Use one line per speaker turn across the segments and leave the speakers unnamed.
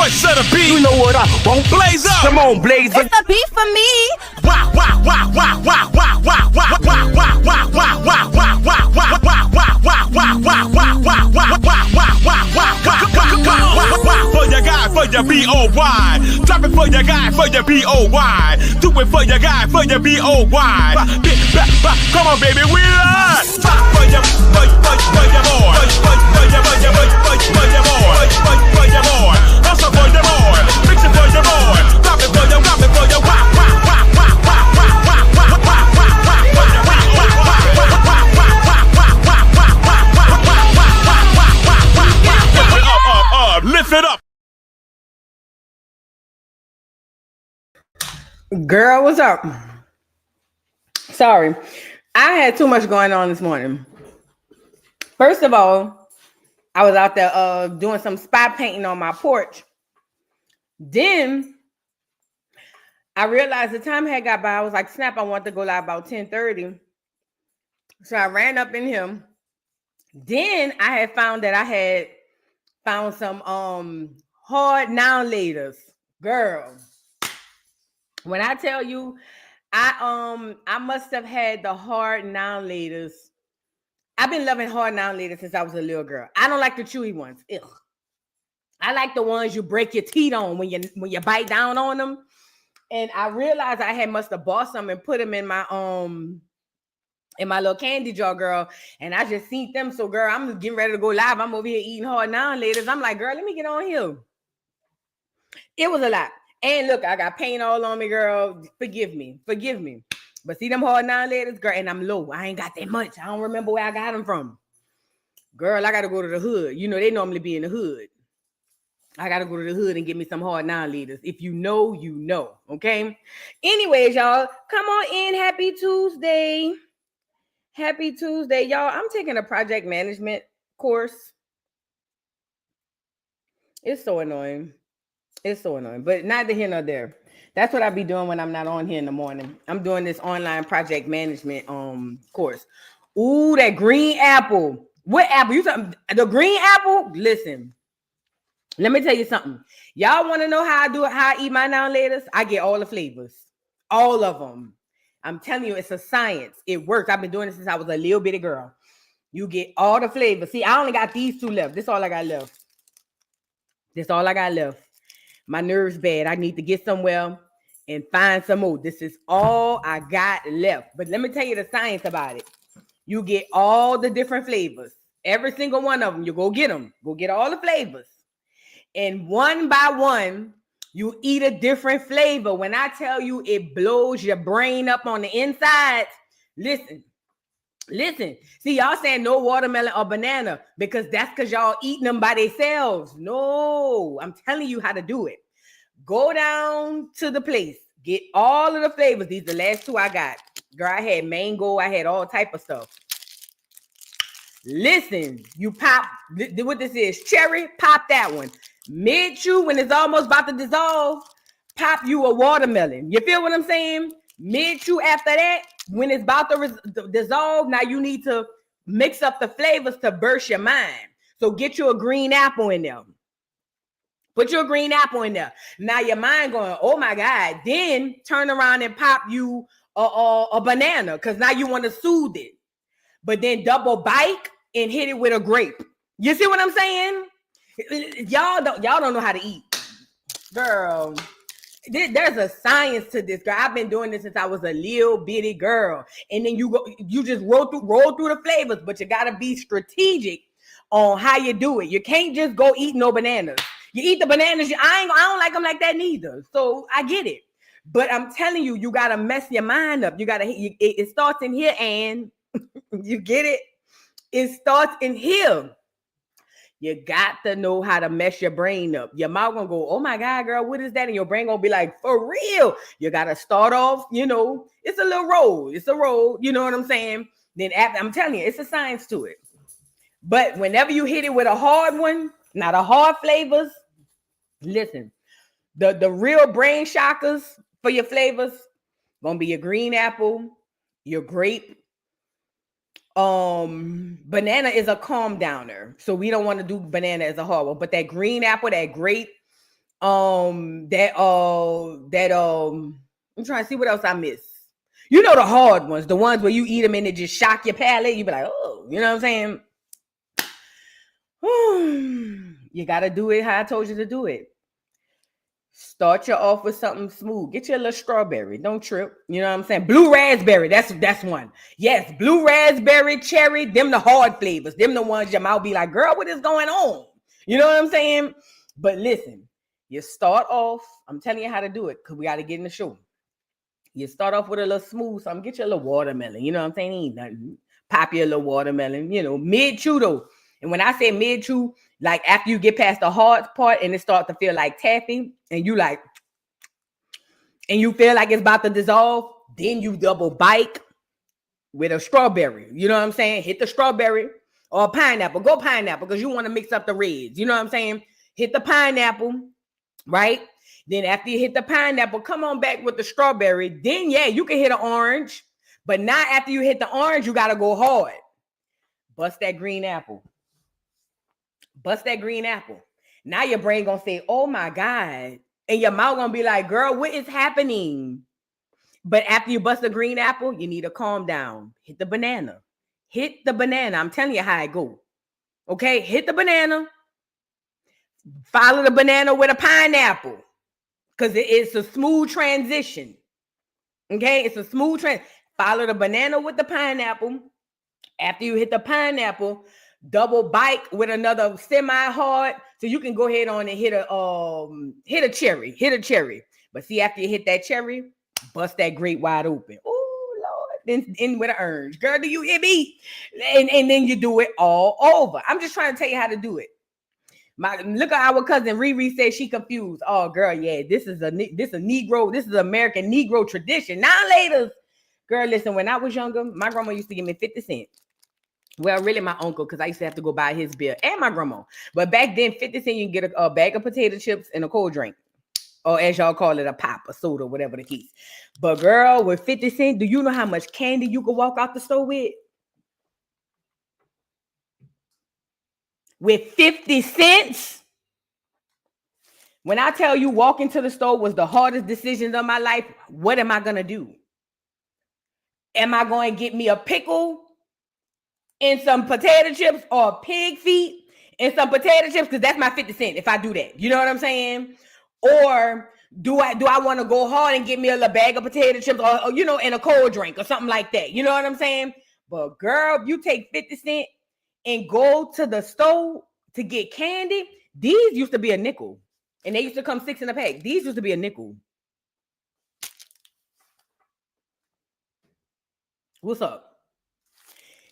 voice of the beat. You know what I won't blaze up. Come on, blaze up.
It's the beat for me.
Wow, wow, wow, wow, wow, wow, wow, wow, wow, wow, wow, wow, wow, wow, wow, wow, for your guy, for your B-O-Y. Drop it for your guy, for your B-O-Y. Do it for your guy, for your B-O-Y. Come on, baby, we are. For your boy, for your boy. For your boy, for your boy. For your boy. Hustle for your boy. Mix it for your boy. Drop it for your, drop it for your wow, wow, wow, wow, wow, wow, wow, wow, wow, wow, wow. Lift it up.
Girl, what's up? Sorry, I had too much going on this morning. First of all, I was out there doing some spot painting on my porch. Then I realized the time had got by. I was like, snap, I want to go live about 10:30. So I ran up in him. Then I had found that I had found some hard noun letters. Girl, when I tell you, I must have had the hard noun letters. I've been loving hard noun letters since I was a little girl. I don't like the chewy ones. Ugh. I like the ones you break your teeth on when you bite down on them. And I realized I must have bought some and put them in my little candy jar, girl. And I just seen them. So, girl, I'm getting ready to go live. I'm over here eating hard noun letters. I'm like, girl, let me get on here. It was a lot. And look, I got paint all on me, girl. Forgive me. But see them hard noun letters, girl, and I'm low. I ain't got that much. I don't remember where I got them from. Girl, I got to go to the hood. You know, they normally be in the hood. I got to go to the hood and get me some hard noun letters. If you know, you know, okay? Anyways, y'all, come on in. Happy Tuesday. Happy Tuesday, y'all. I'm taking a project management course. It's so annoying. It's so annoying, but neither here nor there. That's what I be doing when I'm not on here in the morning. I'm doing this online project management course. Ooh, that green apple. What apple? You talking the green apple? Listen, let me tell you something. Y'all want to know how I eat my noun letters? I get all the flavors. All of them. I'm telling you, it's a science. It works. I've been doing it since I was a little bitty girl. You get all the flavors. See, I only got these two left. This is all I got left. This all I got left. My nerves bad. I need to get somewhere and find some more. This is all I got left. But let me tell you the science about it. You get all the different flavors. Every single one of them. You go get them. Go get all the flavors. And one by one, you eat a different flavor. When I tell you it blows your brain up on the inside, listen. See, y'all saying no watermelon or banana because that's because y'all eating them by themselves. No, I'm telling you how to do it. Go down to the place. Get all of the flavors. These are the last two I got. Girl, I had mango. I had all type of stuff. Listen, you pop. What this is, cherry, pop that one. Mid-chew, when it's almost about to dissolve, pop you a watermelon. You feel what I'm saying? Mid-chew after that, when it's about to dissolve, now you need to mix up the flavors to burst your mind. So get you a green apple in there. Put your green apple in there. Now your mind going, oh my God. Then turn around and pop you a banana because now you want to soothe it. But then double bite and hit it with a grape. You see what I'm saying? Y'all don't know how to eat. Girl. There's a science to this, girl. I've been doing this since I was a little bitty girl. And then you just roll through the flavors, but you gotta be strategic on how you do it. You can't just go eat no bananas. You eat the bananas, I don't like them like that neither. So I get it. But I'm telling you, you gotta mess your mind up. It starts in here, and you get it? It starts in here. You got to know how to mess your brain up. Your mouth gonna go, oh my God, girl, what is that? And your brain gonna be like, for real. You gotta start off, it's a little roll. It's a roll, you know what I'm saying? Then after, I'm telling you, it's a science to it. But whenever you hit it with a hard one, not a hard flavors, listen, the real brain shockers for your flavors gonna be your green apple, your grape. Banana is a calm downer, so we don't want to do banana as a hard one. But that green apple, that grape, I'm trying to see what else I miss. You know the hard ones, the ones where you eat them and it just shock your palate. You be like, oh, you know what I'm saying? You gotta do it how I told you to do it. Start you off with something smooth. Get you a little strawberry. Don't trip. You know what I'm saying? Blue raspberry. That's one. Yes, blue raspberry, cherry. Them the hard flavors. Them the ones your mouth be like, girl, what is going on? You know what I'm saying? But listen, you start off. I'm telling you how to do it because we got to get in the show. You start off with a little smooth something. Get you a little watermelon. You know what I'm saying? Ain't nothing. Pop your little watermelon. You know, mid-chew though. And when I say mid-chew, like after you get past the hard part and it starts to feel like taffy and you like, and you feel like it's about to dissolve, then you double bite with a strawberry. You know what I'm saying? Hit the strawberry or pineapple. Go pineapple because you want to mix up the reds. You know what I'm saying? Hit the pineapple, right? Then after you hit the pineapple, come on back with the strawberry. Then, yeah, you can hit an orange. But not after you hit the orange, you got to go hard. Bust that green apple. Bust that green apple. Now your brain gonna say, oh my God. And your mouth gonna be like, girl, what is happening? But after you bust the green apple, you need to calm down. Hit the banana. Hit the banana. I'm telling you how it go. Okay, hit the banana. Follow the banana with a pineapple. Because it's a smooth transition. Okay, it's a smooth transition. Follow the banana with the pineapple. After you hit the pineapple, double bite with another semi-hard, so you can go ahead on and hit a cherry. But see, after you hit that cherry, bust that grape wide open. Oh Lord, then in with an orange, girl. Do you hear me? And then you do it all over. I'm just trying to tell you how to do it. Look at our cousin Riri said she confused. Oh girl, yeah, this is Negro, this is American Negro tradition. Now later, girl, listen. When I was younger, my grandma used to give me 50 cents. Well, really my uncle, because I used to have to go buy his bill, and my grandma. But back then, 50 cents, you can get a bag of potato chips and a cold drink. Or as y'all call it, a pop, a soda, whatever the case. But girl, with 50 cents, do you know how much candy you could walk out the store with? With 50 cents? When I tell you walking to the store was the hardest decisions of my life, what am I going to do? Am I going to get me a pickle and some potato chips, or pig feet and some potato chips? Because that's my 50 cents if I do that. You know what I'm saying? Or do I want to go hard and get me a little bag of potato chips, or you know, and a cold drink or something like that? You know what I'm saying? But girl, if you take 50 cents and go to the store to get candy, these used to be a nickel. And they used to come 6 in a pack. These used to be a nickel. What's up?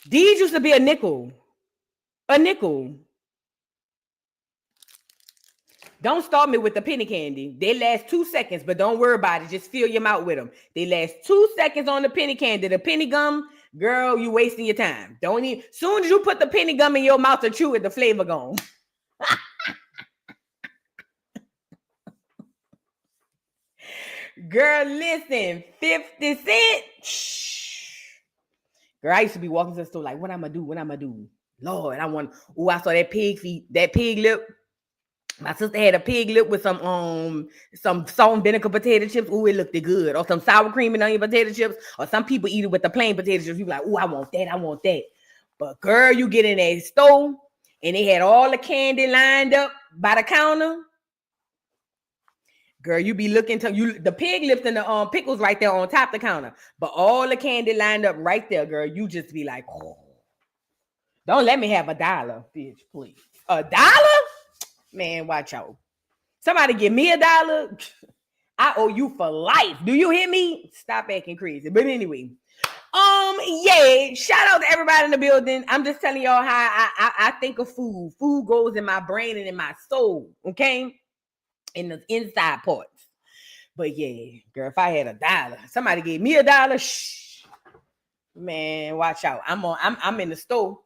These used to be a nickel. A nickel. Don't start me with the penny candy. They last 2 seconds, but don't worry about it. Just fill your mouth with them. They last 2 seconds on the penny candy. The penny gum, girl, you wasting your time. Don't even. Soon as you put the penny gum in your mouth to chew it, the flavor gone. Girl, listen, 50 cents. Girl, I used to be walking to the store like, what I'm gonna do? Lord, I saw that pig feet, that pig lip. My sister had a pig lip with some salt and vinegar potato chips. Ooh, it looked good. Or some sour cream and onion potato chips. Or some people eat it with the plain potato chips. You be like, ooh, I want that. But girl, you get in that store and they had all the candy lined up by the counter. Girl, you be looking to the pig lips and the pickles right there on top of the counter. But all the candy lined up right there, girl. You just be like, oh. Don't let me have $1, bitch, please. $1? Man, watch out. Somebody give me $1. I owe you for life. Do you hear me? Stop acting crazy. But anyway, yeah. Shout out to everybody in the building. I'm just telling y'all how I think of food. Food goes in my brain and in my soul. Okay. In the inside parts. But yeah, girl, if I had $1, somebody gave me $1, shh, man, watch out. I'm in the store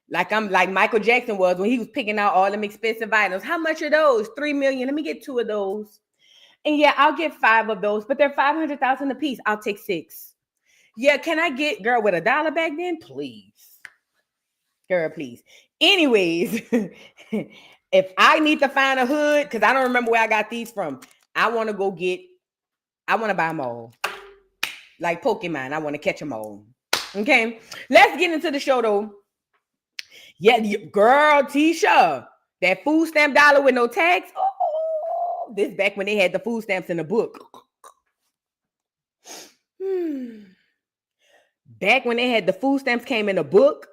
like I'm like Michael Jackson was when he was picking out all them expensive items. How much are those? 3 million. Let me get 2 of those. And yeah, I'll get 5 of those, but they're 500,000 a piece. I'll take 6. Yeah, can I get, girl, with $1 back then? Please. Girl, please. Anyways, If I need to find a hood, because I don't remember where I got these from, I want to buy them all. Like Pokemon, I want to catch them all. Okay, let's get into the show though. Yeah, girl, Tisha, that food stamp dollar with no tax. Oh, this back when they had the food stamps in the book. Back when they had the food stamps came in a book.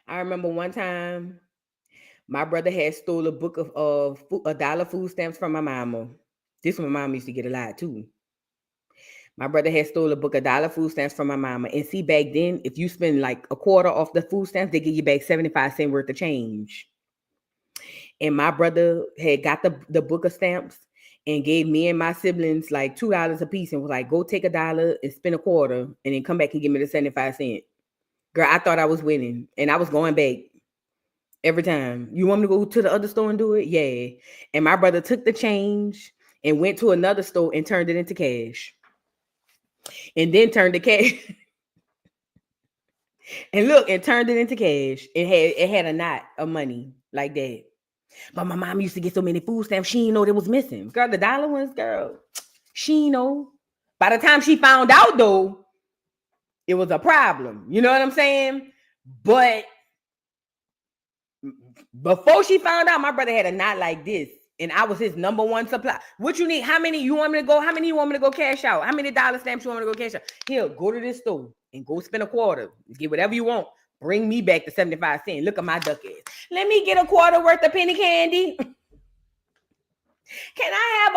I remember one time my brother had stole a book of $1 food stamps from my mama. This one my mom used to get a lot too. My brother had stole a book of $1 food stamps from my mama. And see, back then, if you spend like a quarter off the food stamps, they give you back 75 cents worth of change. And my brother had got the book of stamps and gave me and my siblings like $2 a piece and was like, go take $1 and spend a quarter and then come back and give me the 75 cents. Girl, I thought I was winning and I was going back every time. You want me to go to the other store and do it? Yeah. And my brother took the change and went to another store and turned it into cash. And then turned the cash. And look, and turned it into cash. It had a knot of money like that. But my mom used to get so many food stamps, she didn't know they was missing. Girl, the dollar ones, girl, she didn't know. By the time she found out, though, it was a problem. You know what I'm saying? But before she found out, my brother had a knot like this. And I was his number one supply. What you need? How many you want me to go? How many you want me to go cash out? How many dollar stamps you want me to go cash out? Here, go to this store and go spend a quarter. Get whatever you want. Bring me back the 75 cents. Look at my duck ass. Let me get a quarter worth of penny candy. Can I have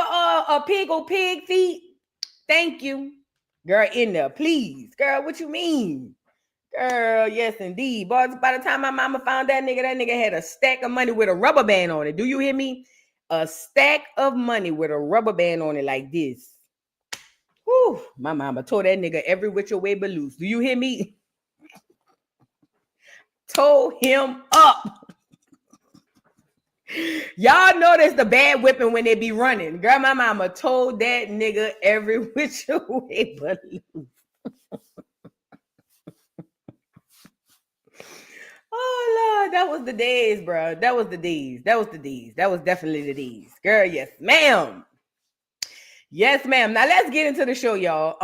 a pig or pig feet? Thank you. Girl, in there, please. Girl, what you mean? Girl, yes, indeed. But by the time my mama found that nigga had a stack of money with a rubber band on it. Do you hear me? A stack of money with a rubber band on it like this. Whew, my mama told that nigga every which way but loose. Do you hear me? Told him up. Y'all notice the bad whipping when they be running. Girl, my mama told that nigga every which way but loose. Oh, Lord, that was the days, bro. That was the days. That was the days. That was definitely the days. Girl, yes, ma'am. Yes, ma'am. Now, let's get into the show, y'all.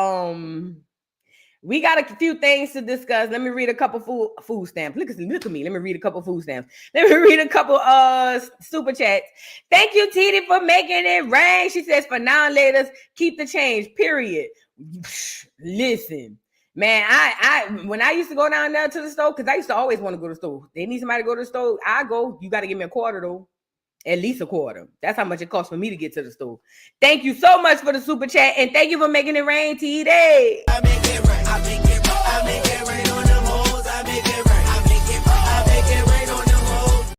We got a few things to discuss. Let me read a couple food stamps. Look at me. Let me read a couple food stamps. Let me read a couple super chats. Thank you, Titi, for making it rain. She says, for now and later, keep the change, period. Listen. Man, I when I used to go down there to the store, because I used to always want to go to the store. They need somebody to go to the store. I go. You got to give me a quarter, though. At least a quarter. That's how much it costs for me to get to the store. Thank you so much for the super chat. And thank you for making it rain, T-Day.
I make it rain. I make it rain. I make it rain on them hoes. I make it rain. I make it rain. I make it rain on them hoes.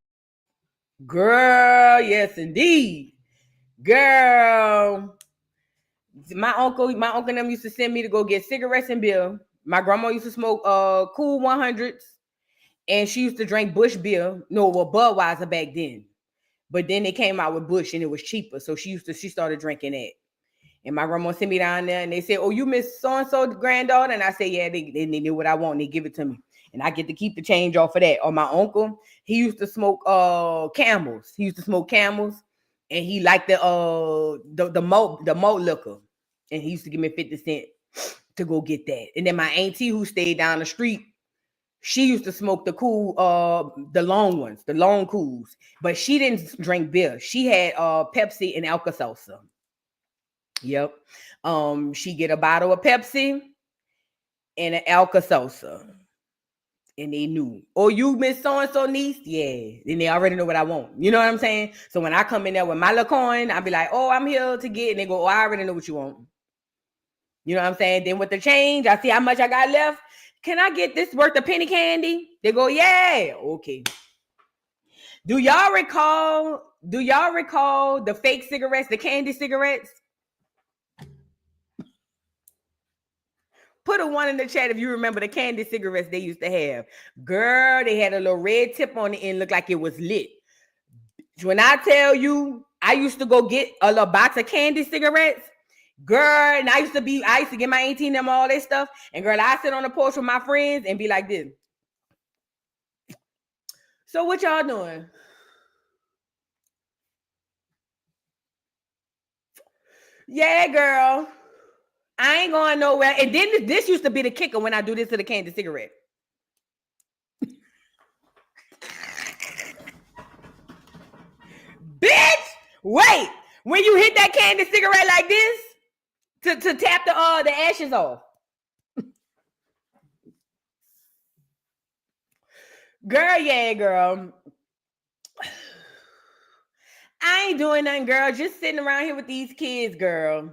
Girl, yes, indeed. Girl. My uncle and them used to send me to go get cigarettes and beer. My grandma used to smoke Cool 100s, and she used to drink Bush beer. No, well, Budweiser back then. But then they came out with Bush, and it was cheaper, so she started drinking that. And my grandma sent me down there, and they said, "Oh, you miss so and so granddaughter?" And I said, "Yeah, they knew what I want. And they give it to me, and I get to keep the change off of that." Or my uncle, he used to smoke Camels. He used to smoke Camels, and he liked the malt liquor, and he used to give me 50 cents to go get that. And then my auntie who stayed down the street, she used to smoke the cool, the long ones, the long cools, but she didn't drink beer. She had Pepsi and Alka-Seltzer. Yep. She get a bottle of Pepsi and an Alka-Seltzer. And they knew, oh, you miss so-and-so niece? Yeah. Then they already know what I want. You know what I'm saying? So when I come in there with my little coin, I'll be like, oh, I'm here to get, and they go, oh, I already know what you want. You know what I'm saying? Then with the change, I see how much I got left. Can I get this worth of penny candy? They go, yeah. Okay. Do y'all recall the fake cigarettes, the candy cigarettes? Put a 1 in the chat if you remember the candy cigarettes they used to have. Girl, they had a little red tip on the end, looked like it was lit. When I tell you, I used to go get a little box of candy cigarettes. Girl, and I used to get my 18 them all that stuff. And girl, I sit on the porch with my friends and be like this. So what y'all doing? Yeah, girl. I ain't going nowhere. And then this used to be the kicker when I do this to the candy cigarette. Bitch, wait. When you hit that candy cigarette like this, to tap the ashes off. Girl, yeah, girl. I ain't doing nothing, girl. Just sitting around here with these kids, girl.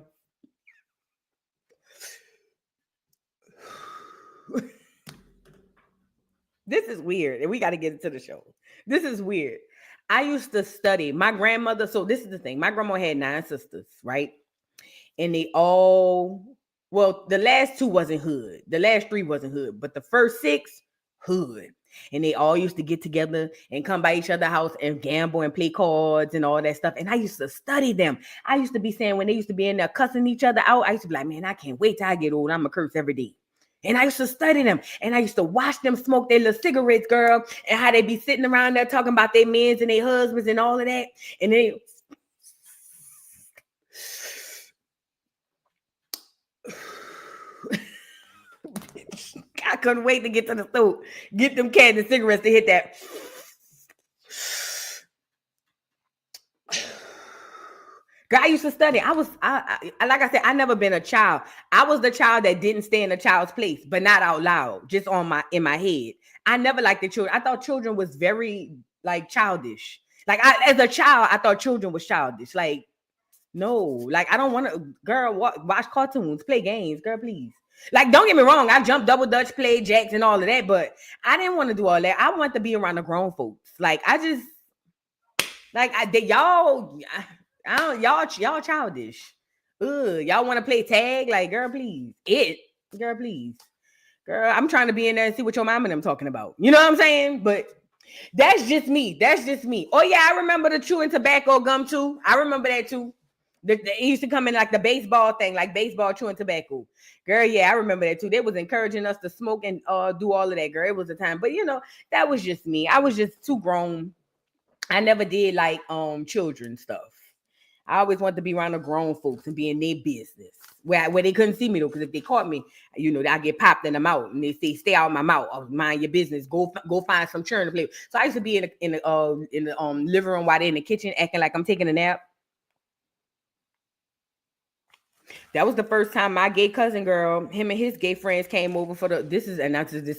This is weird, and we got to get into the show. This is weird. I used to study. My grandmother, so this is the thing. My grandma had 9 sisters, right? And they all, well, the last 2 wasn't hood. The last 3 wasn't hood, but the first 6, hood. And they all used to get together and come by each other's house and gamble and play cards and all that stuff. And I used to study them. I used to be saying when they used to be in there cussing each other out, I used to be like, man, I can't wait till I get old. I'm going to curse every day. And I used to study them. And I used to watch them smoke their little cigarettes, girl. And how they be sitting around there talking about their mans and their husbands and all of that. And they... I couldn't wait to get to the store. Get them candy cigarettes to hit that. Girl, I used to study. I like I said, I never been a child. I was the child that didn't stay in a child's place, but not out loud, just in my head. I never liked the children. I thought children was very like childish. Like as a child, I thought children was childish. Like, no, like I don't want to, girl, watch cartoons, play games, girl, please. Like, don't get me wrong, I jumped double dutch, played jacks and all of that, but I didn't want to do all that. I want to be around the grown folks. Like, y'all childish. Y'all want to play tag? Like, girl, please. Girl, please. Girl, I'm trying to be in there and see what your mom and them talking about. You know what I'm saying? But that's just me. Oh yeah, I remember the chewing tobacco gum too. I remember that too. It used to come in like the baseball thing, like baseball chewing tobacco. Girl, yeah, I remember that too. They was encouraging us to smoke and do all of that, girl. It was a time. But you know, that was just me. I was just too grown. I never did like children stuff. I always wanted to be around the grown folks and be in their business. Where they couldn't see me though, because if they caught me, you know, I get popped in the mouth and they say, stay out of my mouth, or mind your business, go find some children to play with. So I used to be in the living room while they're in the kitchen acting like I'm taking a nap. That was the first time my gay cousin, girl, him and his gay friends came over for this is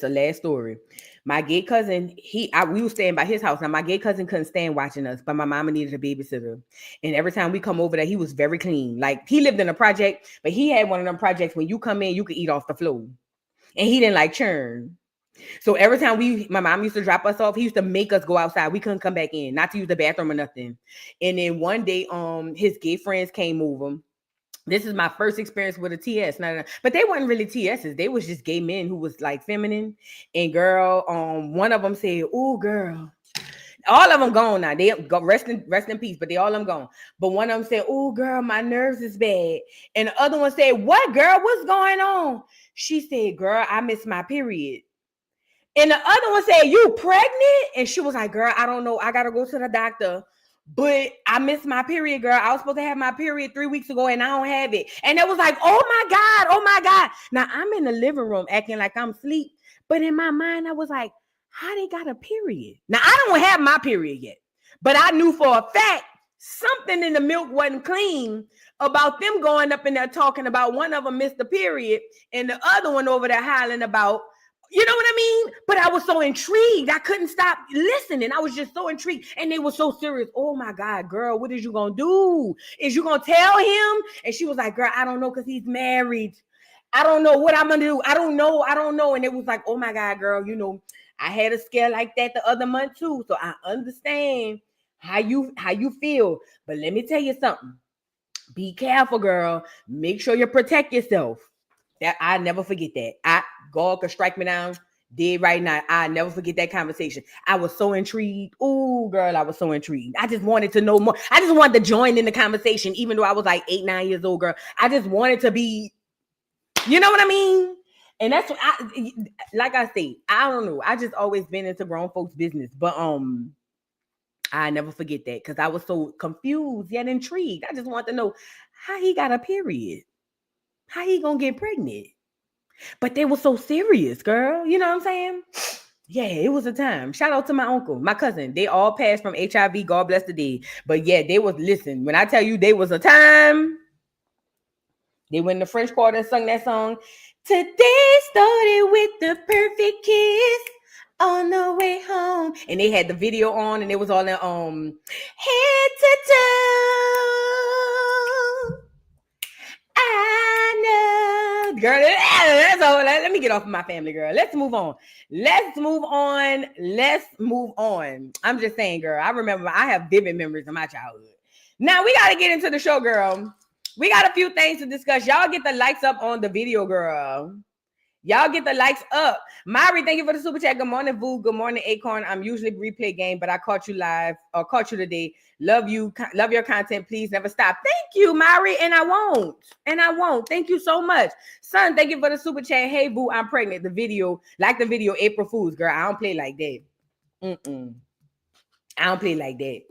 a last story. My gay cousin, we were staying by his house. Now my gay cousin couldn't stand watching us, but my mama needed a babysitter. And every time we come over there, he was very clean. Like he lived in a project, but he had one of them projects when you come in, you could eat off the floor. And he didn't like churn. So every time my mom used to drop us off, he used to make us go outside. We couldn't come back in, not to use the bathroom or nothing. And then one day, his gay friends came over. This is my first experience with a TS. But they weren't really TSs. They was just gay men who was like feminine. And girl, one of them said, "Oh, girl." All of them gone now. They go rest in peace, but they all of them gone. But one of them said, "Oh, girl, my nerves is bad." And the other one said, "What, girl? What's going on?" She said, "Girl, I missed my period." And the other one said, "You pregnant?" And she was like, "Girl, I don't know. I got to go to the doctor. But I missed my period, girl. I was supposed to have my period 3 weeks ago and I don't have it." And it was like, oh my God. Now I'm in the living room acting like I'm asleep. But in my mind, I was like, how they got a period? Now I don't have my period yet. But I knew for a fact something in the milk wasn't clean about them going up in there talking about one of them missed the period and the other one over there hollering about, you know what I mean? But I was so intrigued. I couldn't stop listening. I was just so intrigued. And they were so serious. "Oh my God, girl, what is you going to do? Is you going to tell him?" And she was like, "Girl, I don't know, because he's married. I don't know what I'm going to do. I don't know. And it was like, oh my God, girl, you know, I had a scare like that the other month too. So I understand how you feel. But let me tell you something. Be careful, girl. Make sure you protect yourself." That I never forget that. God could strike me down dead right now. I never forget that conversation. I was so intrigued. Oh, girl, I was so intrigued. I just wanted to know more. I just wanted to join in the conversation, even though I was like 8, 9 years old, girl. I just wanted to be, you know what I mean? And that's what like I say, I don't know. I just always been into grown folks' business. But I never forget that because I was so confused yet intrigued. I just want to know how he got a period. How he gonna get pregnant? But they were so serious, girl. You know what I'm saying? Yeah, it was a time. Shout out to my uncle, my cousin. They all passed from HIV. God bless the day. But yeah, they was, listen, when I tell you they was a time, they went in the French Quarter and sung that song. Today started with the perfect kiss on the way home. And they had the video on and it was all in head to toe. I know. Girl, that's all. Let me get off of my family, girl. Let's move on. Let's move on. Let's move on. I'm just saying, girl, I remember I have vivid memories of my childhood. Now we got to get into the show, girl. We got a few things to discuss. Y'all get the likes up on the video, girl. Y'all get the likes up. Mari, thank you for the super chat. Good morning, Vu. Good morning, Acorn. I'm usually replay game, but I caught you live or caught you today. Love you. Love your content. Please never stop. Thank you, Mari. And I won't. And I won't. Thank you so much. Son, thank you for the super chat. Hey, Vu, I'm pregnant. The video, like the video, April Fools, girl. I don't play like that. I don't play like that.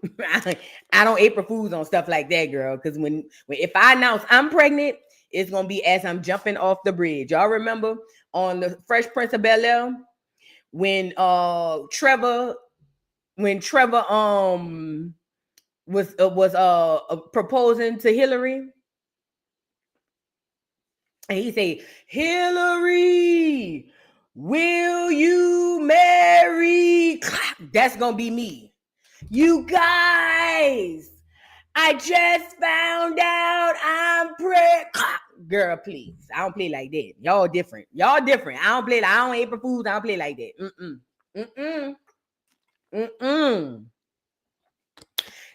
I don't April Fools on stuff like that, girl. Because when if I announce I'm pregnant, it's gonna be as I'm jumping off the bridge. Y'all remember on the Fresh Prince of Bel-Air when Trevor was proposing to Hillary, and he said, "Hillary, will you marry?" That's gonna be me. You guys, I just found out I'm pregnant. Girl, please. I don't play like that. Y'all different. Y'all different. I don't April Fools. I don't play like that.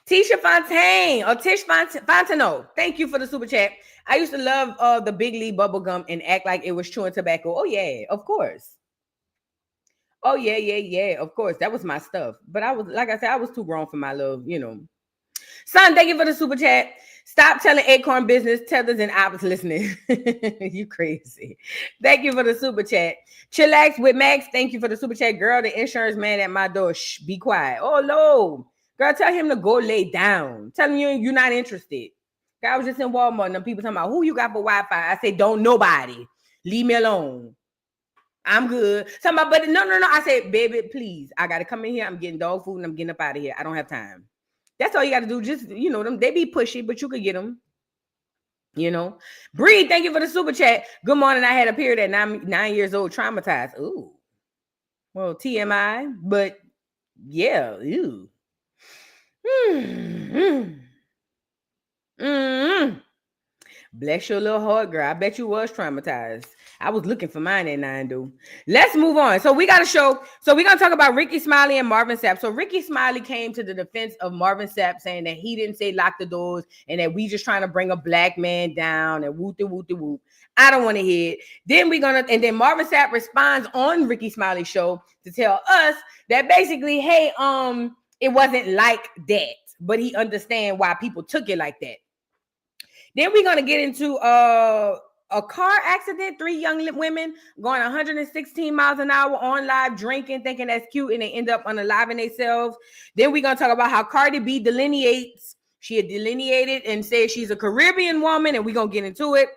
Tisha Fontaine or Tish Fontenot. Thank you for the super chat. I used to love the Big Lee bubblegum and act like it was chewing tobacco. Oh, yeah, of course. Oh, yeah. Of course. That was my stuff. But I was, like I said, I was too grown for my love, you know. Son, thank you for the super chat. Stop telling Acorn business. Tethers and Ops listening. You crazy. Thank you for the super chat. Chillax with Max. Thank you for the super chat. Girl, the insurance man at my door. Shh, be quiet. Oh, no. Girl, tell him to go lay down. Tell him you're not interested. Girl, I was just in Walmart and them people talking about who you got for Wi-Fi. I said, don't nobody. Leave me alone. I'm good. Somebody, but no. I said, baby, please. I got to come in here. I'm getting dog food and I'm getting up out of here. I don't have time. That's all you got to do. Just, you know, them, they be pushy, but you could get them. You know. Bree, thank you for the super chat. Good morning. I had a period at 9 years old, traumatized. Ooh. Well, TMI, but yeah. Ew. Bless your little heart, girl. I bet you was traumatized. I was looking for mine at 9, though. Let's move on. So we got a show. So we're going to talk about Ricky Smiley and Marvin Sapp. So Ricky Smiley came to the defense of Marvin Sapp, saying that he didn't say lock the doors and that we just trying to bring a black man down and whoop. I don't want to hear it. Then and then Marvin Sapp responds on Ricky Smiley's show to tell us that basically, hey, it wasn't like that, but he understand why people took it like that. Then we're going to get into a car accident. 3 young women going 116 miles an hour on live drinking, thinking that's cute, and they end up unaliving themselves. Then we're going to talk about how Cardi B delineates. She had delineated and said she's a Caribbean woman, and we're going to get into it.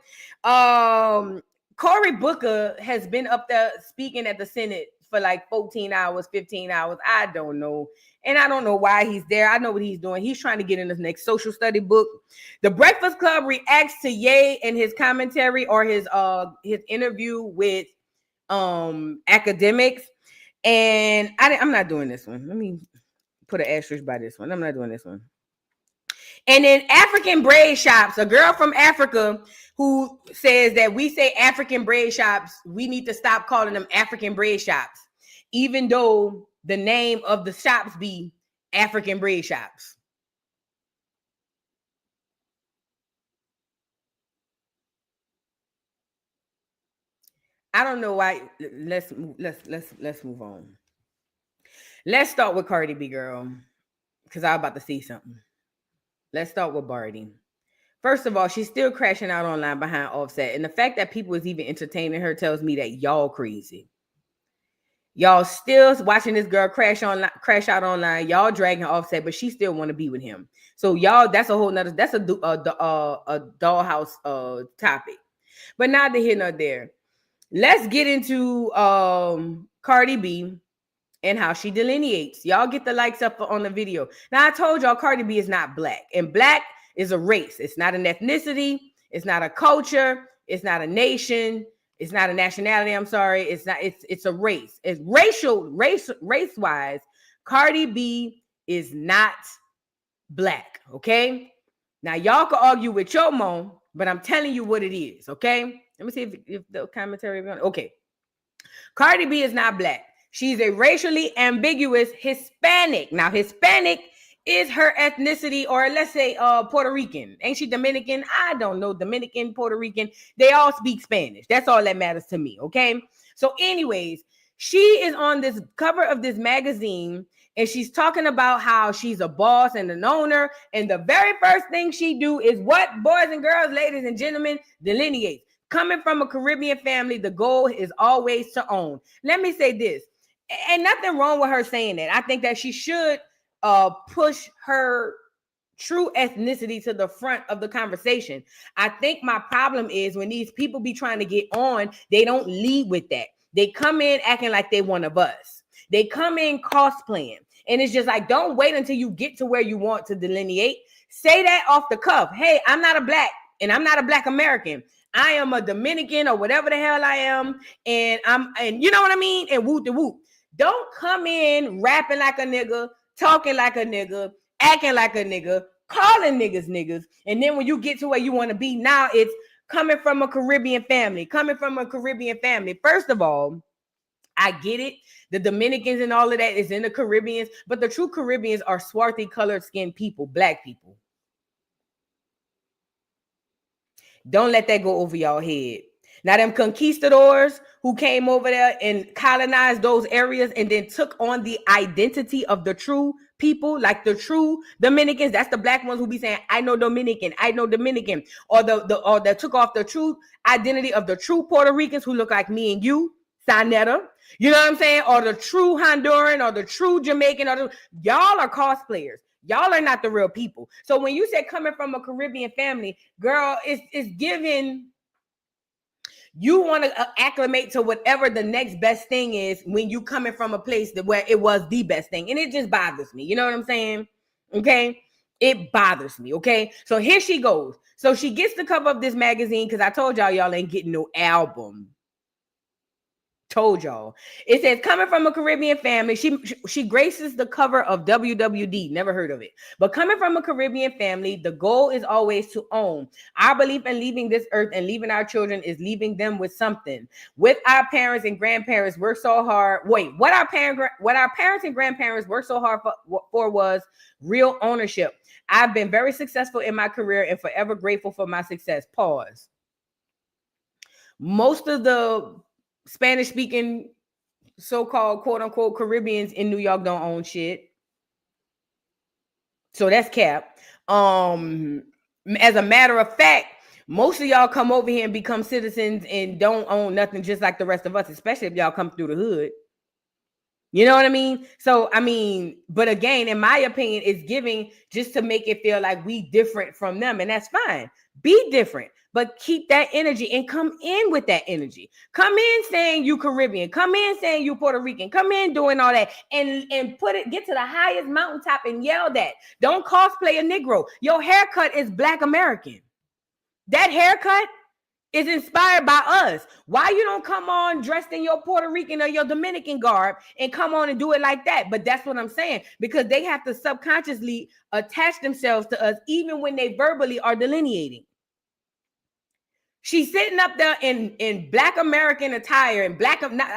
Cory Booker has been up there speaking at the Senate for like 14 hours, 15 hours. I don't know. And I don't know why he's there. I know what he's doing. He's trying to get in his next social study book. The Breakfast Club reacts to Ye and his commentary or his interview with academics. And I'm not doing this one. Let me put an asterisk by this one. I'm not doing this one. And then African braid shops, a girl from Africa who says that we say African braid shops, we need to stop calling them African braid shops, even though the name of the shops be African braid shops. I don't know why. Let's move on. Let's start with Cardi B, girl, because I'm about to see something. Let's start with Barty. First of all, she's still crashing out online behind Offset. And the fact that people is even entertaining her tells me that y'all crazy. Y'all still watching this girl crash out online. Y'all dragging Offset, but she still want to be with him. So y'all, that's a whole nother, that's a dollhouse topic. But neither here nor there. Let's get into Cardi B and how she delineates. Y'all get the likes up on the video. Now I told y'all Cardi B is not black, and black is a race. It's not an ethnicity. It's not a culture. It's not a nation. It's not a nationality. I'm sorry. It's not. It's a race. It's race wise. Cardi B is not black. Okay. Now y'all can argue with Chomo, but I'm telling you what it is. Okay. Let me see if the commentary. Okay. Cardi B is not black. She's a racially ambiguous Hispanic. Now, Hispanic is her ethnicity, or let's say Puerto Rican. Ain't she Dominican? I don't know. Dominican, Puerto Rican. They all speak Spanish. That's all that matters to me, okay? So anyways, she is on this cover of this magazine, and she's talking about how she's a boss and an owner, and the very first thing she do is what, boys and girls, ladies and gentlemen, delineates. Coming from a Caribbean family, the goal is always to own. Let me say this. And nothing wrong with her saying that. I think that she should push her true ethnicity to the front of the conversation. I think my problem is when these people be trying to get on, they don't lead with that. They come in acting like they one of us. They come in cosplaying. And it's just like, don't wait until you get to where you want to delineate. Say that off the cuff. Hey, I'm not a black, and I'm not a black American. I am a Dominican or whatever the hell I am. And you know what I mean? And whoop the whoop. Don't come in rapping like a nigga, talking like a nigga, acting like a nigga, calling niggas. And then when you get to where you want to be, now it's coming from a Caribbean family. First of all, I get it. The Dominicans and all of that is in the Caribbeans, but the true Caribbeans are swarthy colored skinned people, black people. Don't let that go over y'all head. Now, them conquistadors who came over there and colonized those areas and then took on the identity of the true people, like the true Dominicans, that's the black ones who be saying, I know Dominican, or that took off the true identity of the true Puerto Ricans who look like me and you, Sanetta, you know what I'm saying? Or the true Honduran or the true Jamaican, y'all are cosplayers. Y'all are not the real people. So when you say coming from a Caribbean family, girl, it's giving. You want to acclimate to whatever the next best thing is when you coming from a place where it was the best thing. And it just bothers me. You know what I'm saying? Okay. It bothers me. Okay. So here she goes. So she gets the cover of this magazine because I told y'all ain't getting no album. Told y'all. It says coming from a Caribbean family. She graces the cover of WWD. Never heard of it. But coming from a Caribbean family, the goal is always to own. Our belief in leaving this earth and leaving our children is leaving them with something. With our parents and grandparents worked so hard. What our parents and grandparents worked so hard for was real ownership. I've been very successful in my career and forever grateful for my success. Pause. Most of the Spanish-speaking, so-called quote-unquote Caribbeans in New York don't own shit. So that's cap. As a matter of fact, most of y'all come over here and become citizens and don't own nothing just like the rest of us, especially if y'all come through the hood. You know what I mean? So, but again, in my opinion, it's giving just to make it feel like we different from them. And that's fine. Be different, but keep that energy and come in with that energy. Come in saying you Caribbean. Come in saying you Puerto Rican. Come in doing all that and get to the highest mountaintop and yell that. Don't cosplay a Negro. Your haircut is Black American. That haircut is inspired by us. Why you don't come on dressed in your Puerto Rican or your Dominican garb and come on and do it like that? But that's what I'm saying, because they have to subconsciously attach themselves to us even when they verbally are delineating. She's sitting up there in Black American attire and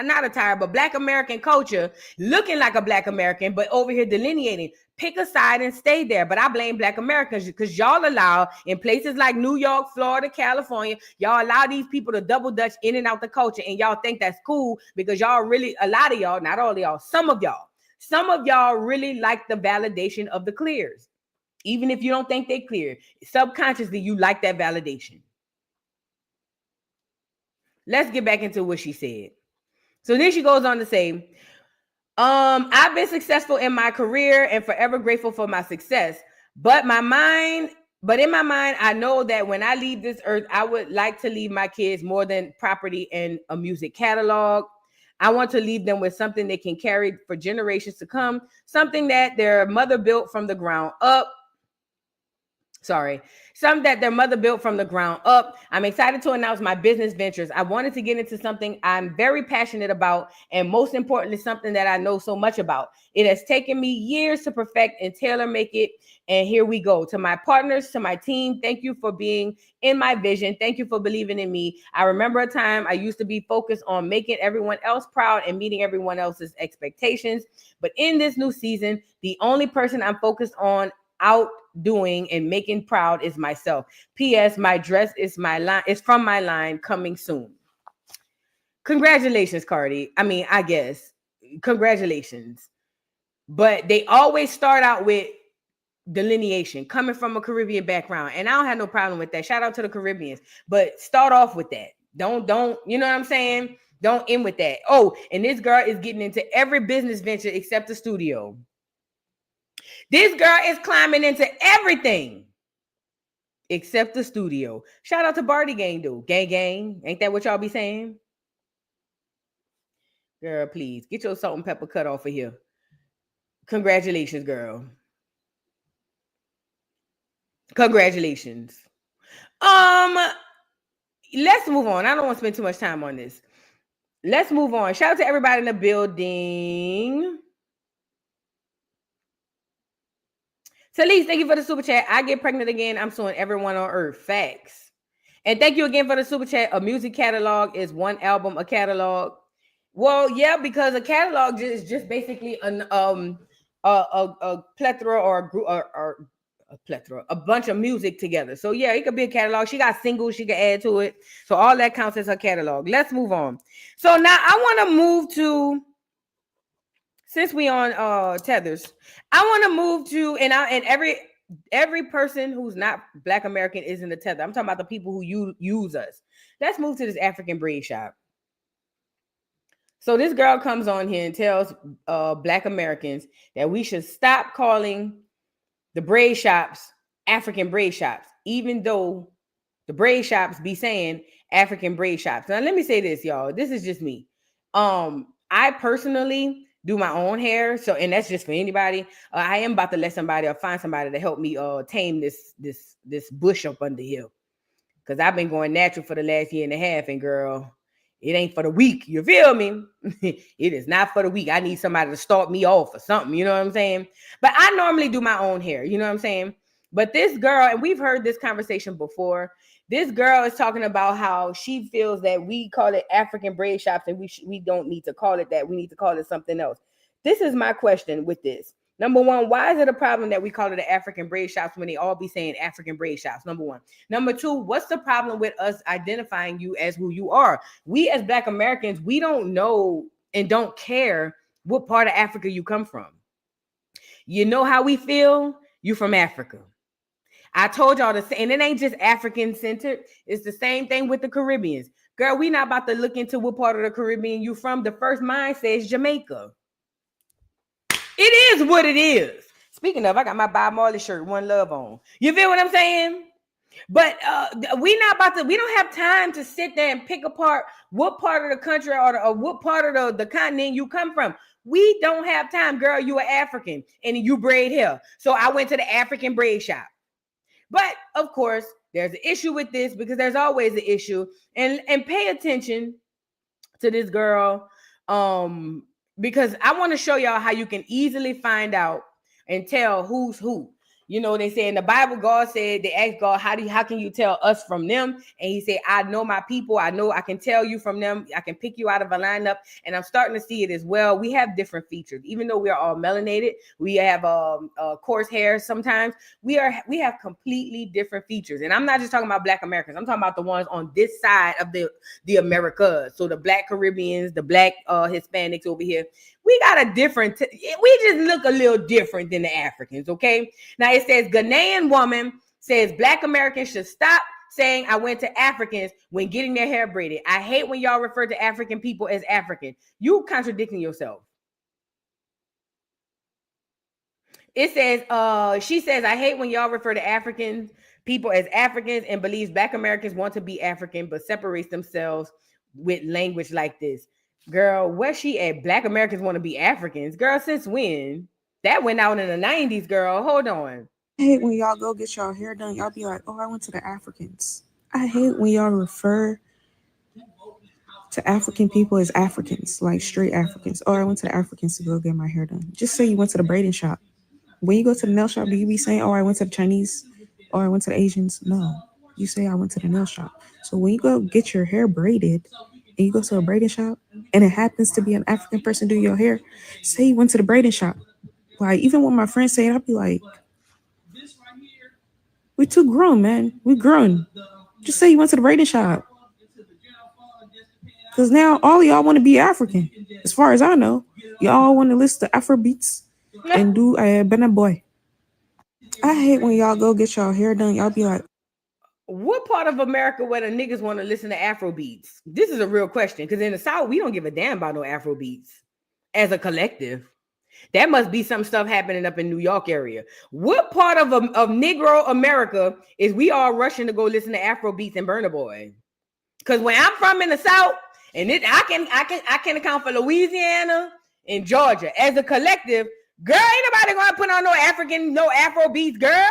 not attire, but Black American culture, looking like a Black American, but over here delineating. Pick a side and stay there. But I blame Black Americans because y'all allow in places like New York, Florida, California, y'all allow these people to double dutch in and out the culture. And y'all think that's cool because y'all really, a lot of y'all, not all of y'all, some of y'all really like the validation of the clears. Even if you don't think they're clear, subconsciously, you like that validation. Let's get back into what she said. So then she goes on to say, I've been successful in my career and forever grateful for my success. But in my mind, I know that when I leave this earth, I would like to leave my kids more than property and a music catalog. I want to leave them with something they can carry for generations to come, something that their mother built from the ground up. Some that their mother built from the ground up. I'm excited to announce my business ventures. I wanted to get into something I'm very passionate about, and most importantly, something that I know so much about. It has taken me years to perfect and tailor make it, and here we go. To my partners, to my team, thank you for being in my vision. Thank you for believing in me. I remember a time I used to be focused on making everyone else proud and meeting everyone else's expectations, but in this new season, the only person I'm focused on outdoing and making proud is myself. P.S. My dress is from my line, coming soon. Congratulations, Cardi. I mean, I guess congratulations. But they always start out with delineation, coming from a Caribbean background, and I don't have no problem with that. Shout out to the Caribbeans, but start off with that. Don't you know what I'm saying? Don't end with that. Oh, and this girl is getting into every business venture except the studio. This girl is climbing into everything except the studio. Shout out to Barty Gang, though. Gang. Ain't that what y'all be saying? Girl, please get your salt and pepper cut off of here. Congratulations, girl. Congratulations. Let's move on. I don't want to spend too much time on this. Let's move on. Shout out to everybody in the building. Talise, thank you for the super chat. I get pregnant again. I'm suing everyone on earth. Facts. And thank you again for the super chat. A music catalog is one album, a catalog. Well, yeah, because a catalog is just basically a plethora or a bunch of music together. So yeah, it could be a catalog. She got singles she can add to it. So all that counts as her catalog. Let's move on. So now I want to move to, since we on tethers, I want to move to, and every person who's not Black American is in the tether. I'm talking about the people who use us. Let's move to this African braid shop. So this girl comes on here and tells Black Americans that we should stop calling the braid shops African braid shops, even though the braid shops be saying African braid shops. Now let me say this, y'all. This is just me. I personally do my own hair, so, and that's just for anybody. I am about to let somebody or find somebody to help me tame this bush up under here, because I've been going natural for the last year and a half, and girl, it ain't for the weak. You feel me? It is not for the weak. I need somebody to start me off or something. You know what I'm saying? But I normally do my own hair. You know what I'm saying? But this girl, and we've heard this conversation before, this girl is talking about how she feels that we call it African braid shops, and we don't need to call it that. We need to call it something else. This is my question with this. Number one, why is it a problem that we call it the African braid shops when they all be saying African braid shops? Number one. Number two, what's the problem with us identifying you as who you are? We as Black Americans, we don't know and don't care what part of Africa you come from. You know how we feel? You from Africa. I told y'all the same, and it ain't just African centered. It's the same thing with the Caribbeans. Girl, we not about to look into what part of the Caribbean you from. The first mind says Jamaica. It is what it is. Speaking of, I got my Bob Marley shirt, One Love on. You feel what I'm saying? But we don't have time to sit there and pick apart what part of the country or what part of the continent you come from. We don't have time, girl. You are African and you braid hair. So I went to the African braid shop. But of course, there's an issue with this, because there's always an issue. And pay attention to this girl. Because I want to show y'all how you can easily find out and tell who's who. You know, they say in the Bible, God said, they asked God, how can you tell us from them? And he said, I know my people. I know I can tell you from them. I can pick you out of a lineup. And I'm starting to see it as well. We have different features. Even though we are all melanated, we have coarse hair sometimes. We have completely different features. And I'm not just talking about Black Americans. I'm talking about the ones on this side of the Americas. So the Black Caribbeans, the Black Hispanics over here. we got a different, we just look a little different than the Africans, okay? Now it says Ghanaian woman says Black Americans should stop saying I went to Africans when getting their hair braided. I hate when y'all refer to African people as African. You contradicting yourself. It says, she says, I hate when y'all refer to African people as Africans and believes Black Americans want to be African, but separates themselves with language like this. Girl, where she at? Black Americans want to be Africans. Girl, since when? That went out in the 90s, girl. Hold on.
I hate when y'all go get y'all hair done. Y'all be like, oh, I went to the Africans. I hate when y'all refer to African people as Africans, like straight Africans. Oh, I went to the Africans to go get my hair done. Just say you went to the braiding shop. When you go to the nail shop, do you be saying, oh, I went to the Chinese or I went to the Asians? No. You say I went to the nail shop. So when you go get your hair braided and you go to a braiding shop and it happens to be an African person doing your hair, say you went to the braiding shop. Like, even when my friends say it, I'll be like, we too grown, man. We grown. Just say you went to the braiding shop. Because now all of y'all want to be African. As far as I know, y'all want to listen to Afro beats and do a Benna Boy. I hate when y'all go get y'all hair done. Y'all be like,
what part of America where the niggas want to listen to Afro beats? This is a real question. Because in the South, we don't give a damn about no Afro beats as a collective. That must be some stuff happening up in New York area. What part of Negro America is we all rushing to go listen to Afro beats and Burna Boy? Because where I'm from in the South, and I can account for Louisiana and Georgia as a collective. Girl, ain't nobody gonna put on no Afro beats, girl.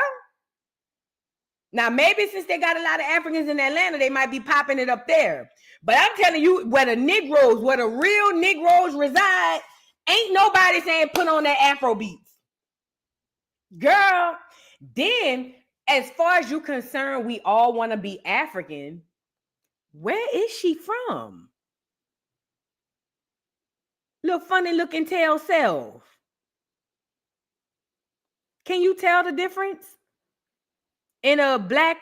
Now maybe since they got a lot of Africans in Atlanta, they might be popping it up there. But I'm telling you, where the real Negroes reside, ain't nobody saying put on that Afro beats. Girl, then as far as you concerned, we all want to be African. Where is she from? Little funny looking tail self. Can you tell the difference in a Black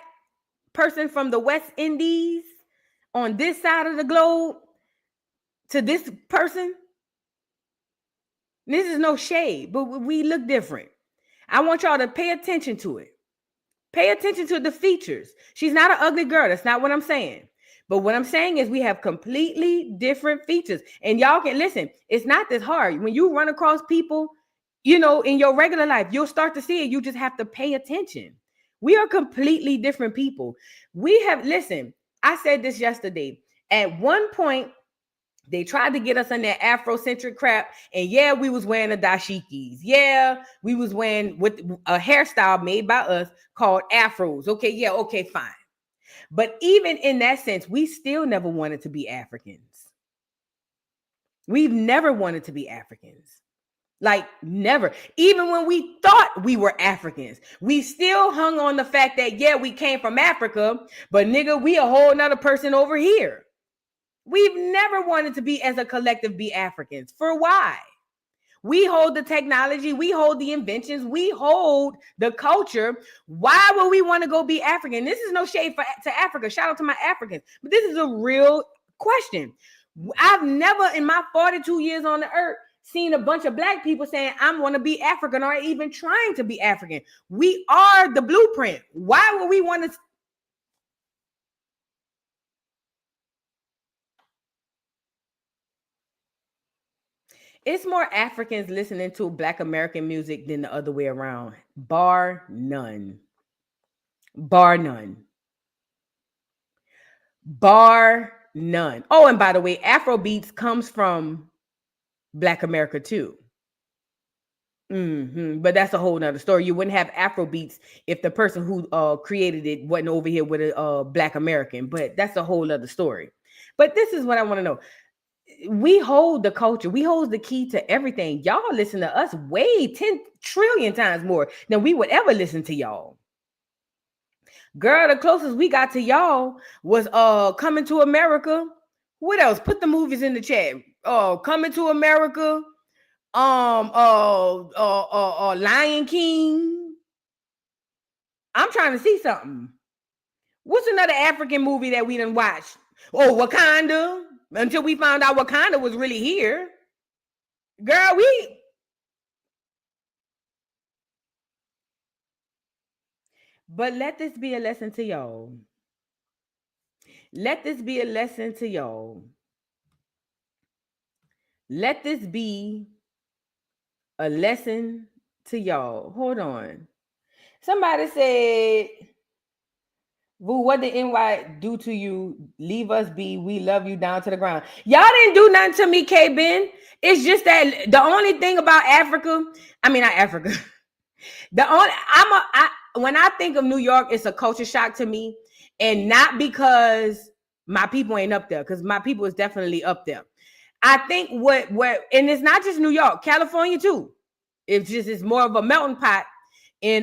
person from the West Indies on this side of the globe to this person? This is no shade, but we look different. I want y'all to pay attention to it. Pay attention to the features. She's not an ugly girl. That's not what I'm saying. But what I'm saying is we have completely different features. And y'all can listen. It's not this hard. When you run across people, you know, in your regular life, you'll start to see it. You just have to pay attention. We are completely different people. Listen, I said this yesterday. At one point, they tried to get us on that Afrocentric crap. And yeah, we was wearing the dashikis. Yeah, we was wearing with a hairstyle made by us called afros. Okay, yeah, okay, fine. But even in that sense, we still never wanted to be Africans. We've never wanted to be Africans. Like, never. Even when we thought we were Africans, we still hung on the fact that, yeah, we came from Africa, but nigga, we a whole nother person over here. We've never wanted to be, as a collective, be Africans. For why? We hold the technology, we hold the inventions, we hold the culture. Why would we want to go be African? This is no shade to Africa. Shout out to my Africans. But this is a real question. I've never, in my 42 years on the earth, seen a bunch of Black people saying, I want to be African, or even trying to be African. We are the blueprint. Why would we want to? It's more Africans listening to Black American music than the other way around. Bar none. Bar none. Bar none. Oh, and by the way, Afro beats comes from Black America too. But that's a whole nother story. You wouldn't have Afro beats if the person who created it wasn't over here with a Black American. But that's a whole other story. But this is what I want to know. We hold the culture. We hold the key to everything. Y'all listen to us way 10 trillion times more than we would ever listen to y'all. Girl, the closest we got to y'all was Coming to America. What else? Put the movies in the chat. Coming to America. Lion King. I'm trying to see something. What's another African movie that we done watched? Oh, Wakanda. Until we found out Wakanda was really here. Girl, but let this be a lesson to y'all. Let this be a lesson to y'all. Let this be a lesson to y'all. Hold on. Somebody said, Boo, what did NY do to you? Leave us be. We love you down to the ground. Y'all didn't do nothing to me, K-Ben. It's just that the only thing about Africa, I mean, not Africa. When I think of New York, it's a culture shock to me. And not because my people ain't up there, because my people is definitely up there. I think and it's not just New York, California too. It's more of a melting pot in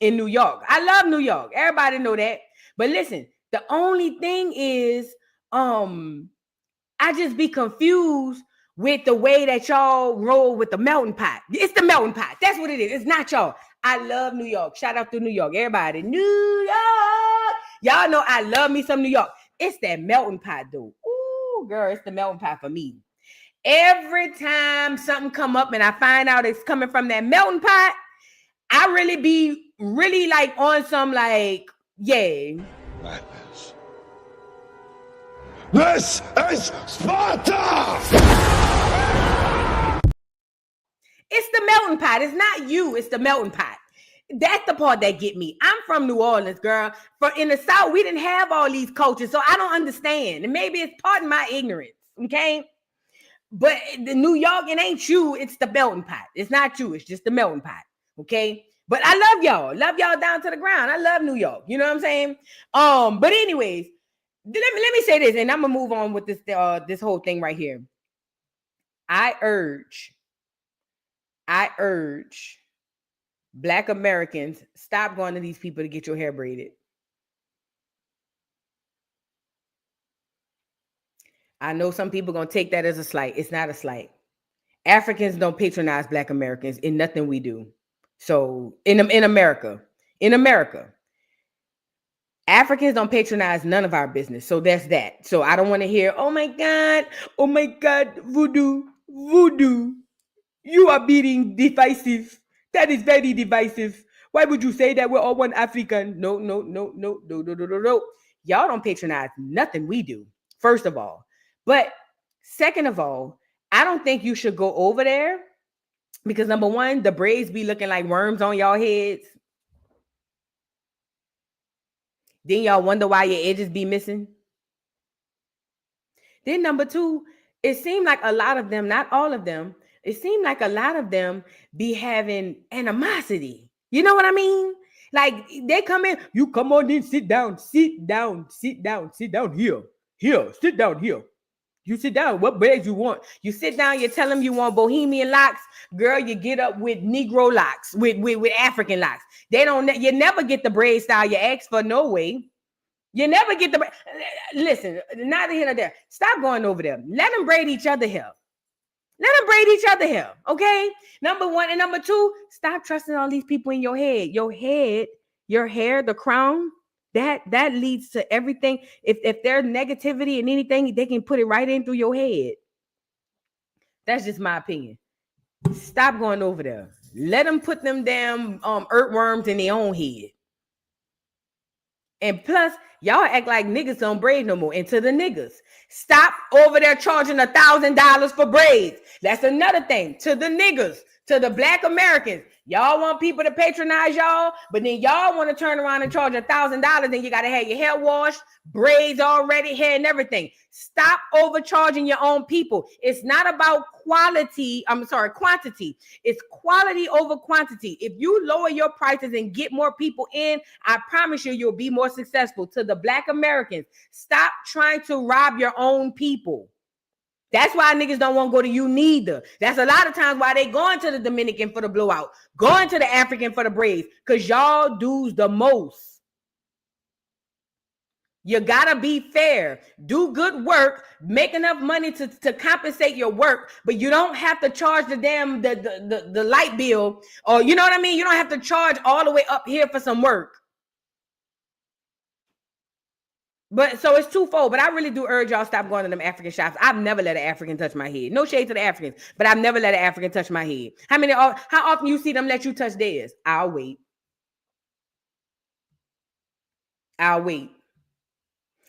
New York. I love New York. Everybody know that. But listen, the only thing is I just be confused with the way that y'all roll with the melting pot. It's the melting pot. That's what it is. It's not y'all. I love New York. Shout out to New York. Everybody. New York. Y'all know I love me some New York. It's that melting pot, dude. Ooh, girl, it's the melting pot for me. Every time something come up and I find out it's coming from that melting pot, I really be like on some like, yeah.
Madness. This is Sparta!
It's the melting pot. It's not you. It's the melting pot. That's the part that get me. I'm from New Orleans, girl. In the South, we didn't have all these cultures, so I don't understand. And maybe it's part of my ignorance, okay? But the New York, it ain't you. It's the melting pot. It's not you. It's just the melting pot, okay? But I love y'all. Love y'all down to the ground. I love New York. You know what I'm saying? But anyways, let me say this, and I'm gonna move on with this whole thing right here. I urge Black Americans, stop going to these people to get your hair braided. I know some people gonna take that as a slight. It's not a slight. Africans don't patronize Black Americans in nothing we do. So in America, Africans don't patronize none of our business. So that's that. So I don't want to hear, oh my God, voodoo, you are being divisive. That is very divisive. Why would you say that we're all one African? No. Y'all don't patronize nothing we do, first of all. But second of all, I don't think you should go over there because number one, the braids be looking like worms on y'all heads. Then y'all wonder why your edges be missing. Then number two, it seemed like a lot of them, not all of them, it seemed like a lot of them be having animosity. You know what I mean? Like they come in, you come on in, sit down here, sit down here. You sit down, what braids you want? You sit down, you tell them you want bohemian locks. Girl, you get up with Negro locks, with African locks. You never get the braid style you ask for, no way. You never get the, listen, neither here nor there. Stop going over there. Let them braid each other hair. Okay? Number one. And number two, stop trusting all these people in your head. Your hair, the crown, that leads to everything. If there's negativity and anything, they can put it right in through your head. That's just my opinion. Stop going over there. Let them put them damn earthworms in their own head. And plus, y'all act like niggas don't braid no more. And to the niggas, stop over there charging $1,000 for braids. That's another thing. To the niggas, to the Black Americans, y'all want people to patronize y'all, but then y'all want to turn around and charge $1,000, and you got to have your hair washed, braids already, hair and everything. Stop overcharging your own people. It's not about quantity. It's quality over quantity. If you lower your prices and get more people in, I promise you'll be more successful. To the Black Americans, stop trying to rob your own people. That's why niggas don't want to go to you neither. That's a lot of times why they going to the Dominican for the blowout, going to the African for the braids, because y'all do's the most. You gotta be fair. Do good work, make enough money to compensate your work, but you don't have to charge the damn the light bill, or you know what I mean? You don't have to charge all the way up here for some work. But so it's twofold. But I really do urge y'all stop going to them African shops. I've never let an African touch my head. No shade to the Africans, but I've never let an African touch my head. How often you see them let you touch theirs? I'll wait. I'll wait.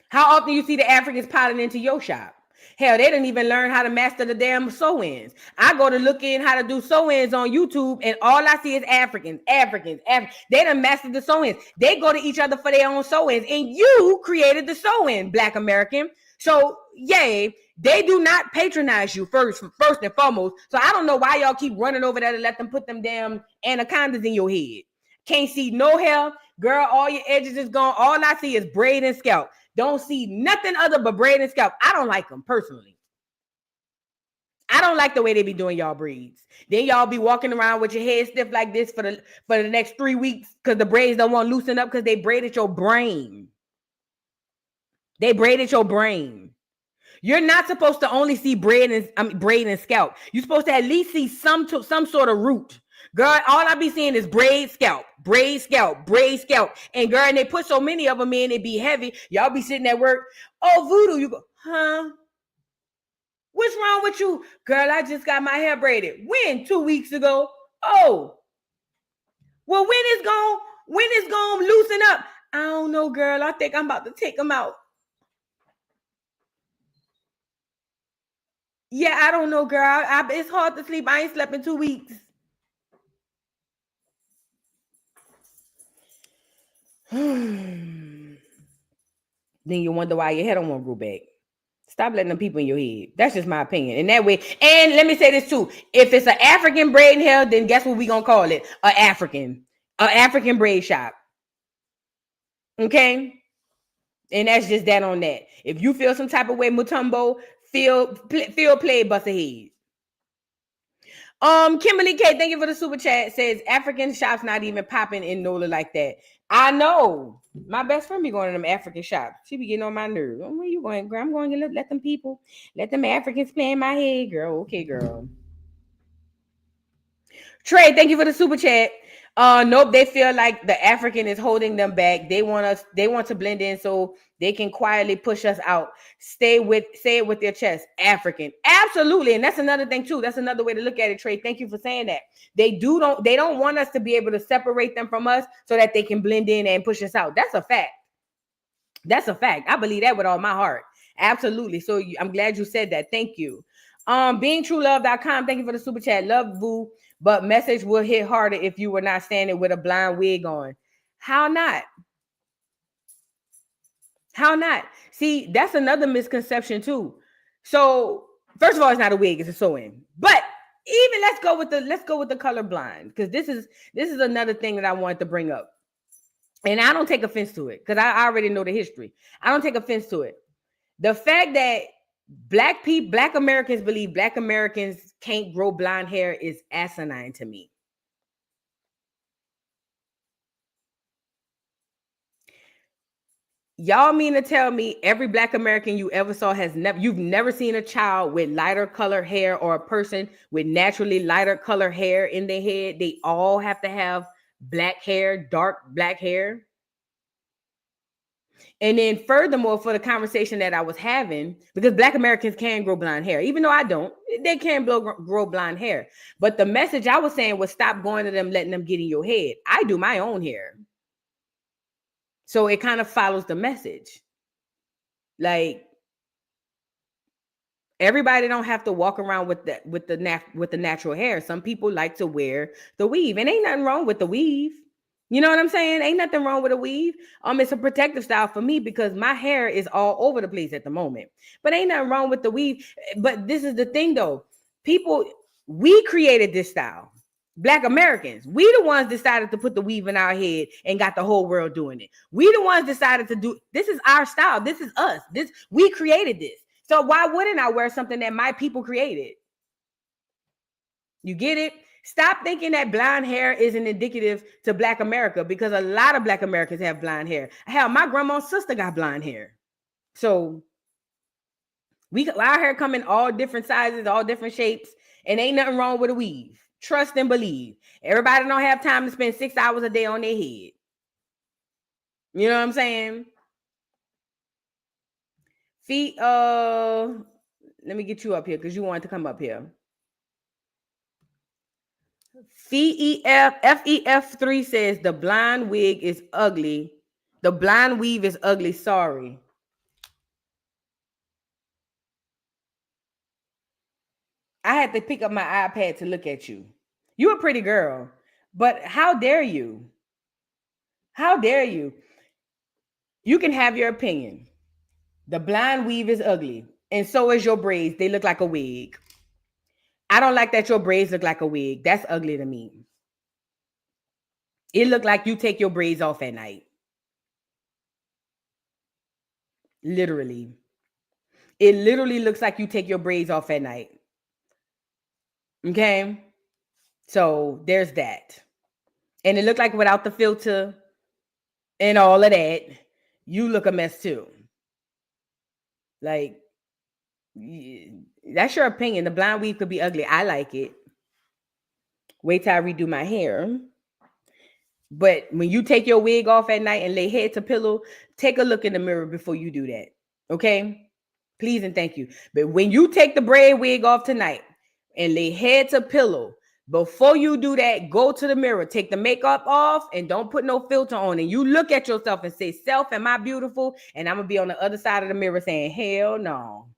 How often you see the Africans piling into your shop? Hell, they didn't even learn how to master the damn sew-ins. I go to look in how to do sew-ins on YouTube, and all I see is Africans. They done mastered the sew-ins. They go to each other for their own sew-ins, and you created the sew-in, Black American. So, yay, they do not patronize you first and foremost. So I don't know why y'all keep running over there to let them put them damn anacondas in your head. Can't see no hair. Girl, all your edges is gone. All I see is braid and scalp. Don't see nothing other but braid and scalp. I don't like them personally. I don't like the way they be doing y'all braids. Then y'all be walking around with your head stiff like this for the next 3 weeks because the braids don't want to loosen up because they braided your brain. They braided your brain. You're not supposed to only see braid and scalp. You're supposed to at least see some sort of root. Girl, all I be seeing is braid, scalp, braid, scalp, braid, scalp. And girl, and they put so many of them in, it be heavy. Y'all be sitting at work. Oh, voodoo. You go, huh? What's wrong with you? Girl, I just got my hair braided. When? 2 weeks ago. Oh. Well, when it's gonna loosen up? I don't know, girl. I think I'm about to take them out. Yeah, I don't know, girl. It's hard to sleep. I ain't slept in 2 weeks. Then you wonder why your head don't want to grow back. Stop letting them people in your head. That's just my opinion. And that way, and let me say this too. If it's an African braiding hair, then guess what we gonna call it? An African braid shop. Okay? And that's just that on that. If you feel some type of way, Mutombo, feel play, bust a head. Kimberly K, thank you for the super chat. Says African shops not even popping in NOLA like that. I know. My best friend be going to them African shops. She be getting on my nerves. Oh, where you going, girl? I'm going to let them people, let them Africans play in my head, girl. Okay, girl. Trey, thank you for the super chat. Nope, they feel like the African is holding them back. They want to blend in so they can quietly push us out. Say it with their chest. African. Absolutely. And that's another thing too. That's another way to look at it, Trey. Thank you for saying that. They don't want us to be able to separate them from us so that they can blend in and push us out. That's a fact. That's a fact. I believe that with all my heart. Absolutely. So I'm glad you said that. Thank you. BeingTrueLove.com. Thank you for the super chat. Love Boo. But message will hit harder if you were not standing with a blind wig on. How not? How not? See, that's another misconception too. So, first of all, it's not a wig, it's a sew-in. But even let's go with the color blind, because this is another thing that I wanted to bring up. And I don't take offense to it because I already know the history. I don't take offense to it. The fact that Black Americans believe Black Americans can't grow blonde hair is asinine to me. Y'all mean to tell me every Black American you ever saw you've never seen a child with lighter color hair or a person with naturally lighter color hair in their head? They all have to have black hair, dark black hair. And then furthermore, for the conversation that I was having, because Black Americans can grow blonde hair, even though I don't, they can grow blonde hair. But the message I was saying was stop going to them, letting them get in your head. I do my own hair. So it kind of follows the message. Like, everybody don't have to walk around with the natural hair. Some people like to wear the weave, and ain't nothing wrong with the weave. You know what I'm saying? Ain't nothing wrong with a weave. It's a protective style for me because my hair is all over the place at the moment. But ain't nothing wrong with the weave. But this is the thing though. We created this style. Black Americans, we the ones decided to put the weave in our head and got the whole world doing it. We the ones decided to do, this is our style. This is us. We created this. So why wouldn't I wear something that my people created? You get it? Stop thinking that blonde hair isn't indicative to Black America, because a lot of Black Americans have blonde hair. Hell, my grandma's sister got blonde hair. So our hair come in all different sizes, all different shapes, and ain't nothing wrong with a weave. Trust and believe. Everybody don't have time to spend 6 hours a day on their head. You know what I'm saying? Feet, let me get you up here because you wanted to come up here. FEF3 says the blind wig is ugly. The blind weave is ugly. Sorry. I had to pick up my iPad to look at you. You're a pretty girl, but how dare you? How dare you? You can have your opinion. The blind weave is ugly, and so is your braids. They look like a wig. I don't like that your braids look like a wig. That's ugly to me. It looked like you take your braids off at night. Literally. It literally looks like you take your braids off at night. Okay? So there's that. And it looked like without the filter and all of that, you look a mess too. Like, that's your opinion. The blind weave could be ugly. I like it. Wait till I redo my hair. But when you take your wig off at night and lay head to pillow, take a look in the mirror before you do that. Okay? Please and thank you. But when you take the braid wig off tonight and lay head to pillow, before you do that, go to the mirror, take the makeup off, and don't put no filter on. And you look at yourself and say, self, am I beautiful? And I'm going to be on the other side of the mirror saying, hell no.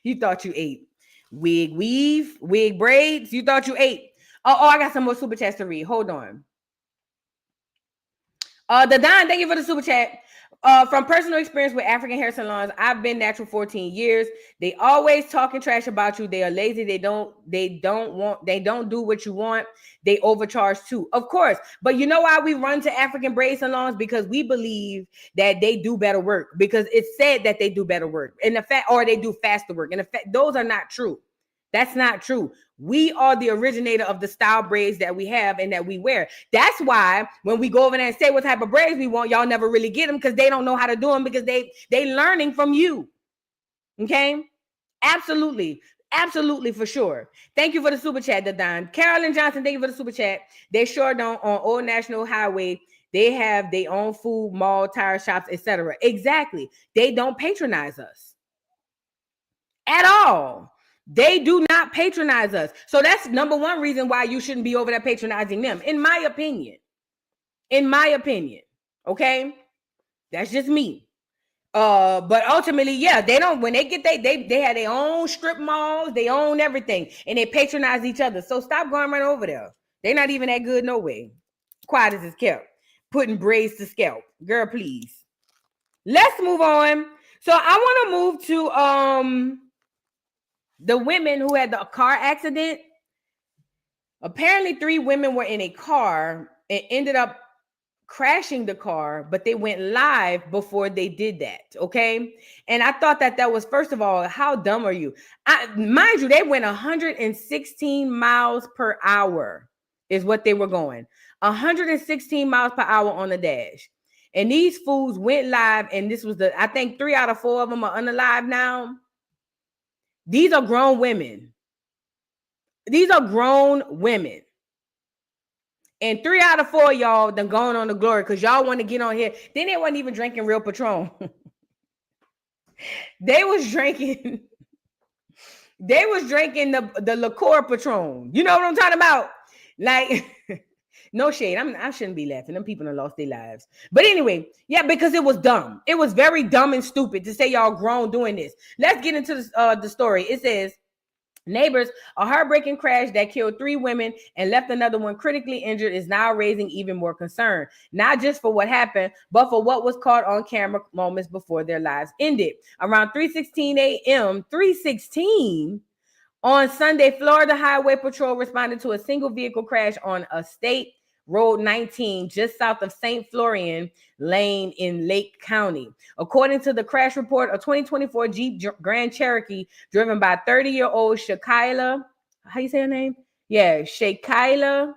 You thought you ate. Wig weave, wig braids, you thought you ate. Oh, I got some more super chats to read. Hold on. The Don, thank you for the super chat. From personal experience with African hair salons, I've been natural 14 years. They always talking trash about you. They are lazy. They don't do what you want. They overcharge too. Of course. But you know why we run to African braid salons? Because we believe that they do better work. Because it's said that they do better work. And the fact, or they do faster work. And the fact, those are not true. That's not true. We are the originator of the style braids that we have and that we wear. That's why when we go over there and say what type of braids we want, y'all never really get them because they don't know how to do them because they learning from you. Okay? Absolutely. Absolutely, for sure. Thank you for the super chat, Don. Carolyn Johnson, thank you for the super chat. They sure don't. On Old National Highway, they have their own food, mall, tire shops, etc. Exactly. They don't patronize us at all. They do not patronize us. So that's number one reason why you shouldn't be over there patronizing them, in my opinion. In my opinion. Okay? That's just me. But ultimately, yeah, they don't, when they get they have their own strip malls, they own everything, and they patronize each other. So stop going right over there. They're not even that good no way. Quiet as it's kept. Putting braids to scalp. Girl, please. Let's move on. So I want to move to the women who had the car accident. Apparently 3 women were in a car and ended up crashing the car, but they went live before they did that. Okay. And I thought that was, first of all, how dumb are you? Mind you, they went 116 miles per hour is what they were going. 116 miles per hour on the dash. And these fools went live. And this was I think 3 out of 4 of them are unalive now. These are grown women. These are grown women. And 3 out of 4 y'all done going on the glory because y'all want to get on here. Then they wasn't even drinking real Patron. They was drinking the liqueur Patron. You know what I'm talking about? Like, no shade. I shouldn't be laughing. Them people have lost their lives. But anyway, yeah, because it was dumb. It was very dumb and stupid to say y'all grown doing this. Let's get into the story. It says, neighbors, a heartbreaking crash that killed 3 women and left another one critically injured is now raising even more concern. Not just for what happened, but for what was caught on camera moments before their lives ended. Around 3:16 a.m., 3:16 on Sunday, Florida Highway Patrol responded to a single vehicle crash on a state Road 19, just south of St. Florian Lane in Lake County. According to the crash report, a 2024 Jeep Grand Cherokee driven by 30-year-old Shakila, how you say her name? Yeah, Shakila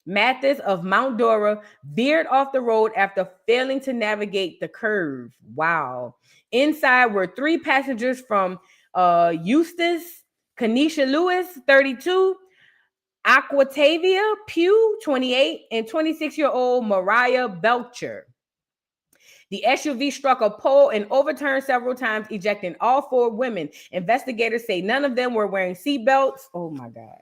Mathis of Mount Dora veered off the road after failing to navigate the curve. Wow. Inside were 3 passengers from Eustis, Kanisha Lewis, 32, Aquatavia Pugh, 28, and 26-year-old Mariah Belcher. The SUV struck a pole and overturned several times, ejecting all 4 women. Investigators say none of them were wearing seatbelts. Oh my God.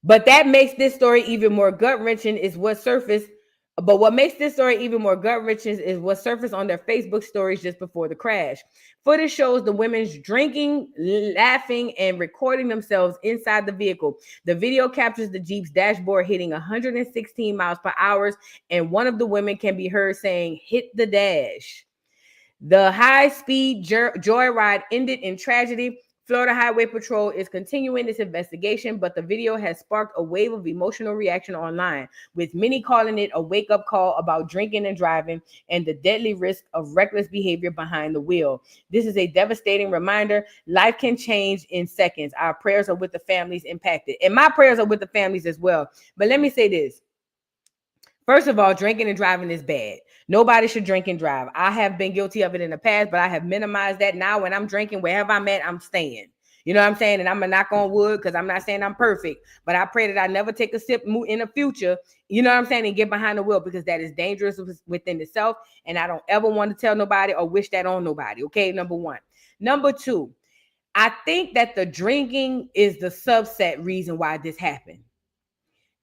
But that makes this story even more gut-wrenching is what surfaced. But what makes this story even more gut-wrenching is what surfaced on their Facebook stories just before the crash. Footage shows the women's drinking, laughing, and recording themselves inside the vehicle. The video captures the Jeep's dashboard hitting 116 miles per hour, and one of the women can be heard saying, "Hit the dash." The high-speed joyride ended in tragedy. Florida Highway Patrol is continuing its investigation, but the video has sparked a wave of emotional reaction online, with many calling it a wake-up call about drinking and driving and the deadly risk of reckless behavior behind the wheel. This is a devastating reminder. Life can change in seconds. Our prayers are with the families impacted, and my prayers are with the families as well. But let me say this. First of all, drinking and driving is bad. Nobody should drink and drive. I have been guilty of it in the past, but I have minimized that. Now when I'm drinking, wherever I'm at, I'm staying. You know what I'm saying? And I'm going to knock on wood because I'm not saying I'm perfect, but I pray that I never take a sip in the future, you know what I'm saying, and get behind the wheel, because that is dangerous within itself. And I don't ever want to tell nobody or wish that on nobody. Okay, number one. Number two, I think that the drinking is the subset reason why this happened.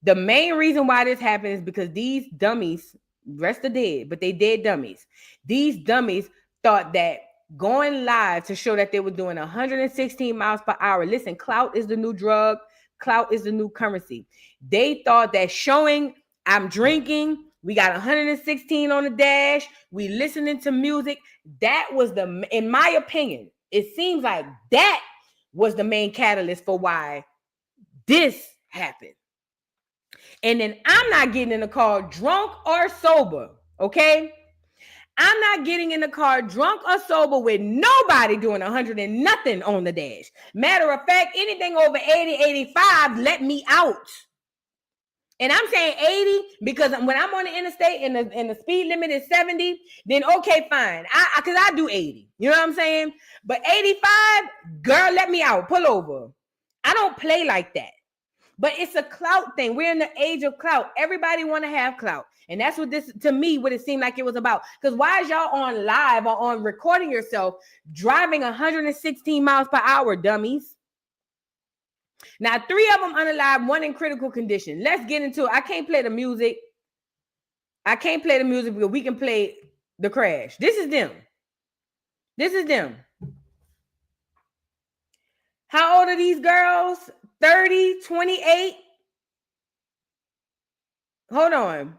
The main reason why this happened is because these dummies, rest are dead, but they dead dummies. These dummies thought that going live to show that they were doing 116 miles per hour. Listen, clout is the new drug. Clout is the new currency. They thought that showing I'm drinking, we got 116 on the dash, we listening to music. That was in my opinion, it seems like that was the main catalyst for why this happened. And then I'm not getting in the car drunk or sober, okay? I'm not getting in the car drunk or sober with nobody doing 100 and nothing on the dash. Matter of fact, anything over 80, 85, let me out. And I'm saying 80 because when I'm on the interstate and the speed limit is 70, then okay, fine. Because I do 80. You know what I'm saying? But 85, girl, let me out. Pull over. I don't play like that. But it's a clout thing. We're in the age of clout. Everybody want to have clout. And that's what this, to me, what it seemed like it was about. Because why is y'all on live or on recording yourself driving 116 miles per hour, dummies? Now, 3 of them unalive, 1 in critical condition. Let's get into it. I can't play the music. I can't play the music because we can play the crash. This is them. This is them. How old are these girls? 30, 28. Hold on.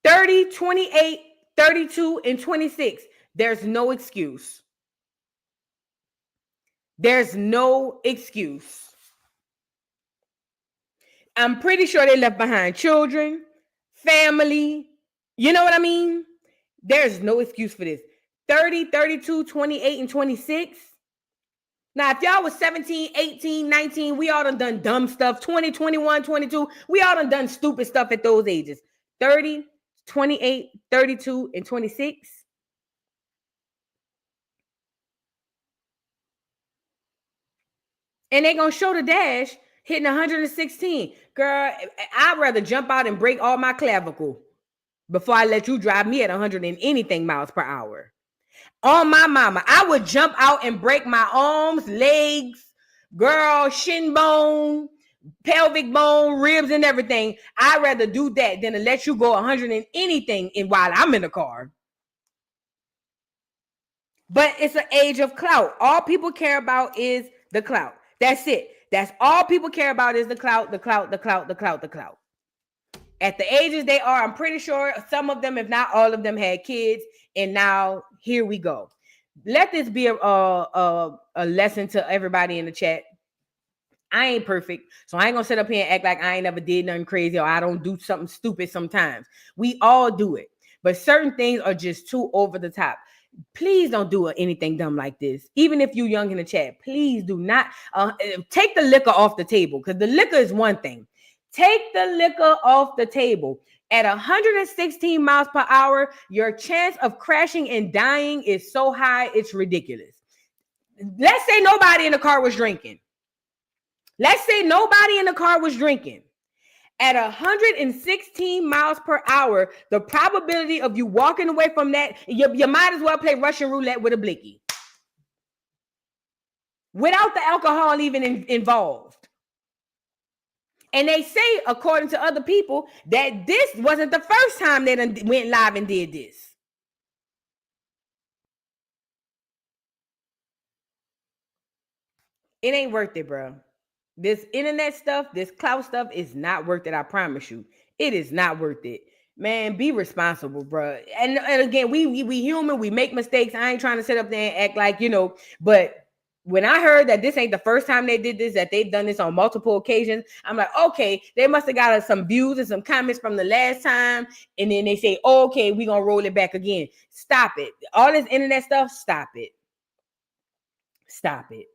30, 28, 32, and 26. There's no excuse. There's no excuse. I'm pretty sure they left behind children, family. You know what I mean? There's no excuse for this. 30, 32, 28, and 26. Now, if y'all was 17, 18, 19, we all done dumb stuff. 20, 21, 22, we all done stupid stuff at those ages. 30, 28, 32, and 26. And they gonna show the dash hitting 116. Girl, I'd rather jump out and break all my clavicle before I let you drive me at 100 and anything miles per hour. On my mama, I would jump out and break my arms, legs, girl, shin bone, pelvic bone, ribs, and everything. I'd rather do that than to let you go 100 and anything while I'm in the car. But it's an age of clout. All people care about is the clout. That's it. That's all people care about is the clout, the clout, the clout, the clout, the clout. At the ages they are, I'm pretty sure some of them, if not all of them, had kids. And now here we go. Let this be a lesson to everybody in the chat. I ain't perfect, so I ain't gonna sit up here and act like I ain't never did nothing crazy or I don't do something stupid sometimes. We all do it, but certain things are just too over the top. Please don't do anything dumb like this. Even if you're young in the chat, please do not take the liquor off the table, because the liquor is one thing. Take the liquor off the table. At 116 miles per hour, your chance of crashing and dying is so high, it's ridiculous. Let's say nobody in the car was drinking. Let's say nobody in the car was drinking. At 116 miles per hour, the probability of you walking away from that, you might as well play Russian roulette with a blicky. Without the alcohol even involved. And they say, according to other people, that this wasn't the first time they done went live and did this. It ain't worth it, bro. This internet stuff, this clout stuff is not worth it. I promise you. It is not worth it. Man, be responsible, bro. And again, we human, we make mistakes. I ain't trying to sit up there and act like, but when I heard that this ain't the first time they did this, that they've done this on multiple occasions, I'm like, okay, they must have got some views and some comments from the last time. And then they say, okay, we're going to roll it back again. Stop it. All this internet stuff, stop it. Stop it.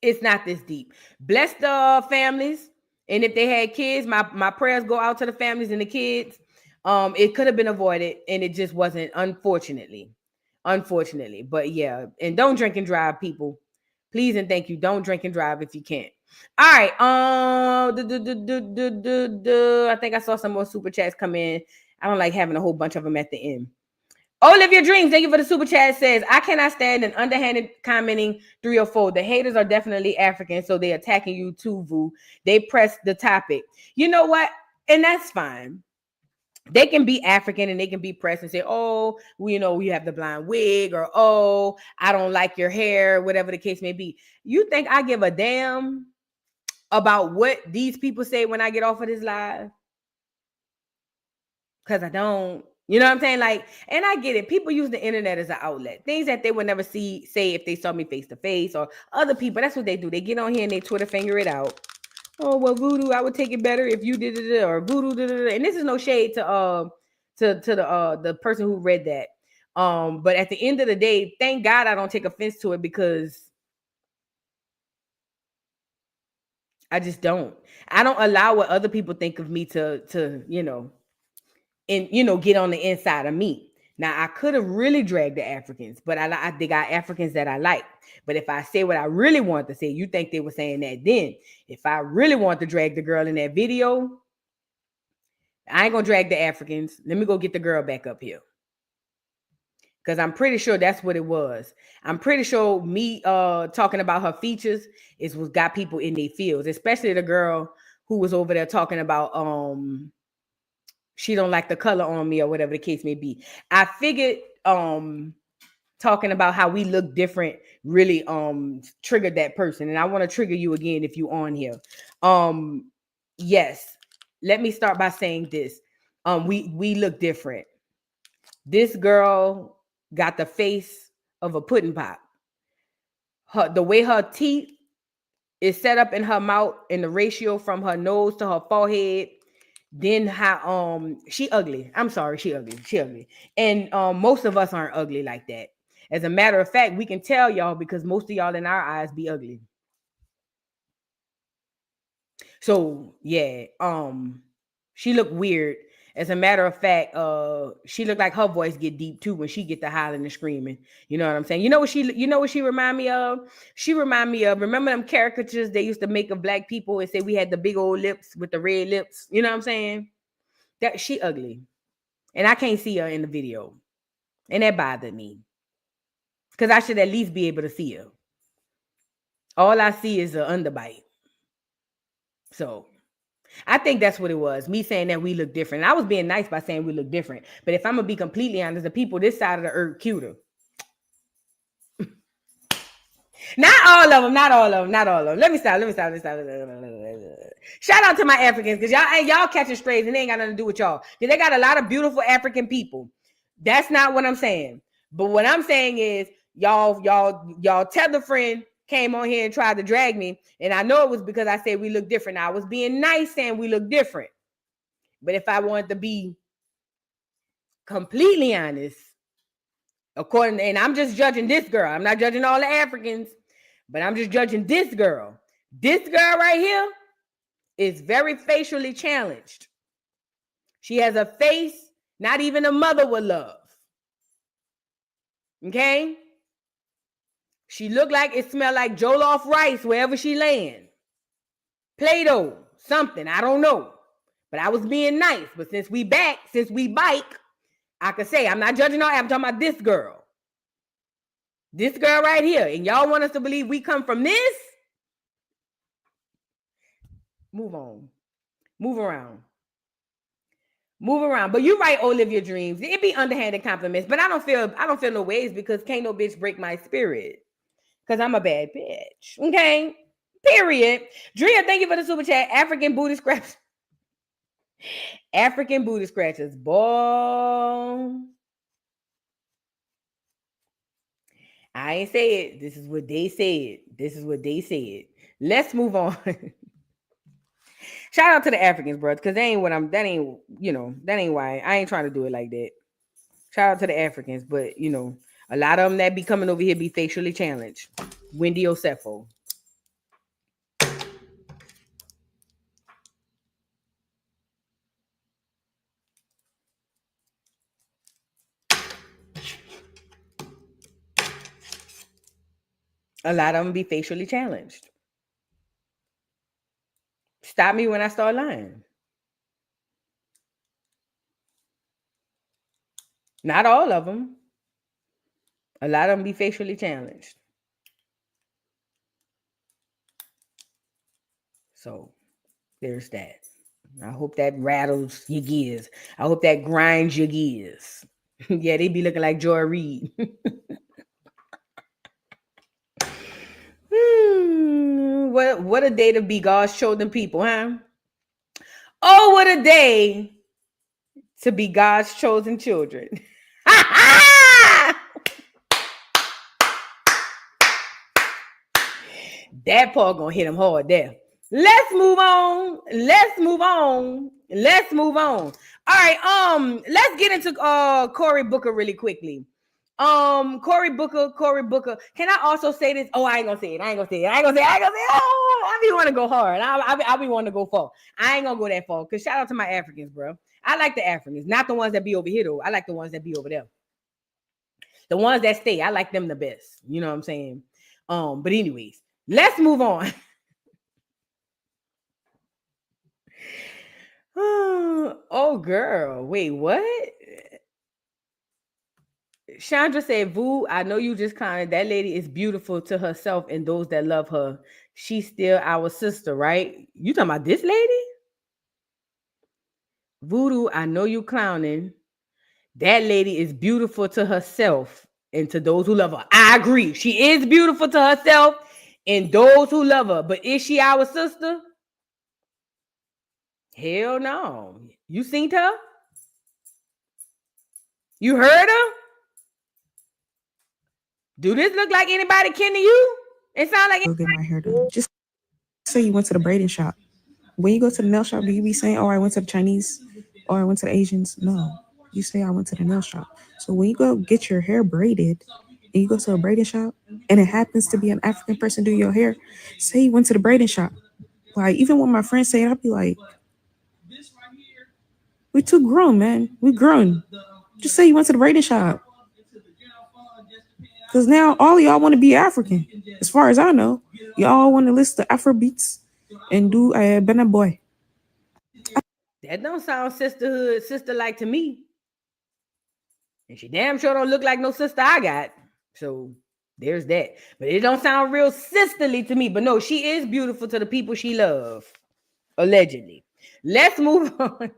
It's not this deep. Bless the families. And if they had kids, my prayers go out to the families and the kids. It could have been avoided, and it just wasn't, unfortunately. But yeah, and don't drink and drive, people. Please and thank you. Don't drink and drive if you can't. All right. I think I saw some more super chats come in. I don't like having a whole bunch of them at the end. Olivia Dreams, thank you for the super chat, says, I cannot stand an underhanded commenting 3 or 4. The haters are definitely African, so they're attacking you too, Vu. They press the topic. You know what? And that's fine. They can be African and they can be pressed and say, oh, we have the blonde wig, or, oh, I don't like your hair, whatever the case may be. You think I give a damn about what these people say when I get off of this live? Because I don't. You know what I'm saying? Like, and I get it. People use the internet as an outlet. Things that they would never say if they saw me face to face, or other people. That's what they do. They get on here and they Twitter finger it out. Oh, well, Voodoo, I would take it better if you did it, or Voodoo. And this is no shade to the person who read that. But at the end of the day, thank God I don't take offense to it, because I just don't. I don't allow what other people think of me to get on the inside of me. Now, I could have really dragged the Africans, but they got Africans that I like. But if I say what I really want to say, you think they were saying that then. If I really want to drag the girl in that video, I ain't going to drag the Africans. Let me go get the girl back up here. Because I'm pretty sure that's what it was. I'm pretty sure me talking about her features is what got people in their feels, especially the girl who was over there talking about she don't like the color on me, or whatever the case may be. I figured talking about how we look different really triggered that person. And I want to trigger you again if you on here. Yes. Let me start by saying this. We look different. This girl got the face of a pudding pop. The way her teeth is set up in her mouth, and the ratio from her nose to her forehead. Then how she ugly. I'm sorry, she ugly. And most of us aren't ugly like that. As a matter of fact, we can tell y'all, because most of y'all in our eyes be ugly. So yeah, she looked weird. As a matter of fact, she looked like her voice get deep too when she get the hollering and screaming. You know what I'm saying? You know what she remind me of? She remind me of, remember them caricatures they used to make of black people and say we had the big old lips with the red lips? You know what I'm saying? That she ugly. And I can't see her in the video. And that bothered me. Because I should at least be able to see her. All I see is an underbite. So I think that's what it was. Me saying that we look different. I was being nice by saying we look different. But if I'm going to be completely honest, the people this side of the earth cuter. Not all of them. Let me stop. Shout out to my Africans, because y'all catching strays and they ain't got nothing to do with y'all. Because they got a lot of beautiful African people. That's not what I'm saying. But what I'm saying is y'all tether friend came on here and tried to drag me. And I know it was because I said we look different. I was being nice saying we look different. But if I wanted to be completely honest, and I'm just judging this girl. I'm not judging all the Africans, but I'm just judging this girl. This girl right here is very facially challenged. She has a face not even a mother would love. Okay? She looked like it smelled like jollof rice wherever she land. Play-Doh. something. I don't know. But I was being nice. But since we bike, I could say I'm not judging her. I'm talking about this girl. This girl right here. And y'all want us to believe we come from this? Move on. Move around. But you right, Olivia Dreams. It be underhanded compliments, but I don't feel no ways because can't no bitch break my spirit. Because I'm a bad bitch. Okay? Period. Drea, thank you for the super chat. African booty scratchers. African booty scratchers. Boy. I ain't say it. This is what they said. Let's move on. Shout out to the Africans, bro, because that ain't why. I ain't trying to do it like that. Shout out to the Africans, but a lot of them that be coming over here be facially challenged. Wendy Osefo. A lot of them be facially challenged. Stop me when I start lying. Not all of them. A lot of them be facially challenged. So there's that. I hope that rattles your gears. I hope that grinds your gears. Yeah, they be looking like Joy Reid. What a day to be God's chosen people, huh? Oh, what a day to be God's chosen children. That part gonna hit him hard there. Let's move on. All right, let's get into Cory Booker really quickly. Cory Booker. Can I also say this? Oh, I ain't gonna say it. Oh, I be want to go hard. I be want to go far. I ain't gonna go that far because shout out to my Africans, bro. I like the Africans, not the ones that be over here though. I like the ones that be over there. The ones that stay, I like them the best. You know what I'm saying? But anyways, let's move on. Oh, girl. Wait, what? Chandra said, Vu, I know you just commented. That lady is beautiful to herself and those that love her. She's still our sister, right? You talking about this lady? Voodoo, I know you clowning. That lady is beautiful to herself and to those who love her. I agree. She is beautiful to herself and those who love her. But is she our sister? Hell no. You seen her? You heard her? Do this look like anybody kin to you? It sound like
Go get my hair done. Just say you went to the braiding shop. When you go to the nail shop, do you be saying, oh, I went to the Chinese or I went to the Asians? No. You say I went to the nail shop. So when you go get your hair braided and you go to a braiding shop and it happens to be an African person doing your hair, say you went to the braiding shop. Like, even when my friends say it, I'll be like, we too grown, man. We grown. Just say you went to the braiding shop. Because now all of y'all want to be African. As far as I know, y'all want to list the Afro beats and do a Benna Boy.
that don't sound sister-like to me. And she damn sure don't look like no sister I got. So there's that. But it don't sound real sisterly to me. But no, she is beautiful to the people she loves. Allegedly. Let's move on.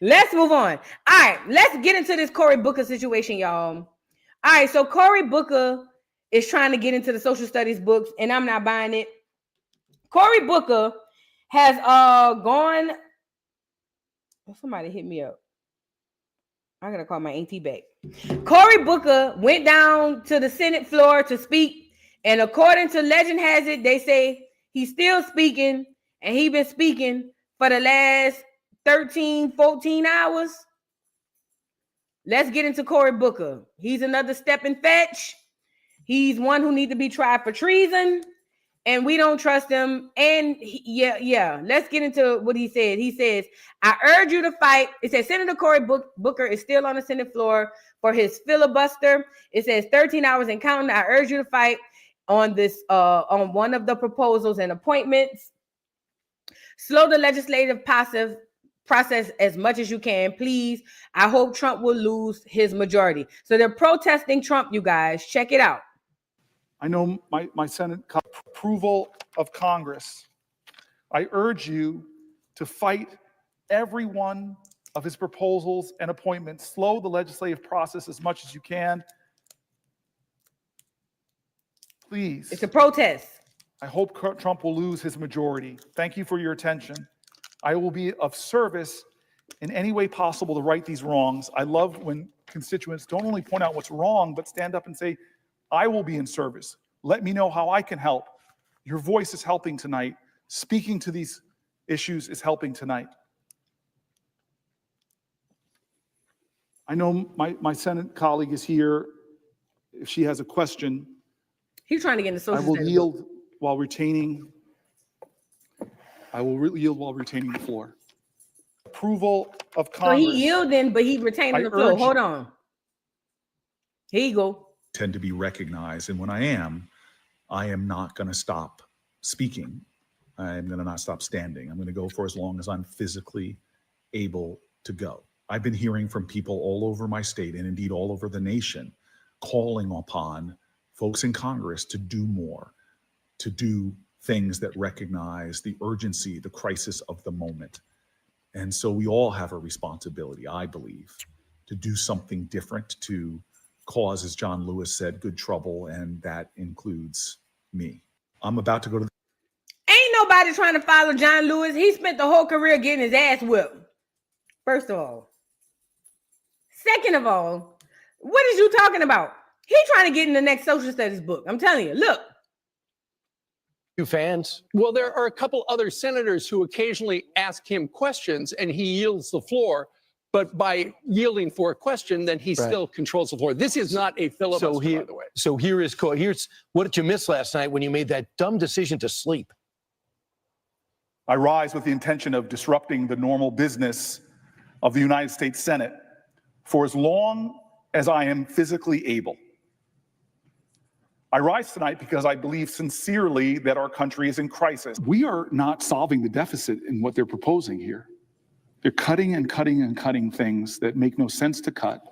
All right, let's get into this Cory Booker situation, y'all. All right, so Cory Booker is trying to get into the social studies books, and I'm not buying it. Cory Booker has gone. Somebody hit me up. I gotta call my auntie back. Cory Booker went down to the Senate floor to speak, and according to legend has it, they say he's still speaking, and he's been speaking for the last 13, 14 hours. Let's get into Cory Booker. He's another step and fetch. He's one who needs to be tried for treason, and we don't trust him. And let's get into what he said. He says, I urge you to fight. It says Senator Cory Booker is still on the Senate floor for his filibuster. It says 13 hours and counting. I urge you to fight on this, on one of the proposals and appointments. Slow the legislative process as much as you can, please. I hope Trump will lose his majority. So they're protesting Trump, you guys. Check it out.
I know my Senate approval of Congress. I urge you to fight every one of his proposals and appointments. Slow the legislative process as much as you can. Please.
It's a protest.
I hope Trump will lose his majority. Thank you for your attention. I will be of service in any way possible to right these wrongs. I love when constituents don't only point out what's wrong, but stand up and say, I will be in service. Let me know how I can help. Your voice is helping tonight. Speaking to these issues is helping tonight. I know my Senate colleague is here. If she has a question,
He's trying to get in the social
I will
studies.
yield while retaining. I will yield while retaining the floor. Approval of
So
Congress.
he yielding, but he retaining the floor. Hold on. Here you go.
Tend to be recognized, and when I am not going to stop speaking. I'm going to not stop standing. I'm going to go for as long as I'm physically able to go. I've been hearing from people all over my state and indeed all over the nation calling upon folks in Congress to do more, to do things that recognize the urgency, the crisis of the moment. And so we all have a responsibility, I believe, to do something different, to cause, as John Lewis said, good trouble, and that includes me. I'm about to go to the
Ain't nobody trying to follow John Lewis. He spent the whole career getting his ass whipped. First of all. Second of all, what is you talking about? He trying to get in the next social studies book. I'm telling you, look.
You fans? Well, there are a couple other senators who occasionally ask him questions and he yields the floor. But by yielding for a question, then he still controls the floor. This is not a filibuster, by the way.
So here's what did you miss last night when you made that dumb decision to sleep?
I rise with the intention of disrupting the normal business of the United States Senate for as long as I am physically able. I rise tonight because I believe sincerely that our country is in crisis. We are not solving the deficit in what they're proposing here. They're cutting and cutting and cutting things that make no sense to cut.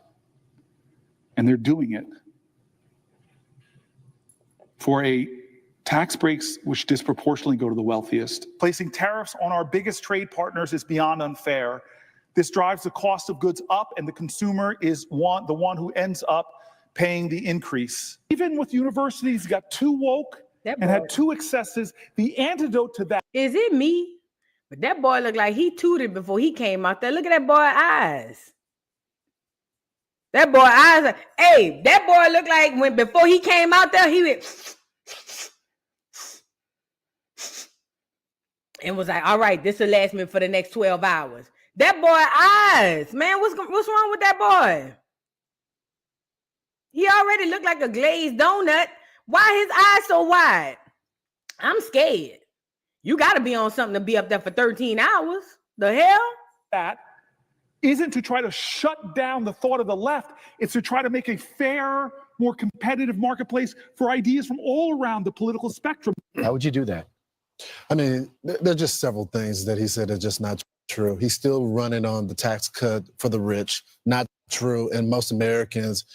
And they're doing it for a tax breaks which disproportionately go to the wealthiest. Placing tariffs on our biggest trade partners is beyond unfair. This drives the cost of goods up, and the consumer is the one who ends up paying the increase. Even with universities got too woke and had two excesses, the antidote to that.
Is it me? But that boy looked like he tooted before he came out there. Look at that boy's eyes. That boy eyes. Hey, that boy looked like before he came out there, he went and was like, all right, this will last me for the next 12 hours. That boy eyes, man, what's wrong with that boy? He already looked like a glazed donut. Why his eyes so wide? I'm scared. You got to be on something to be up there for 13 hours. The hell?
That isn't to try to shut down the thought of the left. It's to try to make a fair, more competitive marketplace for ideas from all around the political spectrum.
How would you do that?
I mean, there's just several things that he said are just not true. He's still running on the tax cut for the rich, not true. And most Americans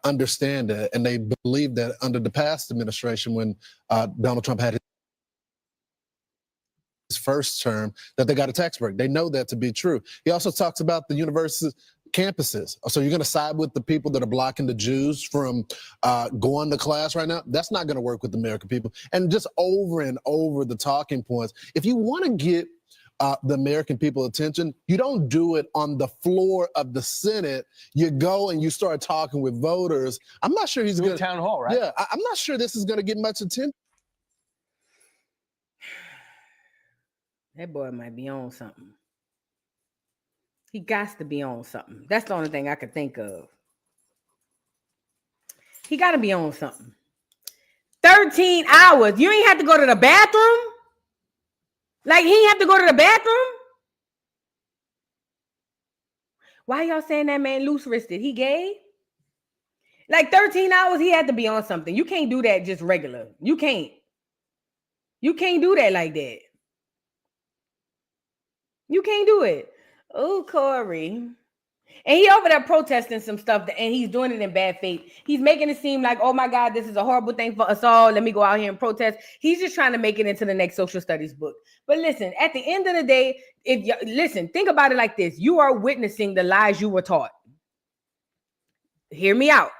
understand that. And they believe that under the past administration, when Donald Trump had his first term, that they got a tax break. They know that to be true. He also talks about the university campuses. So you're going to side with the people that are blocking the Jews from going to class right now? That's not going to work with the American people. And just over and over the talking points. If you want to get the American people attention, you don't do it on the floor of the Senate. You go and you start talking with voters. I'm not sure he's going to
town hall, right?
Yeah, I'm not sure this is going to get much attention.
That boy might be on something. He got to be on something. That's the only thing I could think of. He got to be on something. 13 hours. You ain't have to go to the bathroom? Like, he ain't have to go to the bathroom? Why y'all saying that man loose-wristed? He gay? Like, 13 hours, he had to be on something. You can't do that just regular. You can't. You can't do that like that. You can't do it. Oh, Corey. And he over there protesting some stuff, and he's doing it in bad faith. He's making it seem like, oh my God, this is a horrible thing for us all. Let me go out here and protest. He's just trying to make it into the next social studies book. But listen, at the end of the day, think about it like this. You are witnessing the lies you were taught. Hear me out.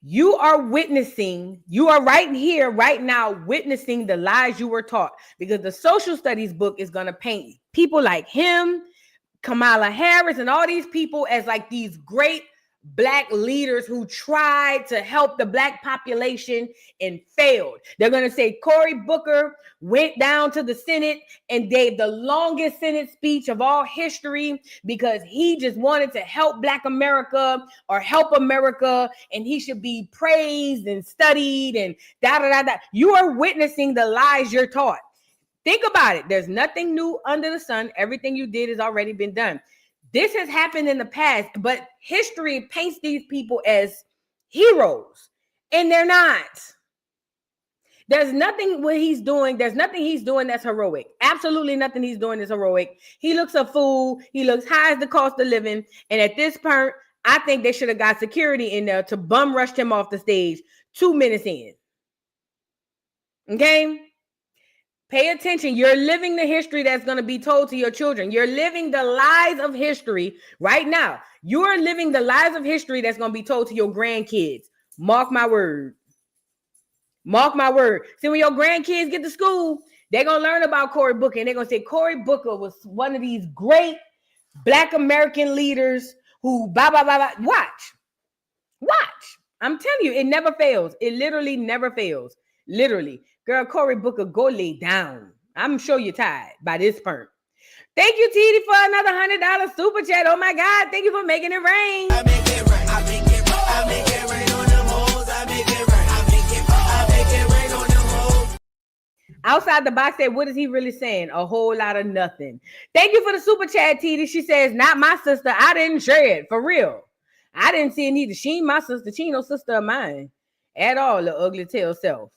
You are right here, right now, witnessing the lies you were taught, because the social studies book is going to paint people like him, Kamala Harris, and all these people as like these great Black leaders who tried to help the Black population and failed. They're going to say Cory Booker went down to the Senate and gave the longest Senate speech of all history because he just wanted to help Black America or help America, and he should be praised and studied and da-da-da-da. You are witnessing the lies you're taught. Think about it. There's nothing new under the sun. Everything you did has already been done. This has happened in the past, but history paints these people as heroes, and they're not. There's nothing he's doing that's heroic. Absolutely nothing he's doing is heroic. He looks a fool. He looks high as the cost of living. And at this point, I think they should have got security in there to bum rushed him off the stage 2 minutes in. Okay? Pay attention. You're living the history that's going to be told to your children. You're living the lies of history right now. You are living the lies of history that's going to be told to your grandkids. Mark my word. Mark my word. See, when your grandkids get to school, they're going to learn about Cory Booker, and they're going to say Cory Booker was one of these great Black American leaders who blah, blah, blah, blah. Watch. I'm telling you, it never fails. It literally never fails. Literally. Girl, Cory Booker, go lay down. I'm sure you're tired by this point. Thank you, TD, for another $100 super chat. Oh my God, thank you for making it rain.
I make it rain. I make it rain. I make it rain on them hoes. I make it rain. I make it rain on them hoes.
Outside the box said, what is he really saying? A whole lot of nothing. Thank you for the super chat, TD. She says, not my sister. I didn't share it. For real. I didn't see it neither. She ain't my sister. She ain't no sister of mine at all, the ugly tail self.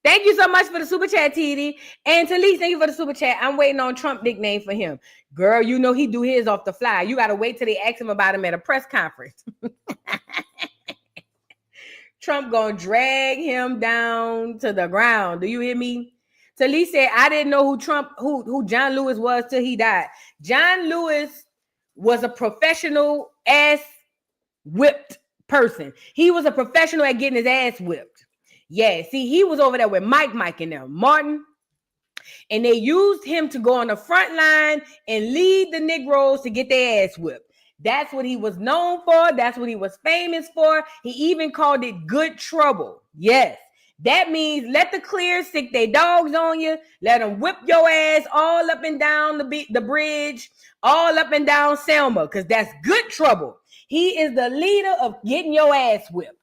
Thank you so much for the super chat, TD. And Talise, thank you for the super chat. I'm waiting on Trump nickname for him. Girl, you know he do his off the fly. You got to wait till they ask him about him at a press conference. Trump gonna drag him down to the ground. Do you hear me? Talise said, I didn't know who John Lewis was till he died. John Lewis was a professional ass whipped person. He was a professional at getting his ass whipped. Yeah, see, he was over there with Mike and them, Martin, and they used him to go on the front line and lead the Negroes to get their ass whipped. That's what he was known for. That's what he was famous for. He even called it good trouble. Yes, that means let the clears stick their dogs on you, let them whip your ass all up and down the bridge, all up and down Selma, because that's good trouble. He is the leader of getting your ass whipped.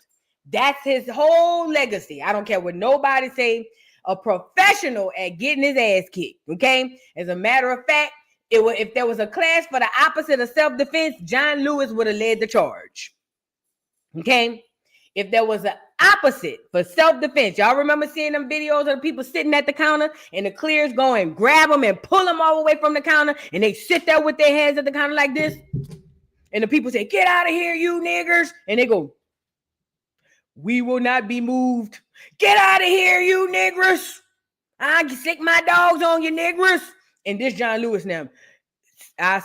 That's his whole legacy. I don't care what nobody say. A professional at getting his ass kicked. Okay. As a matter of fact, if there was a class for the opposite of self-defense, John Lewis would have led the charge. Okay. If there was an opposite for self-defense, y'all remember seeing them videos of the people sitting at the counter and the clears go and grab them and pull them all away from the counter, and they sit there with their hands at the counter like this. And the people say, get out of here, you niggers. And they go, we will not be moved. Get out of here, you niggers. I can stick my dogs on you, niggers. And this John Lewis now.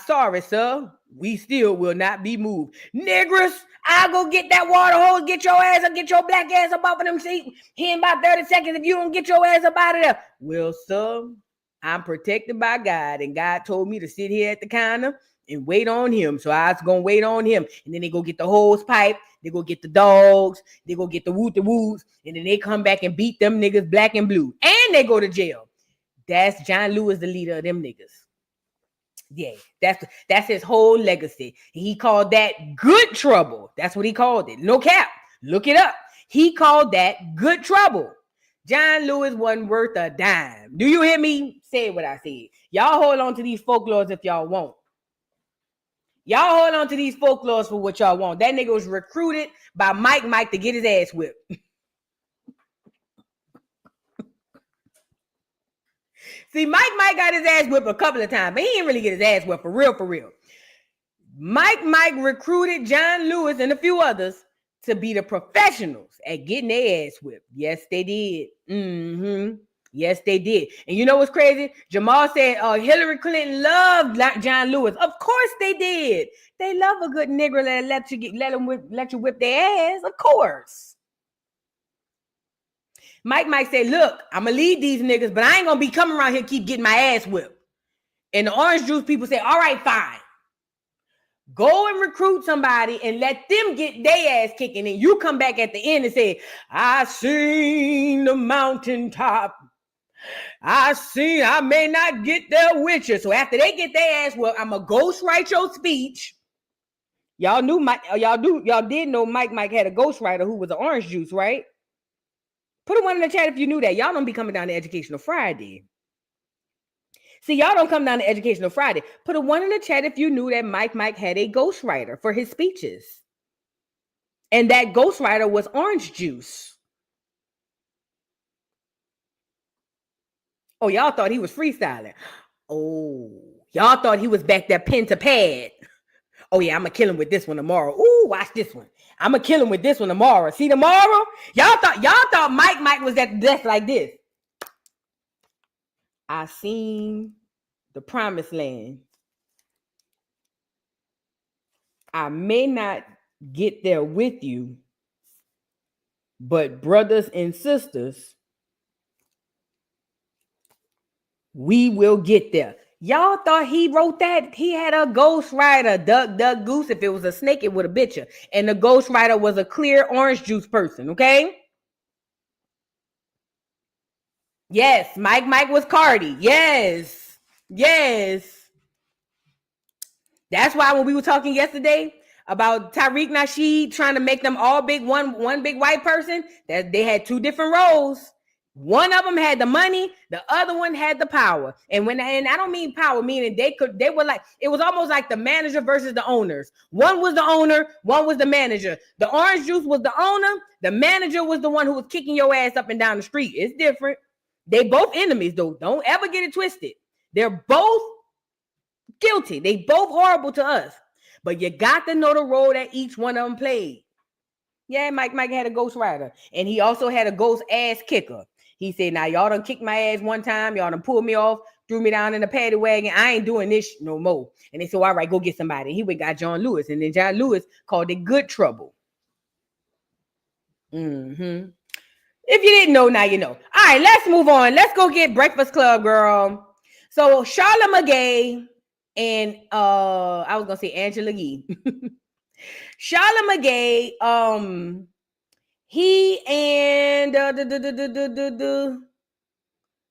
Sorry, sir. We still will not be moved. Niggers, I'll go get that water hose. Get your ass up. Get your black ass up off of them seats. Here in about 30 seconds if you don't get your ass up out of there. Well, sir, I'm protected by God. And God told me to sit here at the counter and wait on him. So I was going to wait on him. And then they go get the hose pipe. They go get the dogs. They go get the woot-the-woos. And then they come back and beat them niggas black and blue. And they go to jail. That's John Lewis, the leader of them niggas. Yeah, that's his whole legacy. He called that good trouble. That's what he called it. No cap. Look it up. He called that good trouble. John Lewis wasn't worth a dime. Do you hear me say what I said? Y'all hold on to these folklores if y'all want. Y'all hold on to these folklores for what y'all want. That nigga was recruited by Mike to get his ass whipped. See, Mike got his ass whipped a couple of times, but he didn't really get his ass whipped for real. Mike recruited John Lewis and a few others to be the professionals at getting their ass whipped. Yes, they did. Yes, they did. And you know what's crazy? Jamal said Hillary Clinton loved John Lewis. Of course they did. They love a good nigger that let you whip their ass. Of course. Mike said, look, I'm going to lead these niggas, but I ain't going to be coming around here keep getting my ass whipped. And the orange juice people say, all right, fine. Go and recruit somebody and let them get their ass kicking. And you come back at the end and say, I seen the mountaintop. I may not get there with you. So after they get their ass, well, I'm going to ghostwrite your speech. Y'all did know Mike had a ghostwriter who was an orange juice, right? Put a one in the chat if you knew that. Y'all don't be coming down to Educational Friday. See, y'all don't come down to Educational Friday. Put a one in the chat if you knew that Mike had a ghostwriter for his speeches. And that ghostwriter was orange juice. Oh, y'all thought he was freestyling. Oh, y'all thought he was back there pen to pad. Oh, yeah, I'm going to kill him with this one tomorrow. Ooh, watch this one. I'm going to kill him with this one tomorrow. See, tomorrow, y'all thought Mike was at the desk like this. I seen the promised land. I may not get there with you, but brothers and sisters, we will get there. Y'all thought he wrote that? He had a ghostwriter, duck, goose. If it was a snake, it would have bit you. And the ghostwriter was a clear orange juice person, okay? Yes, Mike was Cardi. Yes. That's why when we were talking yesterday about Tariq Nasheed trying to make them all big, one big white person, that they had two different roles. One of them had the money, the other one had the power. And I don't mean power, meaning they were like, it was almost like the manager versus the owners. One was the owner, one was the manager. The orange juice was the owner, the manager was the one who was kicking your ass up and down the street. It's different. They both enemies, though. Don't ever get it twisted. They're both guilty. They both horrible to us. But you got to know the role that each one of them played. Yeah, Mike had a ghostwriter. And he also had a ghost ass kicker. He said, now y'all done kicked my ass one time. Y'all done pulled me off, threw me down in the paddy wagon. I ain't doing this no more. And they said, all right, go get somebody. And he went got John Lewis. And then John Lewis called it good trouble. If you didn't know, now you know. All right, let's move on. Let's go get Breakfast Club, girl. So Charlamagne and I was gonna say Angela Yee. Charlamagne, he and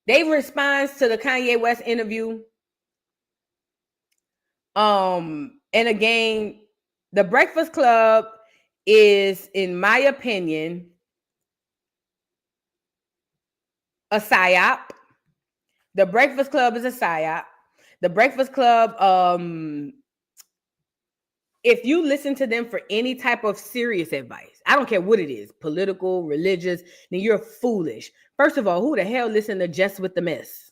they responds to the Kanye West interview. And again, the Breakfast Club is, in my opinion, a psyop. The Breakfast Club is a psyop. The Breakfast Club, if you listen to them for any type of serious advice, I don't care what it is, political, religious, then you're foolish. First of all, who the hell listen to Just With the Mess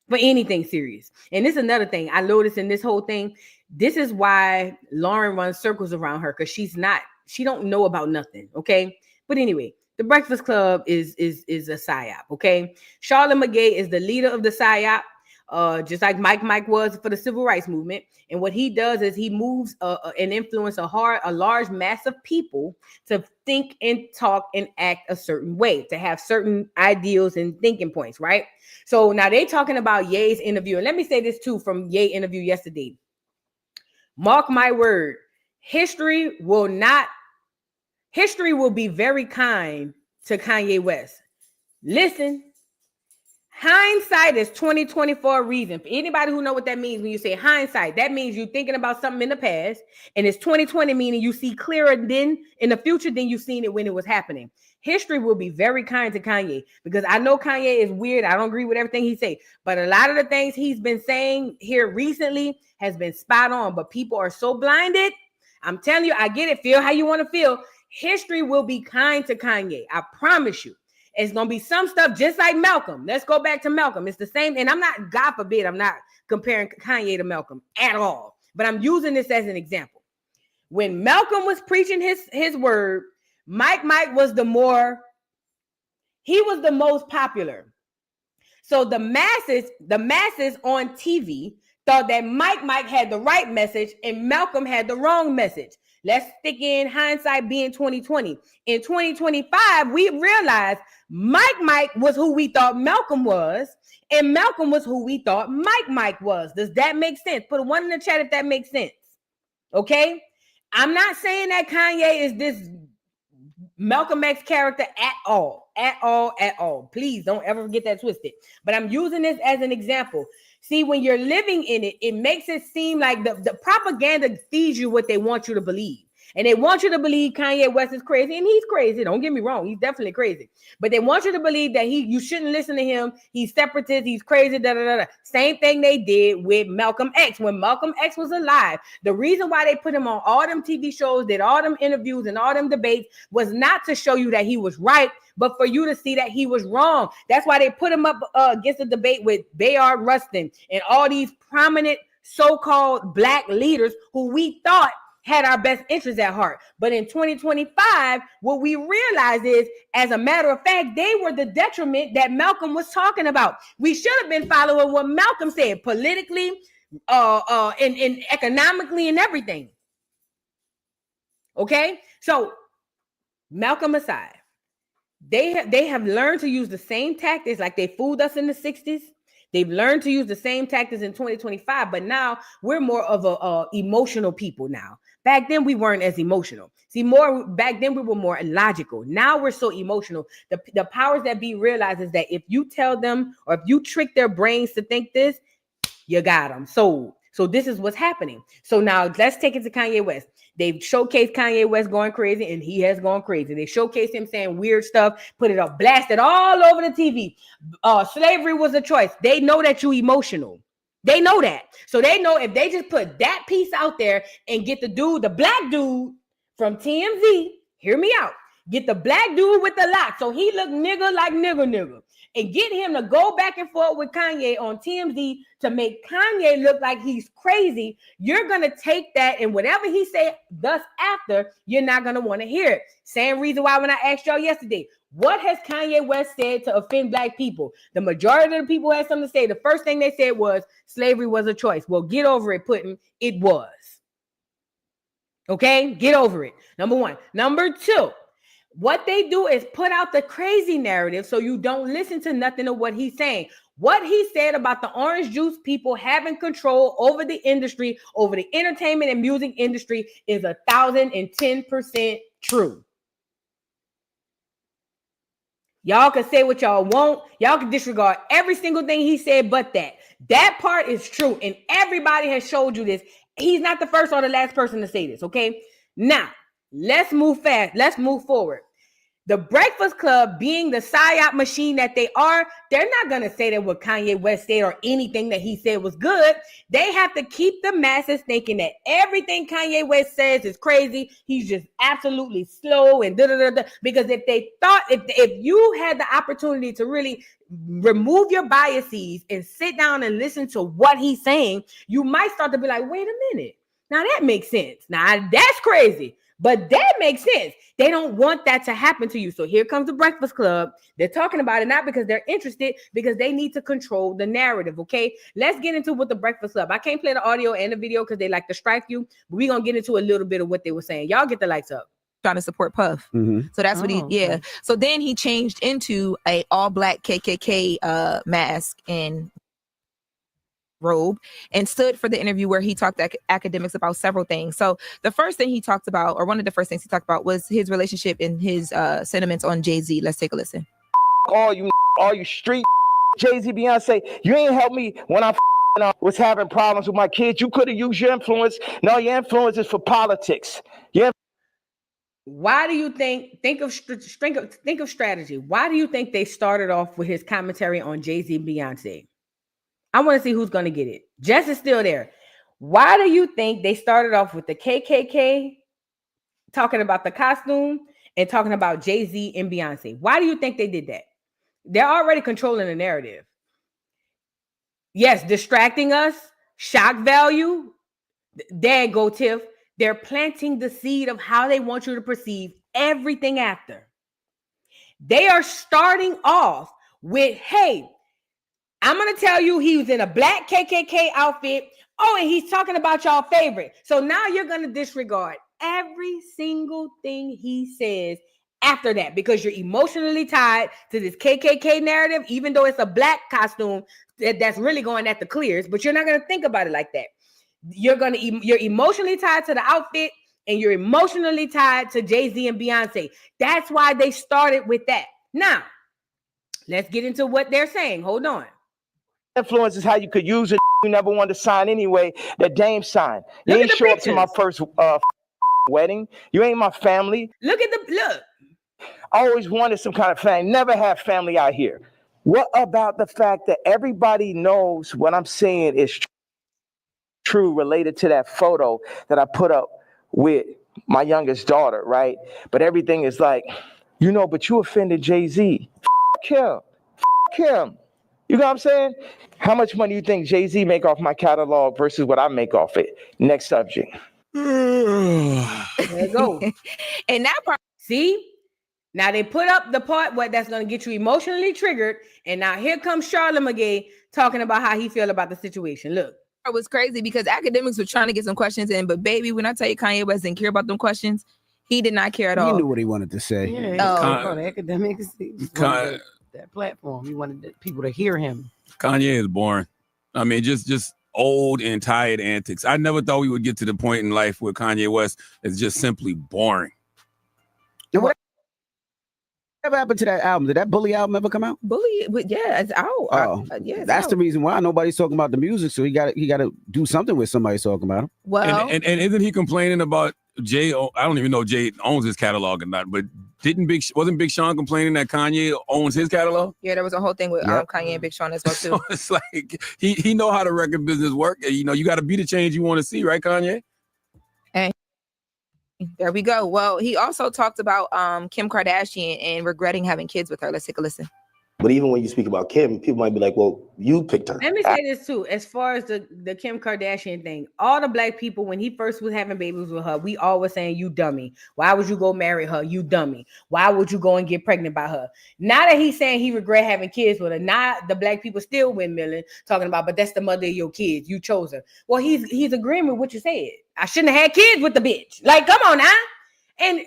for anything serious? And this is another thing I noticed in this whole thing. This is why Lauren runs circles around her, because she don't know about nothing, okay? But anyway, the Breakfast Club is a psyop, okay? Charlamagne is the leader of the psyop, just like Mike was for the civil rights movement. And what he does is he moves and influence a large mass of people to think and talk and act a certain way, to have certain ideals and thinking points, right? So now they talking about Ye's interview. And let me say this too from Ye interview yesterday. Mark my word, history will be very kind to Kanye West. Listen, hindsight is 20/20 for a reason. For anybody who know what that means when you say hindsight, that means you're thinking about something in the past, and it's 20/20, meaning you see clearer then in the future than you've seen it when it was happening. History will be very kind to Kanye, because I know Kanye is weird. I don't agree with everything he say, but a lot of the things he's been saying here recently has been spot on. But people are so blinded. I'm telling you, I get it. Feel how you want to feel. History will be kind to Kanye. I promise you. It's going to be some stuff just like Malcolm. Let's go back to Malcolm. It's the same. And I'm not, God forbid, I'm not comparing Kanye to Malcolm at all. But I'm using this as an example. When Malcolm was preaching his word, Mike was the most popular. So the masses on TV thought that Mike had the right message and Malcolm had the wrong message. Let's stick in hindsight being 2020. In 2025, we realized Mike was who we thought Malcolm was, and Malcolm was who we thought Mike was. Does that make sense? Put a 1 in the chat if that makes sense. Okay? I'm not saying that Kanye is this Malcolm X character at all. Please don't ever get that twisted. But I'm using this as an example. See, when you're living in it, it makes it seem like the propaganda feeds you what they want you to believe. And they want you to believe Kanye West is crazy, and he's crazy. Don't get me wrong. He's definitely crazy. But they want you to believe that you shouldn't listen to him. He's separatist. He's crazy. Same thing they did with Malcolm X. When Malcolm X was alive, the reason why they put him on all them TV shows, did all them interviews and all them debates was not to show you that he was right, but for you to see that he was wrong. That's why they put him up against a debate with Bayard Rustin and all these prominent so-called black leaders who we thought had our best interests at heart. But in 2025, what we realize is, as a matter of fact, they were the detriment that Malcolm was talking about. We should have been following what Malcolm said politically, and economically and everything. Okay? So Malcolm aside, they have learned to use the same tactics like they fooled us in the 60s. They've learned to use the same tactics in 2025, but now we're more of a emotional people now. Back then, we weren't as emotional. Back then we were more logical. Now we're so emotional. The powers that be realize is that if you tell them or if you trick their brains to think this, you got them sold. So this is what's happening. So now let's take it to Kanye West. They've showcased Kanye West going crazy, and he has gone crazy. They showcased him saying weird stuff, put it up, blasted all over the TV. Slavery was a choice. They know that you emotional. They know that. So they know if they just put that piece out there and get the black dude from TMZ, hear me out, get the black dude with the lock, so he look nigga like nigga, and get him to go back and forth with Kanye on TMZ to make Kanye look like he's crazy, you're going to take that and whatever he say thus after, you're not going to want to hear it. Same reason why when I asked y'all yesterday, what has Kanye West said to offend black people? The majority of the people had something to say. The first thing they said was slavery was a choice. Well, get over it, Putin. It was. Okay? Get over it. Number one. Number two, what they do is put out the crazy narrative so you don't listen to nothing of what he's saying. What he said about the orange juice people having control over the industry, over the entertainment and music industry is 1,010% true. Y'all can say what y'all want. Y'all can disregard every single thing he said, but that part is true. And everybody has showed you this. He's not the first or the last person to say this, okay? Now, let's move fast. Let's move forward. The Breakfast Club, being the psyop machine that they are, they're not going to say that what Kanye West said or anything that he said was good. They have to keep the masses thinking that everything Kanye West says is crazy. He's just absolutely slow and da-da-da-da. Because if they thought, if you had the opportunity to really remove your biases and sit down and listen to what he's saying, you might start to be like, wait a minute. Now that makes sense. Now that's crazy. But that makes sense. They don't want that to happen to you. So here comes the Breakfast Club. They're talking about it not because they're interested, because they need to control the narrative, okay? Let's get into what the Breakfast Club. I can't play the audio and the video because they like to strike you, but we're going to get into a little bit of what they were saying. Y'all get the lights up.
Trying to support Puff.
Mm-hmm.
So that's what
Okay.
So then he changed into a all-black KKK mask and robe and stood for the interview where he talked to academics about several things. So the first thing he talked about, or one of the first things he talked about, was his relationship and his sentiments on Jay-Z. Let's take a listen.
All you street Jay-Z, Beyonce, you ain't helped me when I was having problems with my kids. You could have used your influence. No, your influence is for politics. Yeah.
Why do you think of strategy? Why do you think they started off with his commentary on Jay-Z and Beyonce? I want to see who's going to get it. Jess is still there. Why do you think they started off with the KKK talking about the costume and talking about Jay-Z and Beyonce. Why do you think they did that? They're already controlling the narrative. Yes, distracting us, shock value. There go Tiff. They're planting the seed of how they want you to perceive everything after. They are starting off with, hey, I'm going to tell you he was in a black KKK outfit. Oh, and he's talking about y'all favorite. So now you're going to disregard every single thing he says after that because you're emotionally tied to this KKK narrative, even though it's a black costume that's really going at the clears, but you're not going to think about it like that. You're emotionally tied to the outfit and you're emotionally tied to Jay-Z and Beyonce. That's why they started with that. Now, let's get into what they're saying. Hold on.
Influence is how you could use it. You never wanted to sign anyway. That Dame signed. You ain't show up to my first wedding. You ain't my family.
Look.
I always wanted some kind of family. Never have family out here. What about the fact that everybody knows what I'm saying is true related to that photo that I put up with my youngest daughter, right? But everything is like, but you offended Jay-Z. F*** him. You know what I'm saying? How much money do you think Jay-Z make off my catalog versus what I make off it? Next subject.
There you go.
And that part.
See? Now they put up the part where that's going to get you emotionally triggered. And now here comes Charlamagne talking about how he feel about the situation. Look.
It was crazy because academics were trying to get some questions in. But baby, when I tell you Kanye West didn't care about them questions, he did not care at all.
He knew what he wanted to say.
Yeah, academics. That platform. He wanted people to hear him.
Kanye is boring. I mean, just old and tired antics. I never thought we would get to the point in life where Kanye West is just simply boring.
Whatever happened to that album? Did that Bully album ever come out?
Bully, yeah, it's out.
Oh, that's the reason why nobody's talking about the music. So he got to do something with somebody talking about him.
Well,
and isn't he complaining about Jay? I don't even know if Jay owns his catalog or not, but wasn't Big Sean complaining that Kanye owns his catalog?
Yeah, there was a whole thing with Kanye and Big Sean as well too.
So it's like he know how the record business work. You got to be the change you want to see, right, Kanye?
And there we go. Well, he also talked about Kim Kardashian and regretting having kids with her. Let's take a listen.
But even when you speak about Kim, people might be like, well, you picked her.
Let me say this too. As far as the Kim Kardashian thing, all the black people, when he first was having babies with her, we all were saying, you dummy. Why would you go marry her? You dummy. Why would you go and get pregnant by her? Now that he's saying he regret having kids with her, now the black people still windmilling, talking about, but that's the mother of your kids. You chose her. Well, he's agreeing with what you said. I shouldn't have had kids with the bitch. Like, come on now. And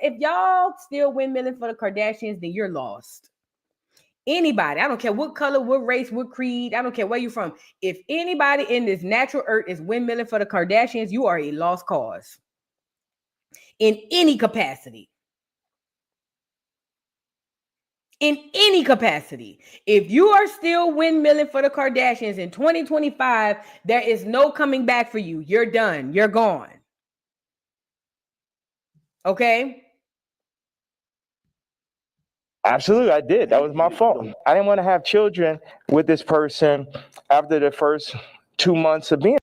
if y'all still windmilling for the Kardashians, then you're lost. Anybody, I don't care what color, what race, what creed, I don't care where you're from. If anybody in this natural earth is windmilling for the Kardashians, you are a lost cause in any capacity. In any capacity. If you are still windmilling for the Kardashians in 2025, there is no coming back for you. You're done. You're gone. Okay?
Absolutely, I did. That was my fault. I didn't want to have children with this person after the first 2 months of being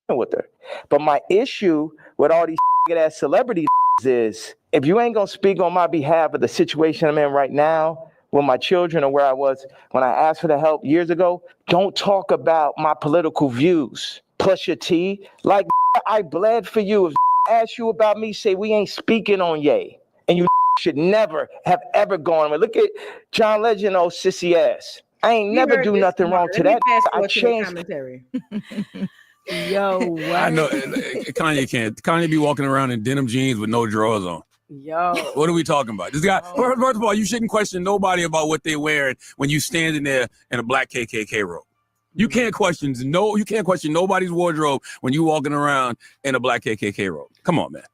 with her. But my issue with all these ass celebrities is, if you ain't gonna speak on my behalf of the situation I'm in right now with my children or where I was when I asked for the help years ago, don't talk about my political views. Plus your T. Like, I bled for you. If ask you about me, say we ain't speaking on Ye. And you should never have ever gone. Look at John Legend, old sissy ass. I ain't never do nothing wrong to that. I changed.
Yo, what?
I know Kanye can't. Kanye be walking around in denim jeans with no drawers on.
Yo,
what are we talking about? This guy. First of all, you shouldn't question nobody about what they're wearing when you standing there in a black KKK robe. You can't question nobody's wardrobe when you walking around in a black KKK robe. Come on, man.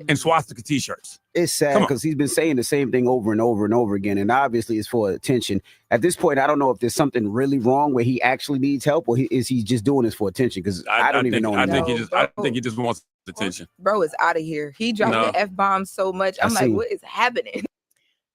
And swastika t-shirts.
It's sad because he's been saying the same thing over and over and over again, and obviously it's for attention. At this point, I don't know if there's something really wrong where he actually needs help, or is he just doing this for attention? Because I don't even know.
I think he just wants attention.
Bro is out of here. He dropped the F-bomb so much. I'm like, what is happening?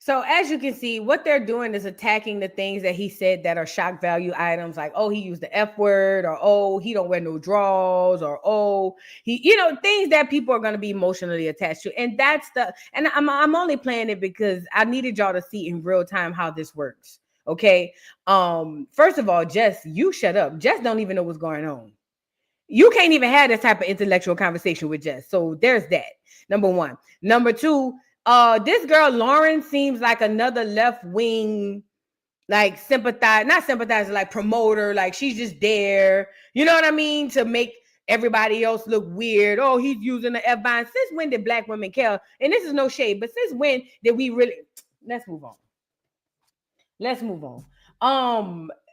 So as you can see, what they're doing is attacking the things that he said that are shock value items, like, oh, he used the F word, or oh, he don't wear no drawers, or oh, he, things that people are going to be emotionally attached to. And I'm only playing it because I needed y'all to see in real time how this works. Okay. First of all, Jess, you shut up. Jess don't even know what's going on. You can't even have this type of intellectual conversation with Jess. So there's that. Number one. Number two, this girl Lauren seems like another left wing, like not sympathizer, like promoter. Like she's just there, you know what I mean, to make everybody else look weird. Oh, he's using the F-bomb. Since when did black women care? And this is no shade, but since when did we really? Let's move on.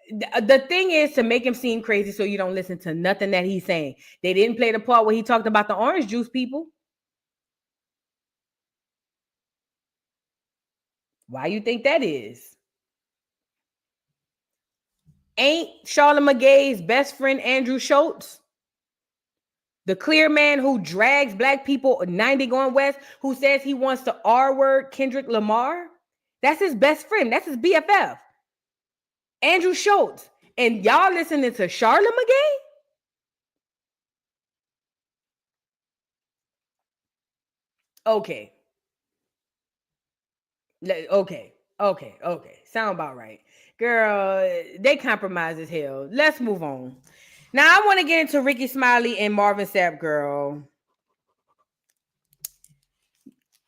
The thing is to make him seem crazy so you don't listen to nothing that he's saying. They didn't play the part where he talked about the orange juice people. Why you think that is? Ain't Charlamagne's best friend Andrew Schultz, the clear man who drags black people 90 going west, who says he wants to R-word Kendrick Lamar? That's his best friend. That's his BFF. Andrew Schultz. And y'all listening to Charlamagne? Okay. Sound about right. Girl, they compromise as hell. Let's move on. Now, I want to get into Ricky Smiley and Marvin Sapp, girl.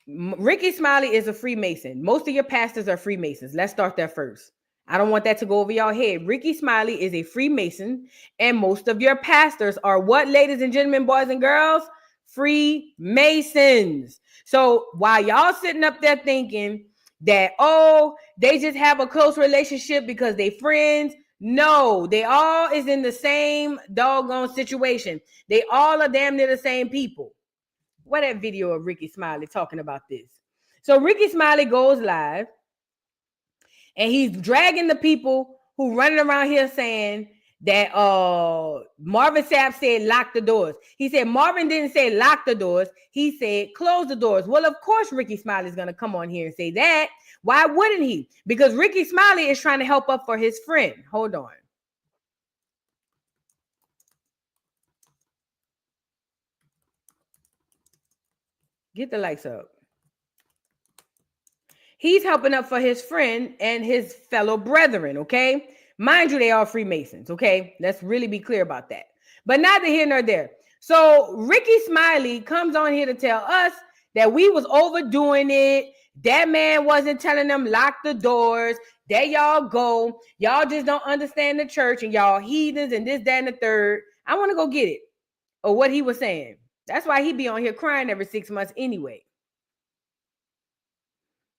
Ricky Smiley is a Freemason. Most of your pastors are Freemasons. Let's start there first. I don't want that to go over y'all head. Ricky Smiley is a Freemason, and most of your pastors are what, ladies and gentlemen, boys and girls? Freemasons. So while y'all sitting up there thinking that, oh, they just have a close relationship because they friends, no, they all is in the same doggone situation. They all are damn near the same people. What that video of Ricky Smiley talking about this? So Ricky Smiley goes live, and he's dragging the people who running around here saying that Marvin Sapp said lock the doors. He said Marvin didn't say lock the doors. He said close the doors. Well, of course Ricky Smiley is going to come on here and say that. Why wouldn't he? Because Ricky Smiley is trying to help up for his friend. Hold on. Get the lights up. He's helping up for his friend and his fellow brethren, okay? Mind you, they are Freemasons, okay? Let's really be clear about that. But neither here nor there. So Ricky Smiley comes on here to tell us that we was overdoing it. That man wasn't telling them lock the doors. There y'all go. Y'all just don't understand the church, and y'all heathens and this, that, and the third. I want to go get it. Or what he was saying. That's why he be on here crying every 6 months anyway.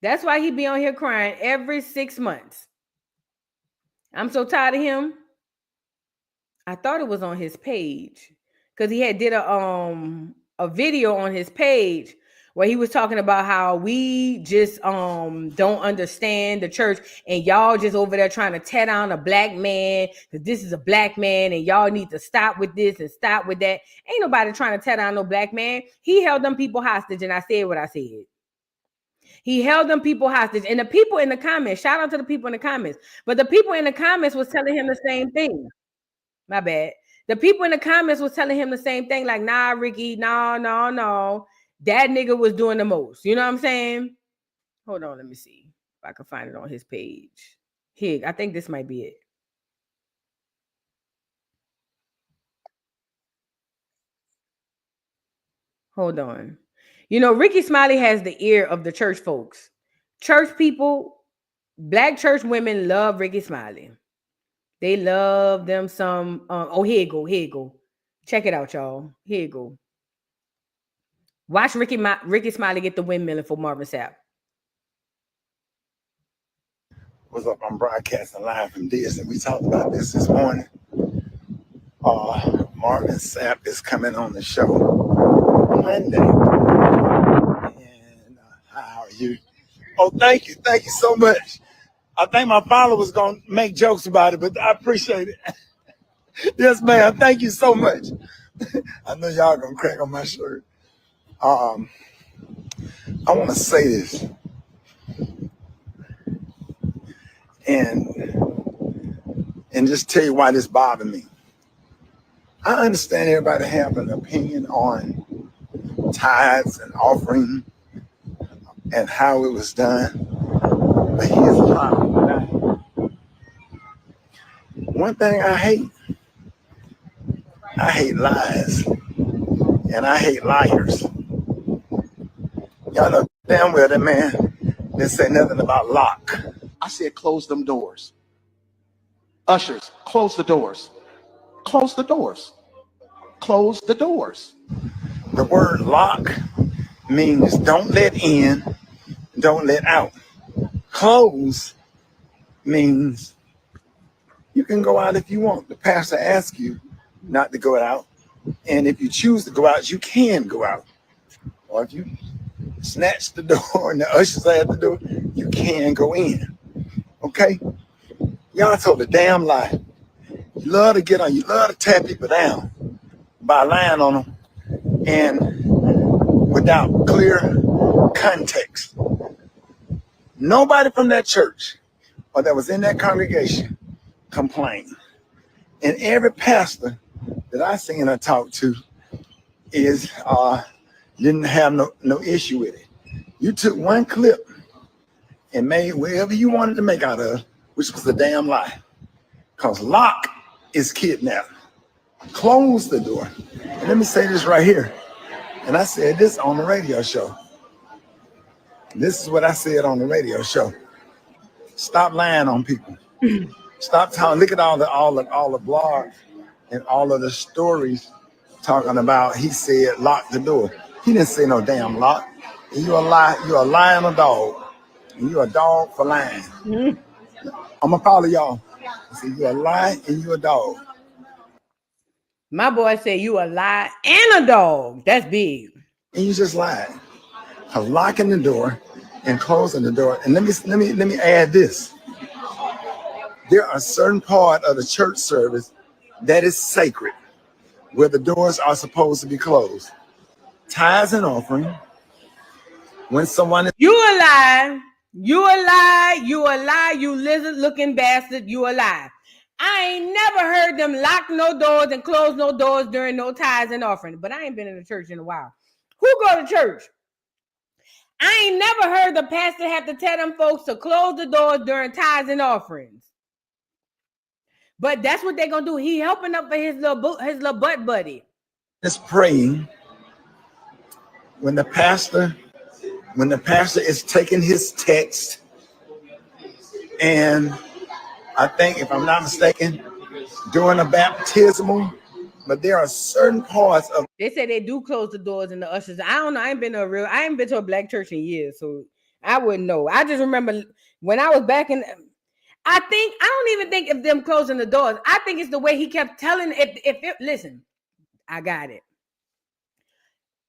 That's why he be on here crying every 6 months. I'm so tired of him. I thought it was on his page because he had did a video on his page where he was talking about how we just don't understand the church, and y'all just over there trying to tear down a black man because this is a black man, and y'all need to stop with this and stop with that. Ain't nobody trying to tear down no black man. He held them people hostage, and I said what I said. He held them people hostage. And the people in the comments, shout out to the people in the comments. But the people in the comments was telling him the same thing. My bad. The people in the comments was telling him the same thing. Like, nah, Ricky, no. That nigga was doing the most. You know what I'm saying? Hold on, let me see if I can find it on his page. Here, I think this might be it. Hold on. You know, Ricky Smiley has the ear of the church folks. Church people, black church women love Ricky Smiley. They love them some. Here you go. Check it out, y'all. Here you go. Watch Ricky Smiley get the windmilling for Marvin Sapp.
What's up? I'm broadcasting live from Disney. We talked about this morning. Marvin Sapp is coming on the show Monday. And how are you? Oh, thank you so much. I think my followers gonna make jokes about it, but I appreciate it. Yes, ma'am. Thank you so much. I know y'all gonna crack on my shirt. I want to say this. and just tell you why this bothered me. I understand everybody have an opinion on tithes and offering and how it was done, but here's the problem. One thing I hate lies, and I hate liars. Y'all know damn well that man didn't say nothing about lock.
I said, close them doors. Ushers, close the doors. Close the doors. Close the doors.
The word lock means don't let in, don't let out. Close means you can go out if you want. The pastor asks you not to go out. And if you choose to go out, you can go out. Or if you snatch the door and the ushers are at the door, you can go in. Okay? Y'all told a damn lie. You love to tear people down by lying on them and without clear context. Nobody from that church or that was in that congregation complained. And every pastor that I seen her talk to didn't have no issue with it. You took one clip and made whatever you wanted to make out of, which was a damn lie. Because lock is kidnap. Close the door. And let me say this right here. And I said this on the radio show. This is what I said on the radio show. Stop lying on people. Stop talking. Look at all the blogs and all of the stories talking about he said lock the door. He didn't say no damn lock. And you're a lying a dog. And you're a dog for lying. I'm gonna follow y'all. See, you're a lie and you're a dog.
My boy said you a lie and a dog. That's big.
And you just lied. Locking the door and closing the door. And let me add this. There are certain part of the church service that is sacred, where the doors are supposed to be closed. Tithes and offering. When someone
you a lie, you a lie, you a lie, you lizard-looking bastard, you a lie. I ain't never heard them lock no doors and close no doors during no tithes and offering. But I ain't been in the church in a while. Who go to church? I ain't never heard the pastor have to tell them folks to close the doors during tithes and offerings. But that's what they're gonna do. He helping up for his little butt buddy.
is praying, when the pastor is taking his text, and I think, if I'm not mistaken, during a baptismal, but there are certain parts of.
They say they do close the doors and the ushers. I don't know. I ain't been to a black church in years, so I wouldn't know. I just remember when I was back in. I don't even think of them closing the doors. I think it's the way he kept telling. Listen, I got it.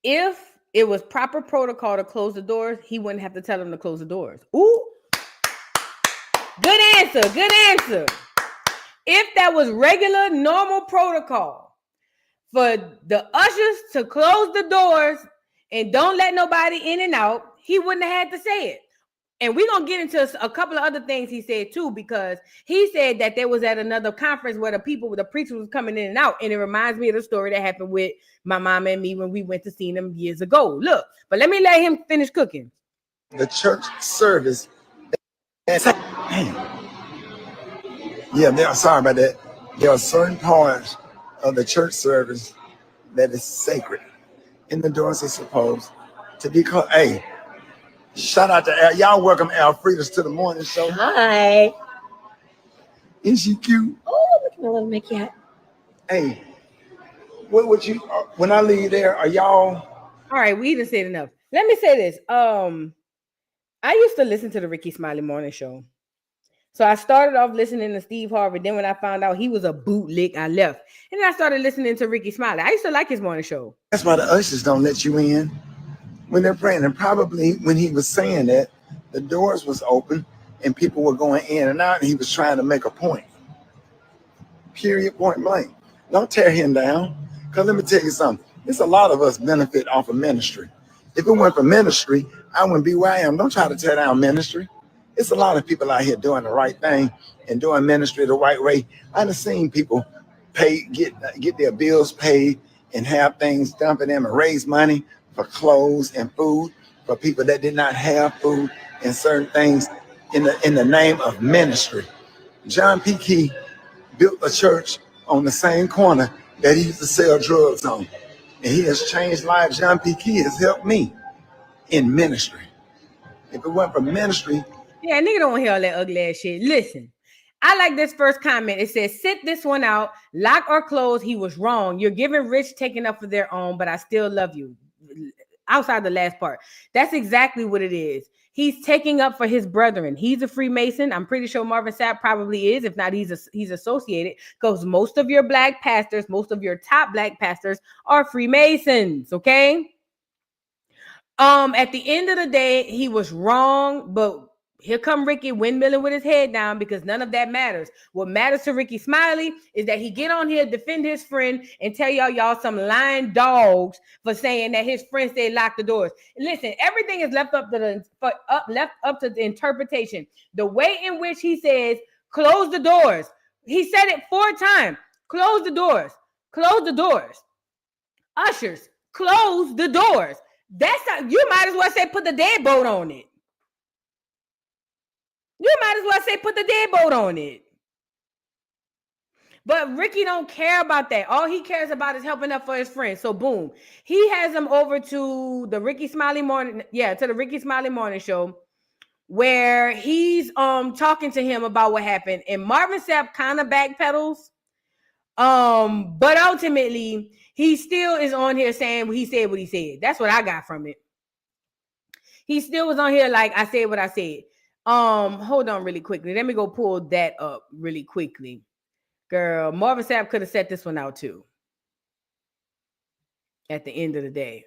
If it was proper protocol to close the doors, he wouldn't have to tell them to close the doors. Ooh, good answer. Good answer. If that was regular, normal protocol for the ushers to close the doors and don't let nobody in and out, he wouldn't have had to say it. And we're going to get into a couple of other things he said too, because he said that there was at another conference where the preacher was coming in and out. And it reminds me of the story that happened with my mama and me when we went to see them years ago. Look, but let me let him finish cooking.
The church service. Yeah, sorry about that. There are certain parts of the church service that is sacred. And the doors are supposed to be closed. Hey, shout out to Al. Y'all welcome Alfreda's to the morning show.
Hi.
Isn't she cute?
Oh, look at my little Mickey hat.
Hey, what would you, when I leave there, are y'all?
All right, we didn't say it enough. Let me say this. I used to listen to the Ricky Smiley morning show. So I started off listening to Steve Harvey. Then when I found out he was a bootlick, I left. And then I started listening to Ricky Smiley. I used to like his morning show.
That's why the ushers don't let you in when they're praying. And probably when he was saying that, the doors was open and people were going in and out, and he was trying to make a point. Period, point blank. Don't tear him down. Because let me tell you something. There's a lot of us benefit off of ministry. If it weren't for ministry, I wouldn't be where I am. Don't try to tear down ministry. It's a lot of people out here doing the right thing and doing ministry the right way. I've seen people get their bills paid and have things done for them and raise money for clothes and food for people that did not have food and certain things in the name of ministry. John P. Key built a church on the same corner that he used to sell drugs on. And he has changed lives. John P. Key has helped me in ministry. If it weren't for ministry.
Yeah, nigga don't hear all that ugly ass shit. Listen, I like this first comment. It says, sit this one out, lock or close. He was wrong. You're giving rich, taking up for their own, but I still love you. Outside the last part. That's exactly what it is. He's taking up for his brethren. He's a Freemason. I'm pretty sure Marvin Sapp probably is. If not, he's associated, because most of your black pastors, most of your top black pastors are Freemasons. Okay. At the end of the day, he was wrong, but here come Ricky windmilling with his head down, because none of that matters. What matters to Ricky Smiley is that he get on here, defend his friend, and tell y'all some lying dogs for saying that his friend said lock the doors. Listen, everything is left up to the interpretation. The way in which he says close the doors. He said it 4 times. Close the doors. Close the doors. Ushers, close the doors. That's not, you might as well say put the deadbolt on it. You might as well say put the deadbolt on it. But Ricky don't care about that. All he cares about is helping up for his friends. So boom, he has him over to the Ricky Smiley morning, to the Ricky Smiley morning show, where he's talking to him about what happened. And Marvin Sapp kind of backpedals. But ultimately, he still is on here saying he said what he said. That's what I got from it. He still was on here like, I said what I said. Hold on really quickly. Let me go pull that up really quickly. Girl, Marvin Sapp could have set this one out too. At the end of the day.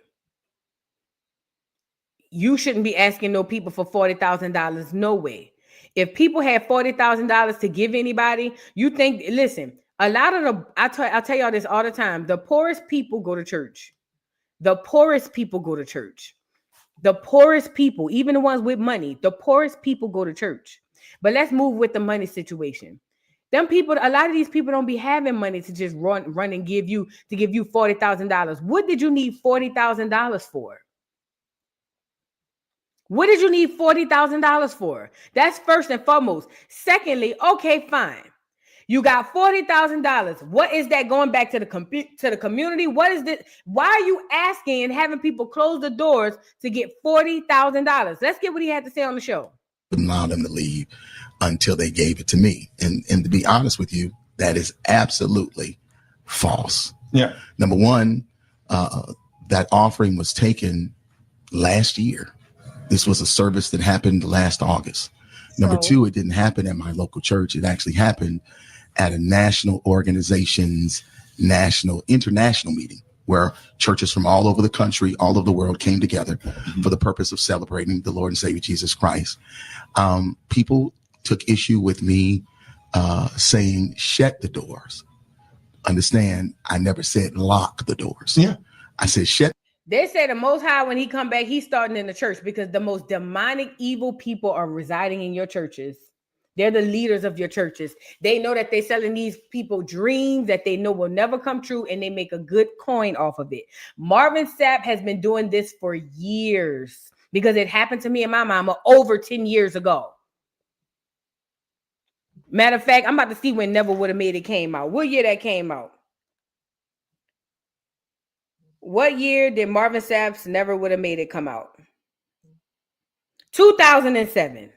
You shouldn't be asking no people for $40,000. No way. If people had $40,000 to give anybody, you think, listen, a lot of I'll tell y'all this all the time. The poorest people go to church. The poorest people go to church. The poorest people, even the ones with money, the poorest people go to church. But let's move with the money situation. Them people, a lot of these people don't be having money to just run and give you $40,000. What did you need $40,000 for? What did you need $40,000 for? That's first and foremost. Secondly, okay, fine. You got $40,000. What is that going back to the community? What is this? Why are you asking and having people close the doors to get $40,000? Let's get what he had to say on the show.
Wouldn't allow them to leave until they gave it to me. And to be honest with you, that is absolutely false.
Yeah.
Number one, that offering was taken last year. This was a service that happened last August. Number two, it didn't happen at my local church. It actually happened at a national organization's international meeting where churches from all over the country, all over the world came together for the purpose of celebrating the Lord and Savior Jesus Christ. People took issue with me saying, shut the doors. Understand, I never said lock the doors.
Yeah.
I said, shut.
They say the Most High, when he come back, he's starting in the church, because the most demonic, evil people are residing in your churches. They're the leaders of your churches. They know that they're selling these people dreams that they know will never come true, and they make a good coin off of it. Marvin Sapp has been doing this for years, because it happened to me and my mama over 10 years ago. Matter of fact, I'm about to see when Never Would Have Made It came out. What year that came out? What year did Marvin Sapp's Never Would Have Made It come out? 2007.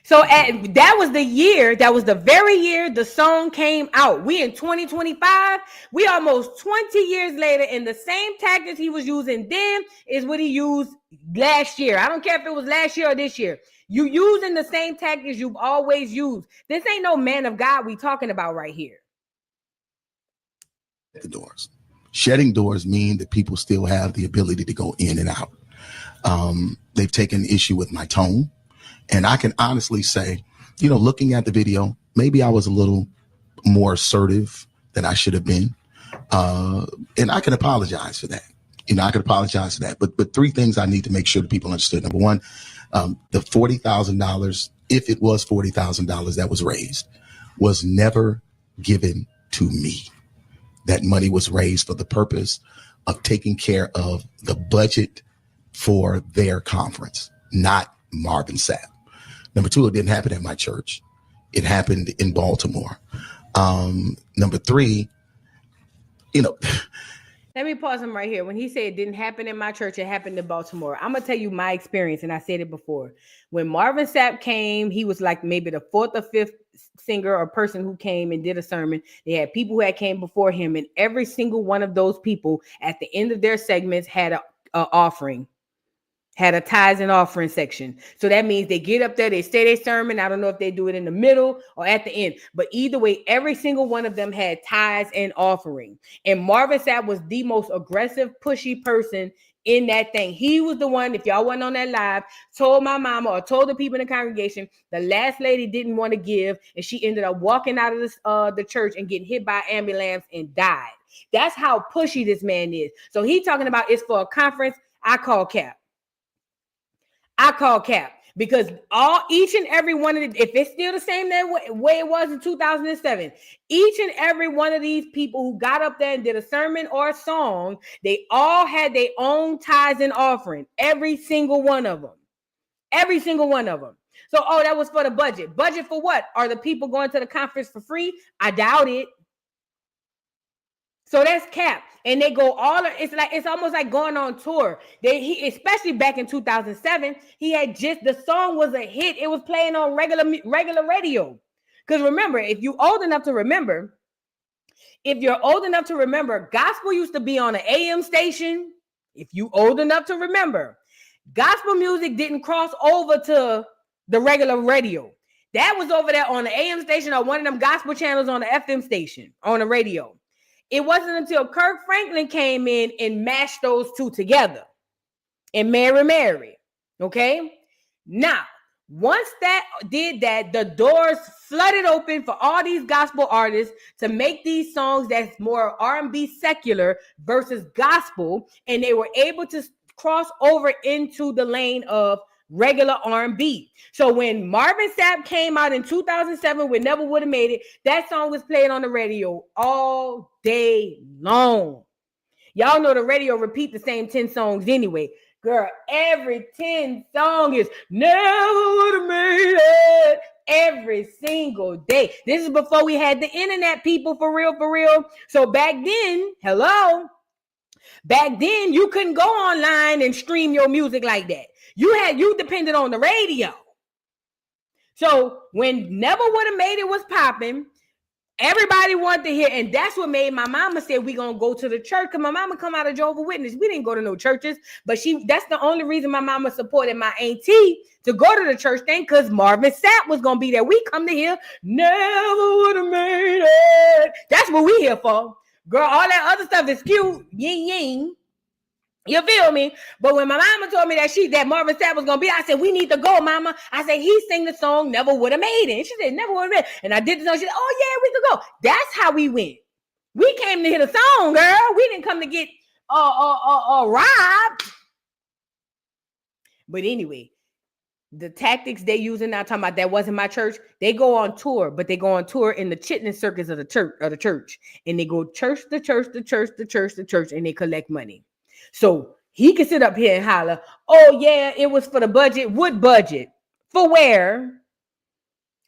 So that was the year, that was the very year the song came out. We in 2025, we almost 20 years later, and the same tactics he was using then is what he used last year. I don't care if it was last year or this year. You using the same tactics you've always used. This ain't no man of God we talking about right here.
The doors. Shutting doors mean that people still have the ability to go in and out. They've taken issue with my tone. And I can honestly say, looking at the video, maybe I was a little more assertive than I should have been. And I can apologize for that. I can apologize for that. But 3 things I need to make sure that people understood. Number one, the $40,000 if it was $40,000 that was raised, was never given to me. That money was raised for the purpose of taking care of the budget for their conference, not Marvin Sapp. Number two, it didn't happen at my church. It happened in Baltimore. Number three,
Let me pause him right here. When he said it didn't happen in my church, it happened in Baltimore. I'm going to tell you my experience, and I said it before. When Marvin Sapp came, he was like maybe the fourth or fifth singer or person who came and did a sermon. They had people who had came before him, and every single one of those people at the end of their segments had an offering. Had a tithes and offering section. So that means they get up there, they say their sermon. I don't know if they do it in the middle or at the end, but either way, every single one of them had tithes and offering. And Marvin Sapp was the most aggressive, pushy person in that thing. He was the one, if y'all wasn't on that live, told my mama or told the people in the congregation, the last lady didn't want to give, and she ended up walking out of the church and getting hit by an ambulance and died. That's how pushy this man is. So he talking about it's for a conference. I call cap. Because each and every one of the, if it's still the same way it was in 2007, each and every one of these people who got up there and did a sermon or a song, they all had their own tithes and offering. Every single one of them. So, that was for the budget. Budget for what? Are the people going to the conference for free? I doubt it. So that's cap. And they go it's almost like going on tour. Especially back in 2007, the song was a hit. It was playing on regular radio. Because remember, if you're old enough to remember, gospel used to be on an AM station. If you old enough to remember, gospel music didn't cross over to the regular radio. That was over there on the AM station or one of them gospel channels on the FM station on the radio. It wasn't until Kirk Franklin came in and mashed those two together. And Mary. Okay? Now, once that did that, the doors flooded open for all these gospel artists to make these songs that's more R&B secular versus gospel. And they were able to cross over into the lane of regular R&B. So when Marvin Sapp came out in 2007 with Never Would Have Made It, that song was played on the radio all day long. Y'all know the radio repeat the same 10 songs anyway. Girl, every 10 song is Never Would Have Made It every single day. This is before we had the internet, people, for real. So back then, you couldn't go online and stream your music like that. You depended on the radio. So when Never Would Have Made It was popping, everybody wanted to hear, and that's what made my mama say we gonna go to the church. Cause my mama come out of Jehovah's Witness. We didn't go to no churches, but that's the only reason my mama supported my auntie to go to the church thing, cause Marvin Sapp was gonna be there. We come to hear Never Would Have Made It. That's what we here for. Girl, all that other stuff is cute. Ying. You feel me? But when my mama told me that Marvin Sapp was gonna be, I said, we need to go, mama. I said, he sang the song Never Would Have Made It. And she said, Never Would Have Made It. And I did the song. She said, oh yeah, we could go. That's how we went. We came to hear the song, girl. We didn't come to get robbed. But anyway, the tactics they using now, talking about that wasn't my church. They go on tour, but they go on tour in the chitlin circus of the church. And they go church to church, and they collect money. So he can sit up here and holler, oh yeah, it was for the budget. What budget? For where?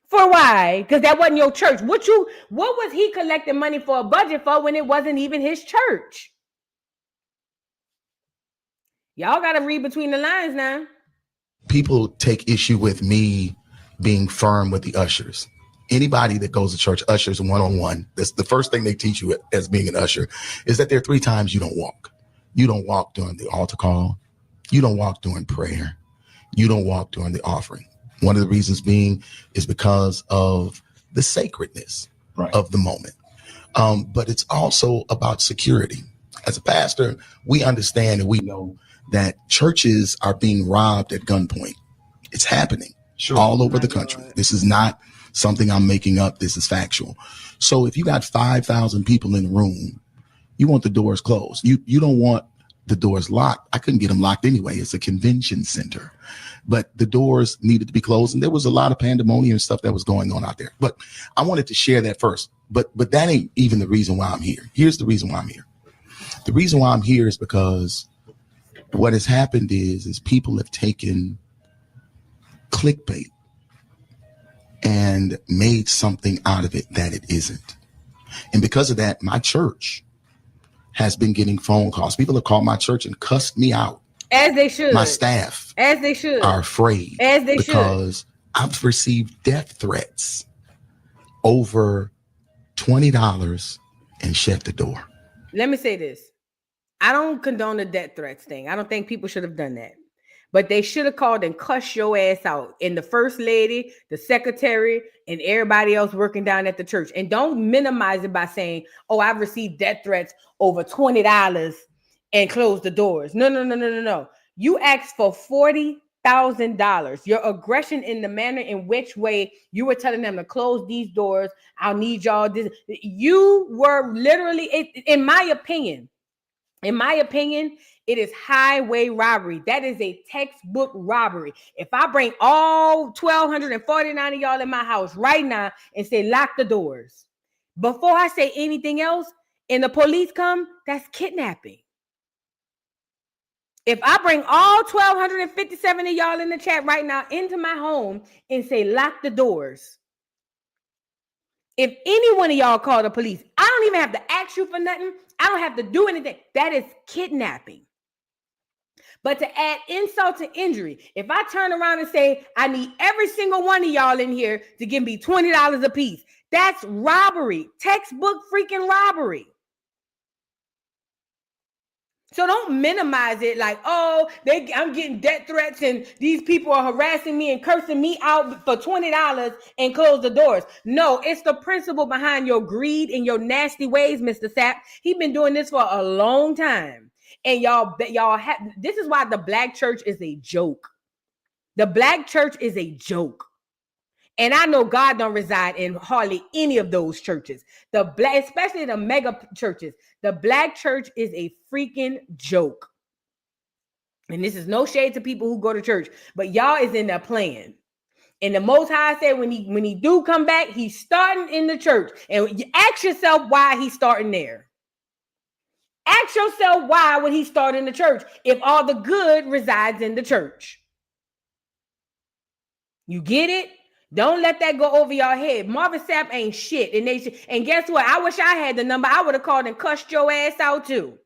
For why? Because that wasn't your church. What was he collecting money for a budget for when it wasn't even his church? Y'all got to read between the lines now.
People take issue with me being firm with the ushers. Anybody that goes to church, ushers one-on-one, that's the first thing they teach you as being an usher, is that there are 3 times you don't walk. You don't walk during the altar call. You don't walk during prayer. You don't walk during the offering. One of the reasons being is because of the sacredness of the moment. But it's also about security. As a pastor, we understand and we know that churches are being robbed at gunpoint. It's happening all over the country. This is not something I'm making up. This is factual. So if you got 5,000 people in the room, you want the doors closed. You don't want the doors locked. I couldn't get them locked anyway. It's a convention center, but the doors needed to be closed, and there was a lot of pandemonium and stuff that was going on out there. But I wanted to share that first. But that ain't even the reason why I'm here. Here's the reason why I'm here. The reason why I'm here is because what has happened is people have taken clickbait and made something out of it that it isn't. And because of that, my church has been getting phone calls. People have called my church and cussed me out.
As they should.
My staff
as they should
are afraid
as they
because I've received death threats over $20 and shut the door.
Let me say this. I don't condone the death threats thing. I don't think people should have done that. But they should have called and cussed your ass out. And the first lady, the secretary, and everybody else working down at the church. And don't minimize it by saying, oh, I've received death threats over $20 and close the doors. No. You asked for $40,000. Your aggression in the manner in which way you were telling them to close these doors. I'll need y'all. You were literally, in my opinion, it is highway robbery. That is a textbook robbery. If I bring all 1,249 of y'all in my house right now and say, lock the doors, before I say anything else, and the police come, that's kidnapping. If I bring all 1,257 of y'all in the chat right now into my home and say, lock the doors, if any one of y'all call the police, I don't even have to ask you for nothing. I don't have to do anything. That is kidnapping. But to add insult to injury, if I turn around and say, I need every single one of y'all in here to give me $20 a piece, that's robbery, textbook freaking robbery. So don't minimize it like, oh, I'm getting death threats and these people are harassing me and cursing me out for $20 and close the doors. No, it's the principle behind your greed and your nasty ways, Mr. Sapp. He's been doing this for a long time. And this is why the black church is a joke. The black church is a joke. And I know God don't reside in hardly any of those churches. Especially the mega churches. The black church is a freaking joke. And this is no shade to people who go to church, but y'all is in there playing. And the Most High said when he do come back, he's starting in the church. And you ask yourself why he's starting there. Ask yourself why would he start in the church if all the good resides in the church. You get it? Don't let that go over your head. Marvin Sapp ain't shit. And guess what? I wish I had the number. I would have called and cussed your ass out too.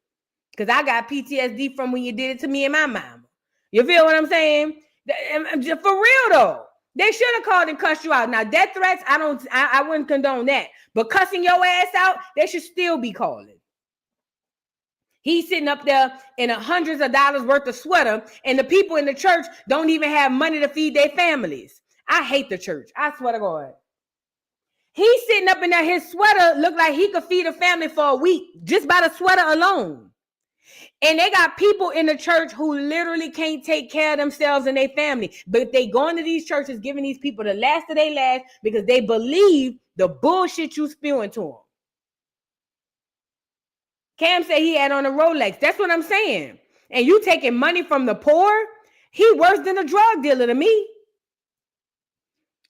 Because I got PTSD from when you did it to me and my mama. You feel what I'm saying? For real though. They should have called and cussed you out. Now, death threats, I wouldn't condone that. But cussing your ass out, they should still be calling. He's sitting up there in hundreds of dollars worth of sweater, and the people in the church don't even have money to feed their families. I hate the church. I swear to God. He's sitting up in there, his sweater looked like he could feed a family for a week just by the sweater alone. And they got people in the church who literally can't take care of themselves and their family. But they go into these churches giving these people the last of their last because they believe the bullshit you spewing to them. Cam said he had on a Rolex. That's what I'm saying. And you taking money from the poor? He worse than a drug dealer to me.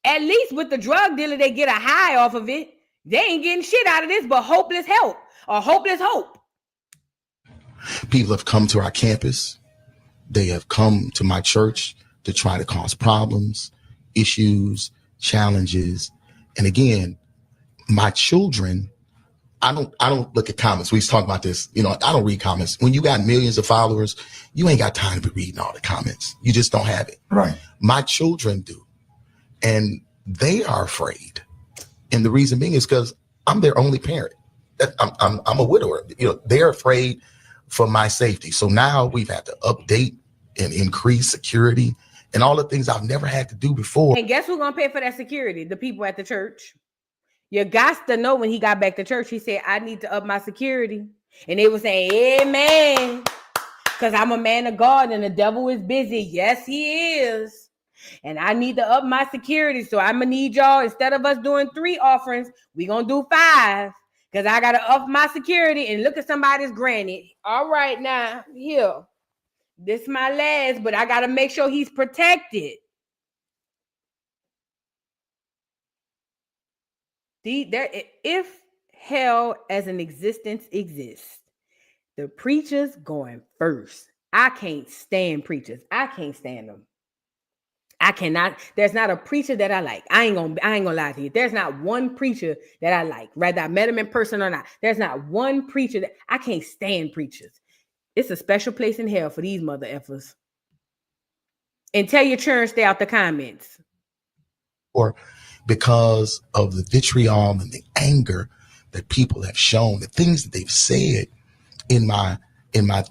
At least with the drug dealer, they get a high off of it. They ain't getting shit out of this but hopeless help or hopeless hope.
People have come to our campus. They have come to my church to try to cause problems, issues, challenges. And again, my children, I don't look at comments. We talk about this. I don't read comments. When you got millions of followers, you ain't got time to be reading all the comments. You just don't have it.
Right.
My children do. And they are afraid. And the reason being is because I'm their only parent. I'm a widower. They're afraid for my safety. So now we've had to update and increase security and all the things I've never had to do before.
And guess who's going to pay for that security? The people at the church. You got to know when he got back to church, he said, I need to up my security. And they were saying, amen. Because I'm a man of God and the devil is busy. Yes, he is. And I need to up my security. So I'm going to need y'all, instead of us doing 3 offerings, we're going to do 5. Because I gotta up my security and look at somebody's granny. All right, now here. This is my last, but I gotta make sure he's protected. If hell as an existence exists, the preachers going first. I can't stand preachers. I can't stand them. I cannot. There's not a preacher that I like. I ain't gonna lie to you. There's not one preacher that I like, whether I met him in person or not. There's not one preacher that I can't stand preachers. It's a special place in hell for these mother effers. And tell your church stay out the comments.
Or because of the vitriol and the anger that people have shown, the things that they've said in my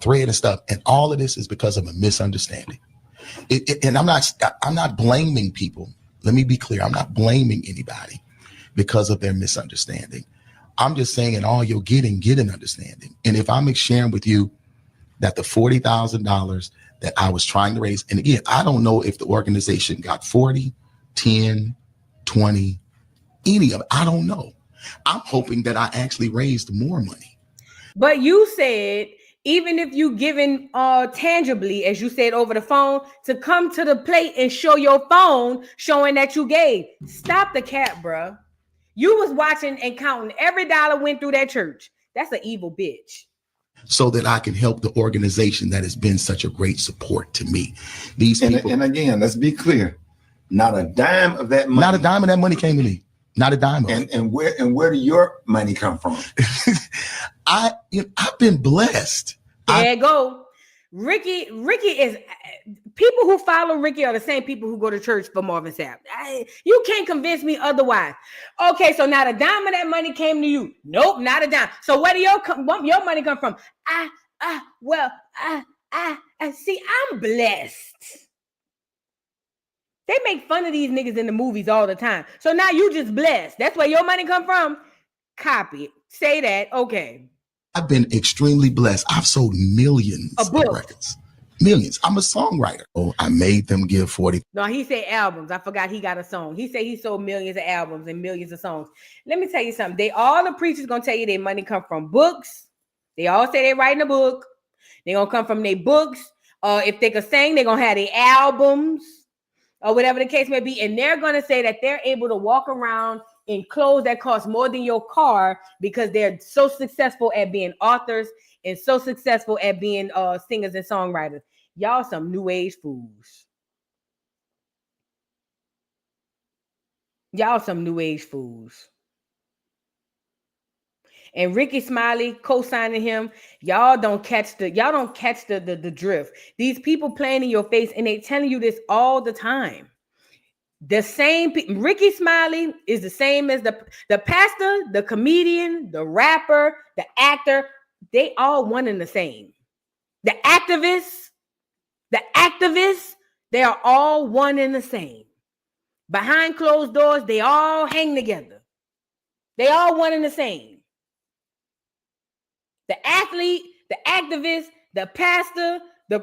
thread and stuff, and all of this is because of a misunderstanding. And I'm not blaming people. Let me be clear. I'm not blaming anybody because of their misunderstanding. I'm just saying in all you're getting, get an understanding. And if I'm sharing with you that the $40,000 that I was trying to raise, and again, I don't know if the organization got 40, 10, 20, any of it. I don't know. I'm hoping that I actually raised more money.
But you said, even if you given tangibly, as you said over the phone, to come to the plate and show your phone showing that you gave. Stop the cap, bruh. You was watching and counting every dollar went through that church. That's an evil bitch.
So that I can help the organization that has been such a great support to me. These people,
and again, let's be clear. Not a dime of that money.
Not a dime of that money came to me. Not a dime of it.
And where did your money come from?
I've been blessed.
There you go. Ricky is, people who follow Ricky are the same people who go to church for Marvin Sapp. You can't convince me otherwise. Okay, so not a dime of that money came to you. Nope, not a dime. So where do your money come from? See, I'm blessed. They make fun of these niggas in the movies all the time. So now you just blessed. That's where your money come from? Copy it. Say that. Okay.
I've been extremely blessed. I've sold millions of records. Millions. I'm a songwriter. Oh, I made them give 40.
No, he said albums. I forgot he got a song. He said he sold millions of albums and millions of songs. Let me tell you something. All the preachers gonna tell you their money come from books. They all say they writing a book. They gonna come from their books. If they could sing, they gonna have their albums or whatever the case may be. And they're gonna say that they're able to walk around in clothes that cost more than your car because they're so successful at being authors and so successful at being singers and songwriters. Y'all some new age fools. Y'all some new age fools. And Ricky Smiley co-signing him. Y'all don't catch the drift. These people playing in your face and they telling you this all the time. The same Ricky Smiley is the same as the pastor, the comedian, the rapper, the actor. They all one and the same. The activists, they are all one and the same. Behind closed doors, they all hang together. They all one and the same. The athlete, the activist, the pastor, the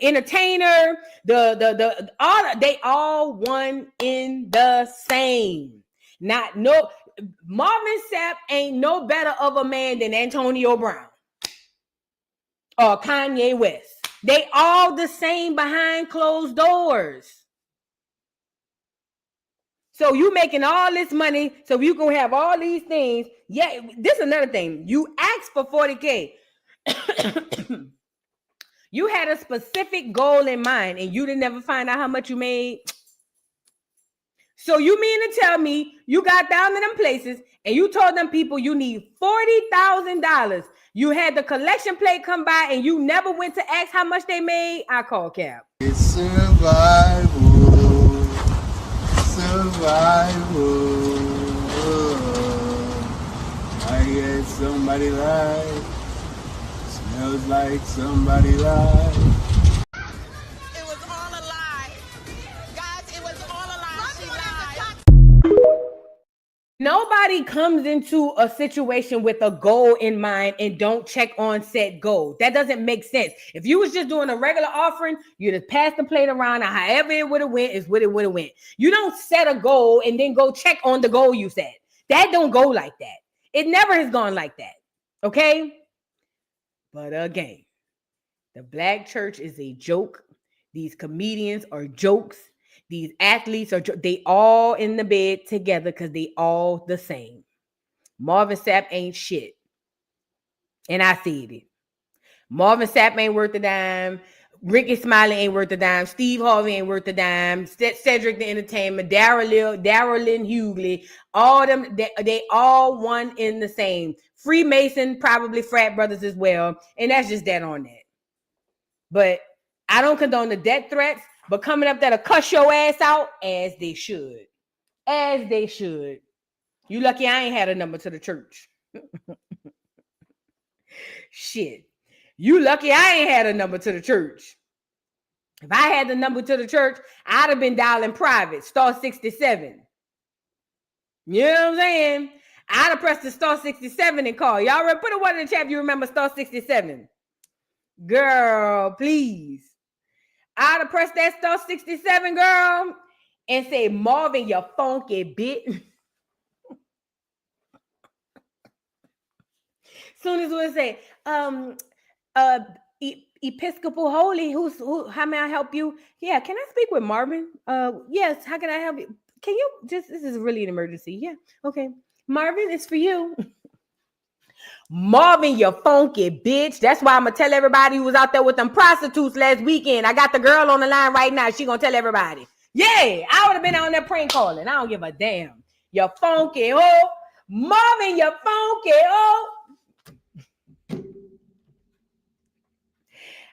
entertainer, they all one in the same. Marvin Sapp ain't no better of a man than Antonio Brown or Kanye West. They all the same behind closed doors. So you making all this money so you can have all these things. Yeah, this is another thing. You asked for 40K. You had a specific goal in mind and you didn't ever find out how much you made. So you mean to tell me you got down to them places and you told them people you need $40,000. You had the collection plate come by and you never went to ask how much they made? I call Cap.
It's survival. I get somebody lied. Smells like somebody lied.
It was all a lie. Guys, it was all a lie. She lied.
Nobody comes into a situation with a goal in mind and don't check on said goal. That doesn't make sense. If you was just doing a regular offering, you'd have passed the plate around, and however it would have went is what it would have went. You don't set a goal and then go check on the goal you set. That don't go like that. It never has gone like that. Okay? But again, the black church is a joke. These comedians are jokes. These athletes are they all in the bed together because they all the same. Marvin Sapp ain't shit. And I said it. Marvin Sapp ain't worth a dime. Ricky Smiley ain't worth a dime. Steve Harvey ain't worth a dime. Cedric the Entertainment, Darryl Hughley, all them, they all one in the same. Freemason, probably frat brothers as well. And that's just that on that. But I don't condone the death threats, but coming up that'll cuss your ass out as they should. As they should. You lucky I ain't had a number to the church. Shit. You lucky I ain't had a number to the church. If I had the number to the church, I'd have been dialing private, star 67. You know what I'm saying? I'd have pressed the star 67 and call. Y'all put a one in the chat if you remember star 67. Girl, please. I'd have pressed that star 67, girl, and say, Marvin, you funky bitch. Soon as we say, Episcopal Holy, how may I help you? Yeah, can I speak with Marvin? Yes, how can I help you? Can you this is really an emergency. Yeah, okay. Marvin, it's for you. Marvin, you funky bitch. That's why I'm gonna tell everybody who was out there with them prostitutes last weekend. I got the girl on the line right now. She gonna tell everybody. Yeah, I would have been on that prank calling. I don't give a damn. You funky oh. Marvin, you funky oh.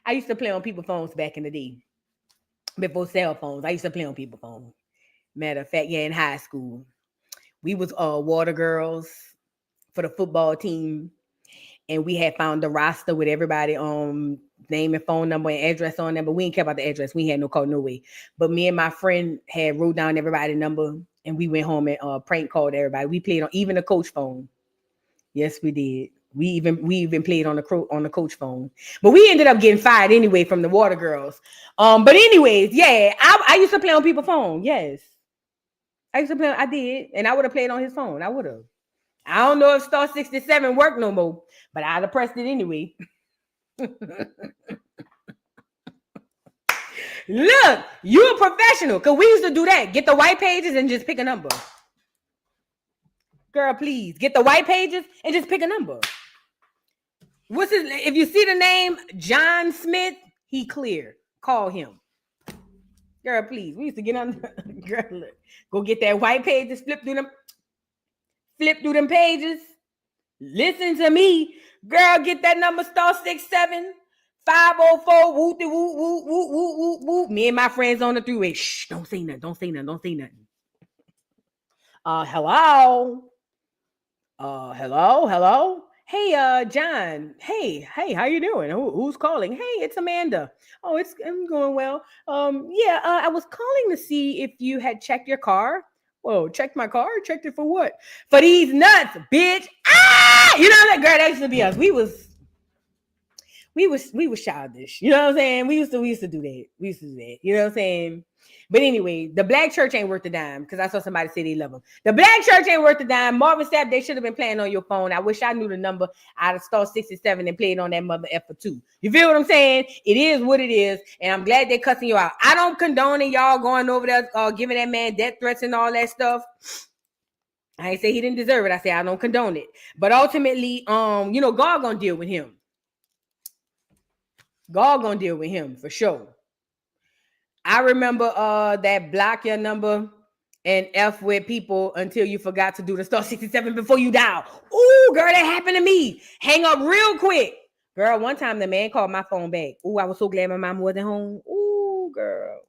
I used to play on people's phones back in the day. Before cell phones. I used to play on people's phones. Matter of fact, yeah, in high school. We was water girls for the football team. And we had found the roster with everybody name and phone number and address on them. But we didn't care about the address. We had no call, no way. But me and my friend had wrote down everybody's number. And we went home and prank called everybody. We played on even the coach phone. Yes, we did. We even played on the coach phone, but we ended up getting fired anyway from the water girls. But anyways, yeah, I used to play on people's phone. Yes, I used to play. I did, and I would have played on his phone. I would have. I don't know if star 67 worked no more, but I'd have pressed it anyway. Look, you a professional, because we used to do that. Get the white pages and just pick a number. Girl, please get the white pages and just pick a number. What's his? If you see the name John Smith, he clear. Call him. Girl, please. We used to get on. Girl, look. Go get that white pages. Flip through them pages. Listen to me, girl. Get that number star 67 504 whoop whoop whoop whoop whoop whoop. Me and my friends on the three-way. Shh! Don't say nothing. Don't say nothing. Don't say nothing. Hello. Hello. Hey, John. Hey, how you doing? Who's calling? Hey, it's Amanda. Oh, I'm going well. Yeah, I was calling to see if you had checked your car. Whoa, checked my car? Checked it for what? For these nuts, bitch. Ah! You know that girl, that used to be us. We was childish. You know what I'm saying? We used to do that. You know what I'm saying? But anyway, the black church ain't worth a dime, because I saw somebody say they love them. The black church ain't worth a dime. Marvin Sapp, they should have been playing on your phone. I wish I knew the number out of star 67 and played on that mother F for 2. You feel what I'm saying? It is what it is, and I'm glad they're cussing you out. I don't condone y'all going over there giving that man death threats and all that stuff. I ain't say he didn't deserve it. I say I don't condone it. But ultimately, God gonna deal with him. God gonna deal with him for sure. I remember that block your number and F with people until you forgot to do the star 67 before you dial. Ooh, girl, that happened to me. Hang up real quick. Girl, one time the man called my phone back. Ooh, I was so glad my mom wasn't home. Ooh, girl.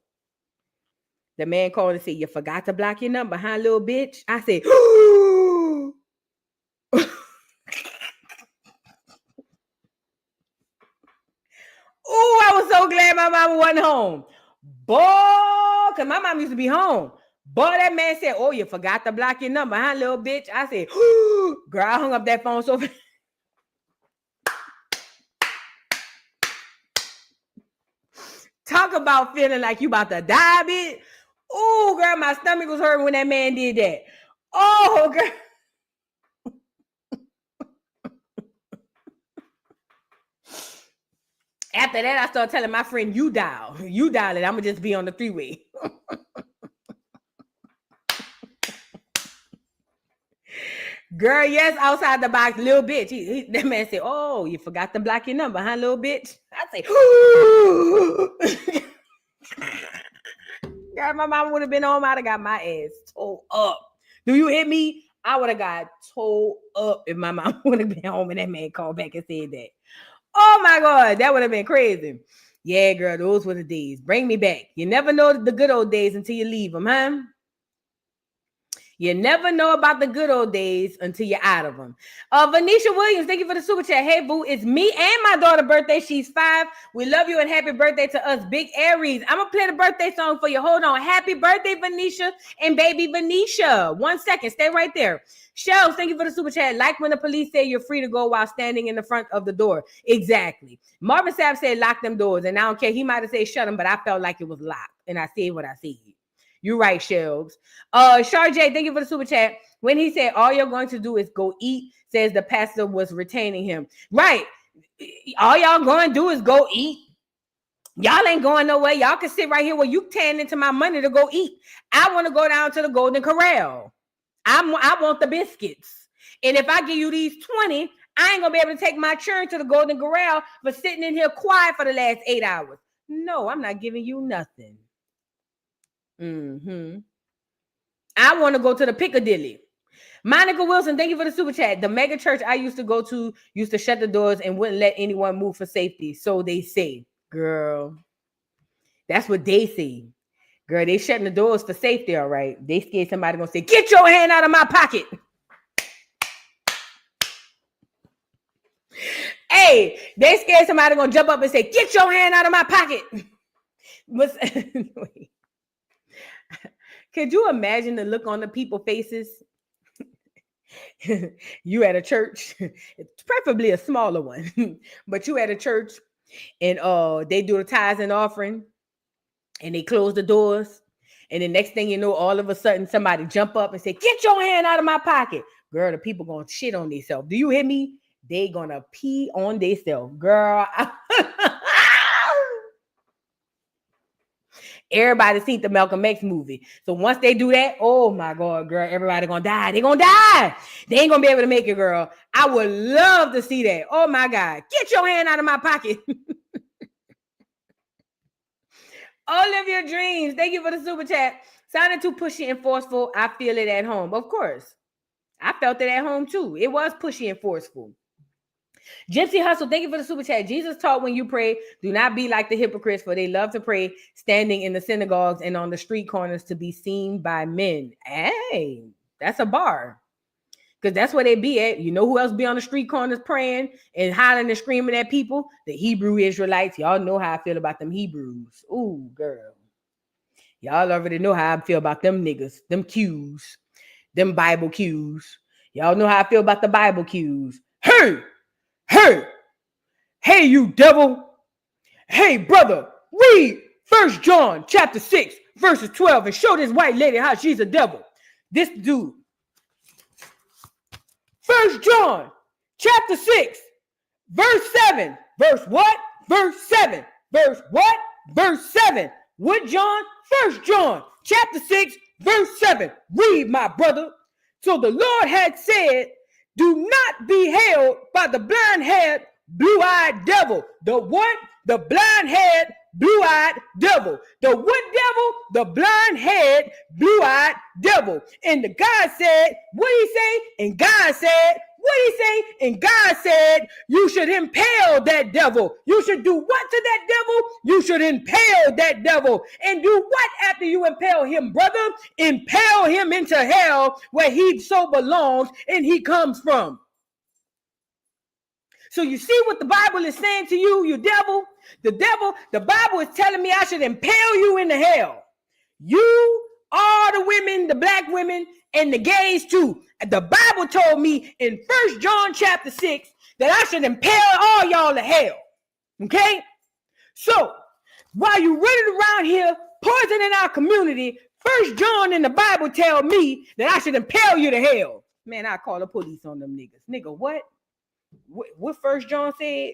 The man called and said, you forgot to block your number, huh, little bitch? I said, ooh. Ooh, I was so glad my mama wasn't home. Boy, because my mom used to be home. Boy, that man said, oh, you forgot to block your number, huh, little bitch? I said, ooh. Girl, I hung up that phone so fast. Talk about feeling like you about to die, bitch. Ooh, girl, my stomach was hurting when that man did that. Oh, girl. After that, I started telling my friend, you dial it. I'm gonna just be on the three-way. Girl, yes, outside the box, little bitch. That man said, oh, you forgot to block your number, huh, little bitch? I say, God, my mom would have been home. I'd have got my ass towed up. Do you hit me? I would have got towed up if my mom would have been home and that man called back and said that. Oh my God, that would have been crazy. Yeah, girl, those were the days. Bring me back. You never know the good old days until you leave them, huh? You never know about the good old days until you're out of them. Venetia Williams, thank you for the super chat. Hey, boo, it's me and my daughter's birthday. She's 5. We love you and happy birthday to us, Big Aries. I'm going to play the birthday song for you. Hold on. Happy birthday, Venetia and baby Venetia. 1 second. Stay right there. Shells, thank you for the super chat. Like when the police say you're free to go while standing in the front of the door. Exactly. Marvin Sapp said lock them doors, and I don't care. He might have said shut them, but I felt like it was locked, and I said what I said. You're right, Shelves. Char J, thank you for the super chat. When he said all you're going to do is go eat, says the pastor was retaining him. Right. All y'all going to do is go eat. Y'all ain't going nowhere. Y'all can sit right here where you tan into my money to go eat. I want to go down to the Golden Corral. I want the biscuits. And if I give you these 20, I ain't going to be able to take my churn to the Golden Corral for sitting in here quiet for the last 8 hours. No, I'm not giving you nothing. I want to go to the Piccadilly. Monica Wilson, thank you for the super chat. The mega church I used to go to used to shut the doors and wouldn't let anyone move for safety. So they say, girl, that's what they say. Girl, they shutting the doors for safety, all right. They scared somebody gonna say, get your hand out of my pocket. Hey, they scared somebody gonna jump up and say, get your hand out of my pocket. Could you imagine the look on the people's faces? You at a church, preferably a smaller one, but you at a church and they do the tithes and offering and they close the doors. And the next thing you know, all of a sudden somebody jump up and say, get your hand out of my pocket. Girl, the people gonna shit on themselves. Do you hear me? They gonna pee on themselves. Girl, everybody seen the Malcolm X movie. So once they do that, oh my God, girl, everybody gonna die. They gonna die. They ain't gonna be able to make it, girl. I would love to see that. Oh my God. Get your hand out of my pocket. Olivia Dreams, thank you for the super chat. Sounded too pushy and forceful. I feel it at home. Of course. I felt it at home too. It was pushy and forceful. Gypsy Hustle, thank you for the super chat. Jesus taught when you pray, do not be like the hypocrites, for they love to pray standing in the synagogues and on the street corners to be seen by men. Hey, that's a bar. Because that's where they be at. You know who else be on the street corners praying and hollering and screaming at people? The Hebrew Israelites. Y'all know how I feel about them Hebrews. Ooh, girl. Y'all already know how I feel about them niggas, them Qs, them Bible Qs. Y'all know how I feel about the Bible Qs. Hey! Hey, hey, you devil. Hey, brother, read 1 John chapter 6, verses 12 and show this white lady how she's a devil. This dude. 1 John chapter 6, verse 7. Verse what? Verse 7. Verse what? Verse 7. What, John? 1 John chapter 6, verse 7. Read, my brother. So the Lord had said, do not be held by the blind-haired, blue-eyed devil. The what? The blind-haired, blue-eyed devil. The what devil? The blind-haired, blue-eyed devil. And the God said, what did he say? And God said, what did he say? And God said, you should impale that devil. You should do what to that devil? You should impale that devil. And do what after you impale him, brother? Impale him into hell where he so belongs and he comes from. So you see what the Bible is saying to you, you devil? The Bible is telling me I should impale you into hell. You, all the women, the black women, and the gays too. The Bible told me in 1 John chapter 6 that I should impale all y'all to hell. Okay? So, while you running around here poisoning our community, 1 John in the Bible tell me that I should impale you to hell. Man, I call the police on them niggas. Nigga, what? What 1 John said?